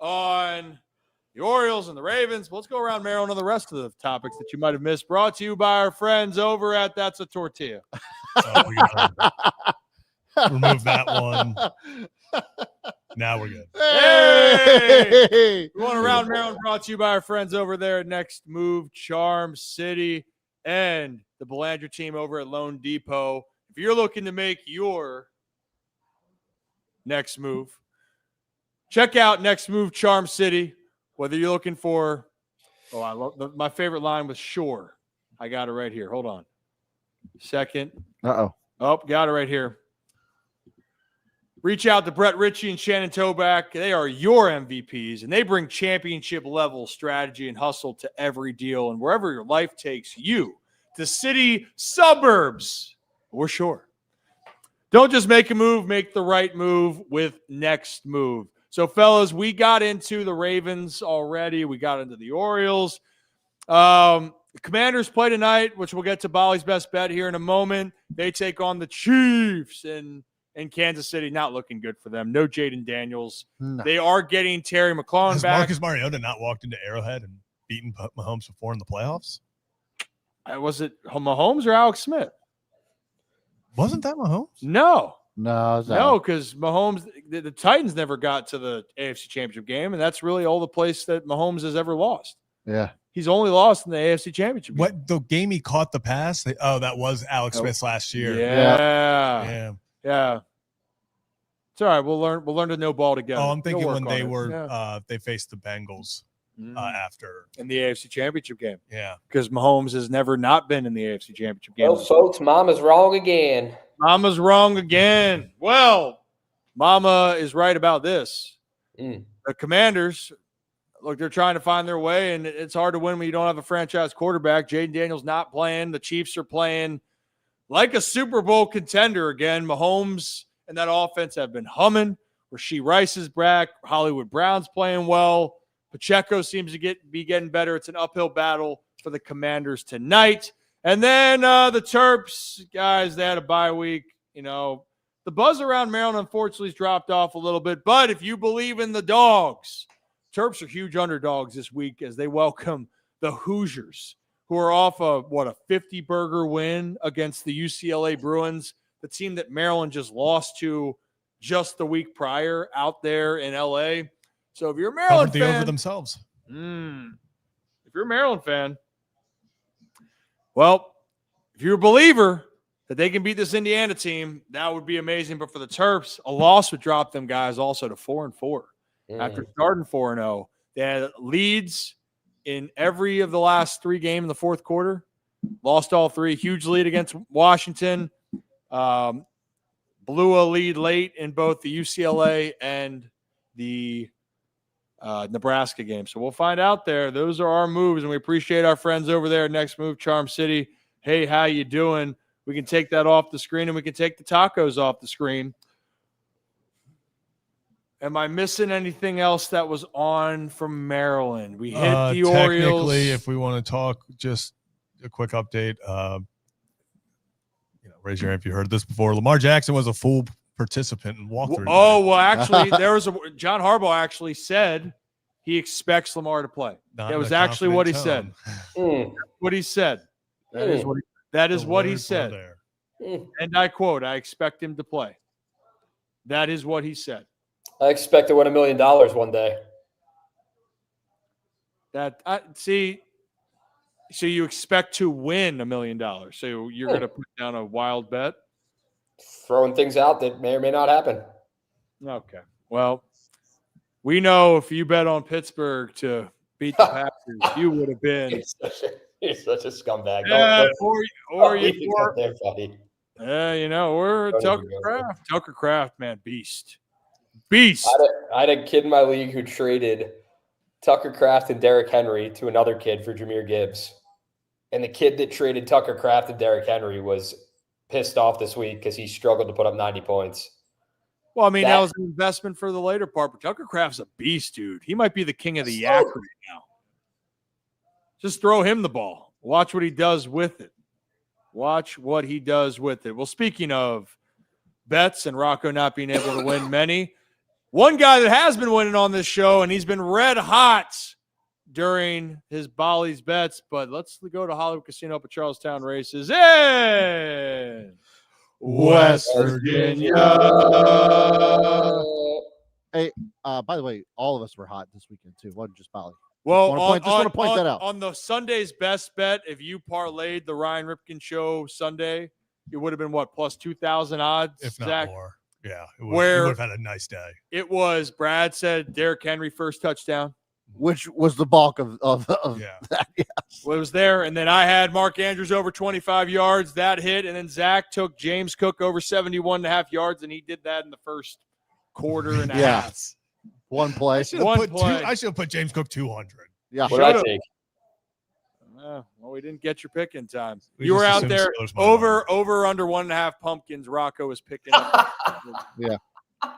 S1: on the Orioles and the Ravens. But let's go around Maryland on the rest of the topics that you might have missed. Brought to you by our friends over at That's a Tortilla.
S3: Oh, we gotta remove that one. Now we're good.
S1: Hey! We want around Maryland brought to you by our friends over there at Next Move, Charm City, and the Belanger team over at Lone Depot. If you're looking to make your Next Move. Check out Next Move Charm City. Whether you're looking for, I love my favorite line was Shore. I got it right here. Hold on. Second.
S2: Uh-oh.
S1: Oh, got it right here. Reach out to Brett Ritchie and Shannon Toback. They are your MVPs, and they bring championship-level strategy and hustle to every deal. And wherever your life takes you, to city, suburbs, or shore. Don't just make a move, make the right move with Next Move. So, fellas, we got into the Ravens already. We got into the Orioles. The Commanders play tonight, which we'll get to Bali's best bet here in a moment. They take on the Chiefs in Kansas City. Not looking good for them. No Jaden Daniels.
S2: No.
S1: They are getting Terry McLaurin
S3: Has
S1: back.
S3: Marcus Mariota not walked into Arrowhead and beaten Mahomes before in the playoffs?
S1: Was it Mahomes or Alex Smith?
S3: Wasn't that Mahomes?
S1: No.
S2: No,
S1: because Mahomes, the Titans never got to the AFC Championship game, and that's really all the place that Mahomes has ever lost.
S2: Yeah.
S1: He's only lost in the AFC Championship game.
S3: What, the game he caught the pass? That was Alex Smith's last year.
S1: Yeah. It's all right. We'll learn to know ball together.
S3: Oh, I'm thinking when they
S1: they
S3: faced the Bengals after
S1: in the AFC Championship game.
S3: Yeah,
S1: because Mahomes has never not been in the AFC Championship game.
S9: Well, folks, Mama's wrong again.
S1: Mama's wrong again. Well, Mama is right about this. The Commanders, look, they're trying to find their way, and it's hard to win when you don't have a franchise quarterback. Jaden Daniels not playing. The Chiefs are playing like a Super Bowl contender again. Mahomes and that offense have been humming. Rashee Rice is back. Hollywood Brown's playing well. Pacheco seems to be getting better. It's an uphill battle for the Commanders tonight. And then the Terps, guys, they had a bye week. The buzz around Maryland, unfortunately, has dropped off a little bit. But if you believe in the dogs, Terps are huge underdogs this week as they welcome the Hoosiers, who are off a 50-burger win against the UCLA Bruins, the team that Maryland just lost to just the week prior out there in L.A. So if you're a Maryland fan,
S3: over themselves.
S1: If you're a Maryland fan, well, if you're a believer that they can beat this Indiana team, that would be amazing. But for the Terps, a loss would drop them guys also to 4-4 after starting 4-0. They had leads in every of the last 3 games in the fourth quarter. Lost all 3. Huge lead against Washington. Blew a lead late in both the UCLA and the Nebraska game. So we'll find out there. Those are our moves, and we appreciate our friends over there at Next Move Charm City. Hey, how you doing? We can take that off the screen, and we can take the tacos off the screen. Am I missing anything else that was on from Maryland? We hit the Orioles.
S3: Technically, if we want to talk, just a quick update. Raise your hand if you heard this before. Lamar Jackson was a full participant in walkthrough.
S1: Actually, John Harbaugh actually said he expects Lamar to play. That was actually what he said. What he said. That is what he said. And I quote, I expect him to play. That is what he said.
S9: I expect to win $1 million one day.
S1: So you expect to win $1 million. So you're going to put down a wild bet?
S9: Throwing things out that may or may not happen.
S1: Okay. Well, we know if you bet on Pittsburgh to beat the Packers, you would have been.
S9: You're such a scumbag.
S1: We're Tucker Kraft. Tucker Kraft, man, beast.
S9: I had a kid in my league who traded Tucker Kraft and Derrick Henry to another kid for Jahmyr Gibbs. And the kid that traded Tucker Kraft and Derrick Henry was pissed off this week because he struggled to put up 90 points.
S1: Well, I mean, that was an investment for the later part, but Tucker Kraft's a beast, dude. He might be the king of the yak right now. Just throw him the ball. Watch what he does with it. Well, speaking of bets and Rocco not being able to win many, one guy that has been winning on this show, and he's been red hot during his Bali's bets, but let's go to Hollywood Casino up at Charlestown Races in West Virginia.
S2: Hey, by the way, all of us were hot this weekend too. It wasn't just Bali.
S1: Well,
S2: just want to point that out.
S1: On the Sunday's best bet, if you parlayed the Ryan Ripken show Sunday, it would have been plus 2,000 odds.
S3: If not
S1: Zach?
S3: more. Yeah,
S1: Where-
S3: would have had a nice day.
S1: It was Brad said Derrick Henry first touchdown.
S2: Which was the bulk of
S3: Yeah.
S2: that. Yes.
S1: Well, it was there, and then I had Mark Andrews over 25 yards. That hit, and then Zach took James Cook over 71.5 yards, and he did that in the first quarter and a
S2: Yeah.
S1: half.
S2: One play.
S3: I should
S1: One
S3: have put
S1: play.
S3: I should have put James Cook 200.
S2: Yeah.
S9: What did I
S1: Should've.
S9: take?
S1: Well, we didn't get your pick in time.
S3: We
S1: You were
S3: just
S1: out
S3: assumed
S1: there
S3: Steelers might win.
S1: over under 1.5 pumpkins. Rocco was picking up.
S2: Yeah.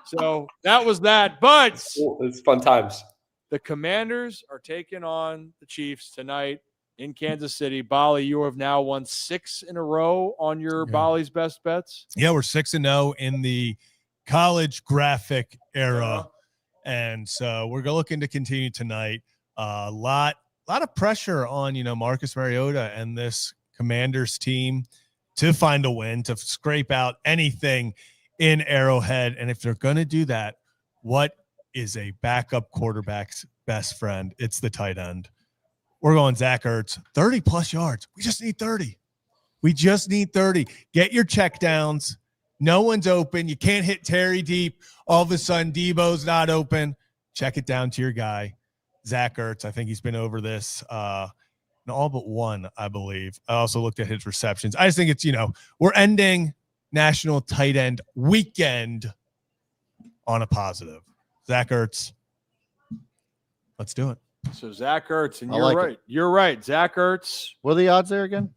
S1: So that was that. But
S9: It's fun times.
S1: the Commanders are taking on the Chiefs tonight in Kansas City. Bali, you have now won 6 in a row on your
S3: Yeah.
S1: Bali's best bets.
S3: Yeah, we're 6-0 in the college graphic era. And so we're looking to continue tonight. A lot of pressure on, Marcus Mariota and this Commanders team to find a win, to scrape out anything in Arrowhead. And if they're going to do that, what is a backup quarterback's best friend? It's the tight end. We're going Zach Ertz, 30-plus yards. We just need 30. We just need 30. Get your check downs. No one's open. You can't hit Terry deep. All of a sudden, Debo's not open. Check it down to your guy, Zach Ertz. I think he's been over this in all but one, I believe. I also looked at his receptions. I just think it's, we're ending National Tight End Weekend on a positive. Zach Ertz. Let's do it.
S1: So Zach Ertz, and
S2: I
S1: you're
S2: like
S1: right.
S2: it.
S1: You're right. Zach Ertz,
S2: What are the odds there again?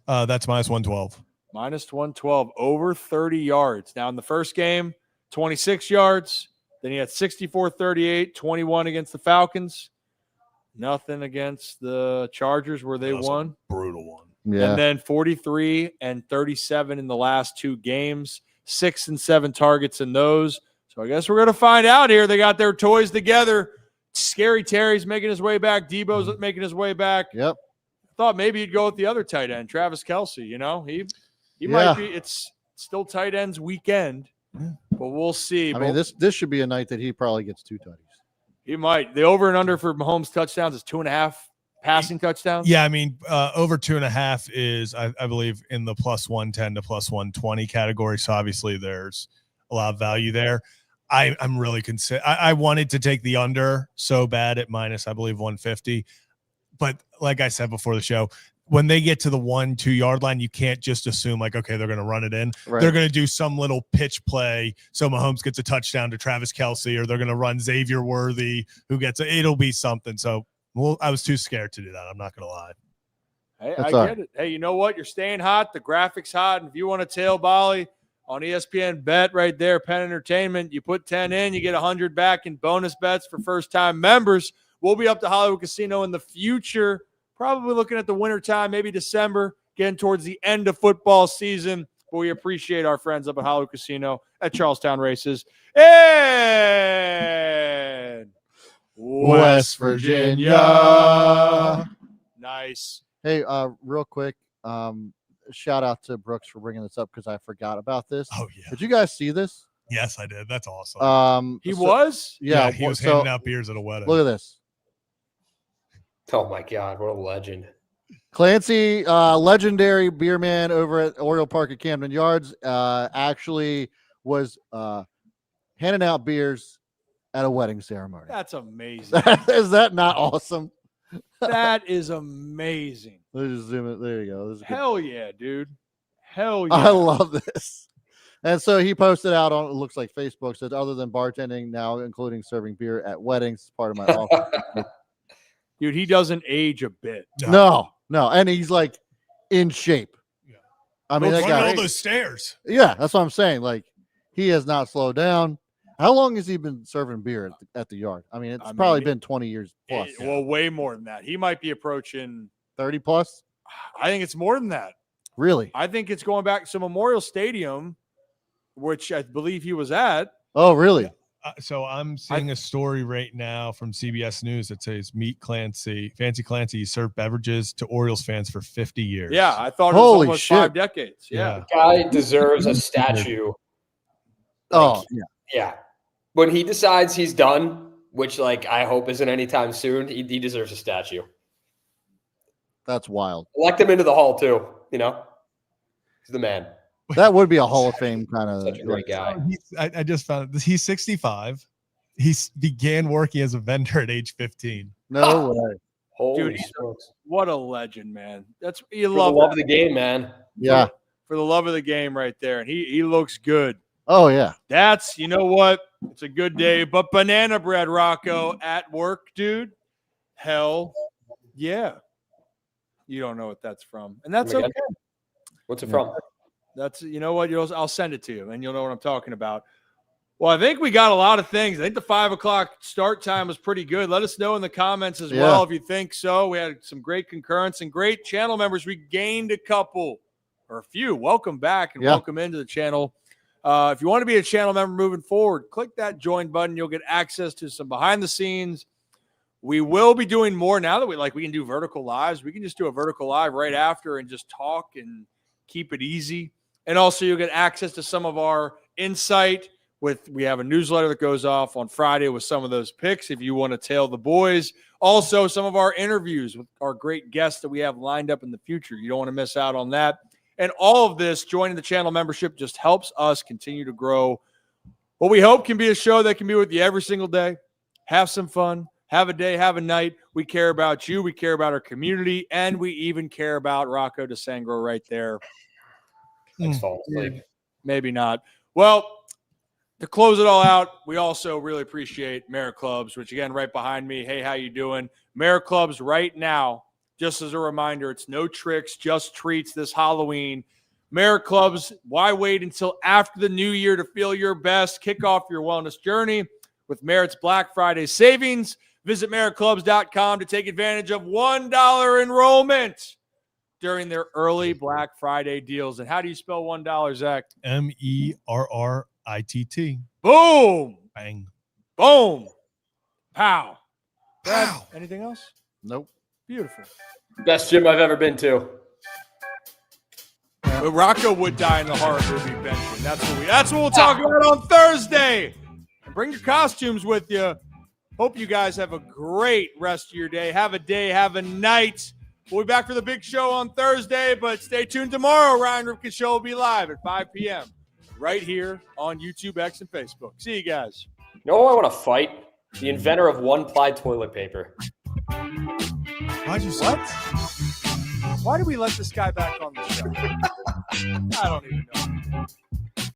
S3: That's minus 112.
S1: minus 112, over 30 yards. Now, in the first game, 26 yards. Then he had 64, 38, 21 against the Falcons. Nothing against the Chargers where they
S3: That was a
S1: won.
S3: Brutal one.
S2: Yeah.
S1: And then 43 and 37 in the last 2 games, 6 and 7 targets in those. So I guess we're going to find out here. They got their toys together. Scary Terry's making his way back. Debo's making his way back.
S2: Yep.
S1: Thought maybe he'd go with the other tight end, Travis Kelce. He might be. It's still tight ends weekend, but we'll see.
S2: I mean, this should be a night that he probably gets 2 tutties.
S1: He might. The over and under for Mahomes touchdowns is 2.5 passing touchdowns.
S3: Yeah, I mean, over 2.5 is, I believe, in the plus 110 to plus 120 category. So obviously there's a lot of value there. I'm really I wanted to take the under so bad at minus, I believe, 150. But like I said before the show, when they get to the 1-2 yard line, you can't just assume like, okay, they're going to run it in.
S2: Right.
S3: They're going to do some little pitch play so Mahomes gets a touchdown to Travis Kelce, or they're going to run Xavier Worthy, who gets it'll be something. So I was too scared to do that. I'm not going to lie.
S1: Hey,
S2: That's
S1: I
S2: all
S1: get it. Hey, you know what? You're staying hot. The graphics hot. And if you want to tail Bali on ESPN Bet right there, Penn Entertainment, you put 10 in, you get 100 back in bonus bets for first-time members. We'll be up to Hollywood Casino in the future, probably looking at the wintertime, maybe December, getting towards the end of football season. But we appreciate our friends up at Hollywood Casino at Charlestown Races and
S2: West Virginia.
S1: Nice.
S2: Hey, real quick, shout out to Brooks for bringing this up because I forgot about this.
S3: Oh, yeah.
S2: Did you guys see this?
S3: Yes, I did. That's awesome.
S1: He was?
S2: Yeah,
S3: he was
S2: so
S3: handing out beers at a wedding.
S2: look at this.
S9: Oh my God, what a legend.
S2: Clancy, legendary beer man over at Oriole Park at Camden Yards, actually was handing out beers at a wedding ceremony.
S1: That's amazing.
S2: Is that not awesome?
S1: That is amazing.
S2: Let's just zoom it. There you go. This is good.
S1: Hell yeah, dude. Hell yeah.
S2: I love this. And so he posted out on, it looks like Facebook, said, other than bartending, now including serving beer at weddings, it's part of my offer.
S1: Dude, he doesn't age a bit.
S2: No. And he's like in shape.
S3: Yeah.
S2: I mean, that
S3: Run
S2: guy,
S3: all those stairs.
S2: yeah, that's what I'm saying. Like, he has not slowed down. How long has he been serving beer at the yard? I mean, it's probably been 20 years plus.
S1: Well, way more than that. He might be approaching
S2: 30 plus?
S1: I think it's more than that.
S2: Really?
S1: I think it's going back to Memorial Stadium, which I believe he was at.
S2: Oh, really?
S3: So I'm seeing a story right now from CBS News that says Meet Clancy, Fancy Clancy, served beverages to Orioles fans for 50 years.
S1: Yeah, I thought it was
S2: Holy
S1: almost
S2: shit.
S1: 5 decades. Yeah.
S9: Guy deserves a statue.
S2: Oh, yeah.
S9: Yeah. When he decides he's done, which like I hope isn't anytime soon, he deserves a statue.
S2: That's wild.
S9: Elect him into the hall too, He's the man.
S2: That would be a Hall of Fame kind of.
S9: Such a great guy.
S3: I just found it. He's 65. He began working as a vendor at age 15.
S2: No way.
S9: Holy
S1: Dude,
S9: smokes.
S1: What a legend, man. That's you
S9: For the
S1: love
S9: love
S1: that.
S9: of the game, man.
S2: Yeah.
S1: For the love of the game right there. And he looks good.
S2: Oh yeah.
S1: That's, you know what? It's a good day. But banana bread, Rocco, at work, dude. Hell yeah. You don't know what that's from. And that's okay.
S9: What's it from?
S1: That's, you know what? I'll send it to you and you'll know what I'm talking about. Well, I think we got a lot of things. I think the 5 o'clock start time was pretty good. Let us know in the comments as well if you think so. We had some great concurrence and great channel members. We gained a couple or a few. Welcome back and welcome into the channel. If you want to be a channel member moving forward, click that join button. You'll get access to some behind the scenes. We will be doing more now that we can do vertical lives. We can just do a vertical live right after and just talk and keep it easy. And also you'll get access to some of our insight. We have a newsletter that goes off on Friday with some of those picks if you want to tail the boys. Also, some of our interviews with our great guests that we have lined up in the future. You don't want to miss out on that. And all of this, joining the channel membership just helps us continue to grow what we hope can be a show that can be with you every single day. Have some fun. Have a day. Have a night. We care about you. We care about our community. And we even care about Rocco DeSangro right there.
S9: Thanks, fall asleep.
S1: Maybe not. Well, to close it all out, we also really appreciate Merit Clubs, which, again, right behind me. Hey, how you doing? Merit Clubs right now, just as a reminder, it's no tricks, just treats this Halloween. Merit Clubs, why wait until after the new year to feel your best? Kick off your wellness journey with Merit's Black Friday savings. Visit meritclubs.com to take advantage of $1 enrollment during their early Black Friday deals. And how do you spell $1, Zach?
S3: MERRITT.
S1: Boom.
S3: Bang.
S1: Boom. Pow. Brad,
S3: Pow.
S1: anything else?
S2: Nope.
S1: Beautiful.
S9: Best gym I've ever been to.
S1: But Rocco would die in the horror movie benching. That's what we'll talk about on Thursday. And bring your costumes with you. Hope you guys have a great rest of your day. Have a day, have a night. We'll be back for the big show on Thursday, but stay tuned tomorrow. Ryan Ripken Show will be live at 5 p.m. right here on YouTube, X, and Facebook. See you guys.
S9: You know who I want to fight? The inventor of one-ply toilet paper.
S3: Why'd you say
S1: What? Why did we let this guy back on the show? I don't even know.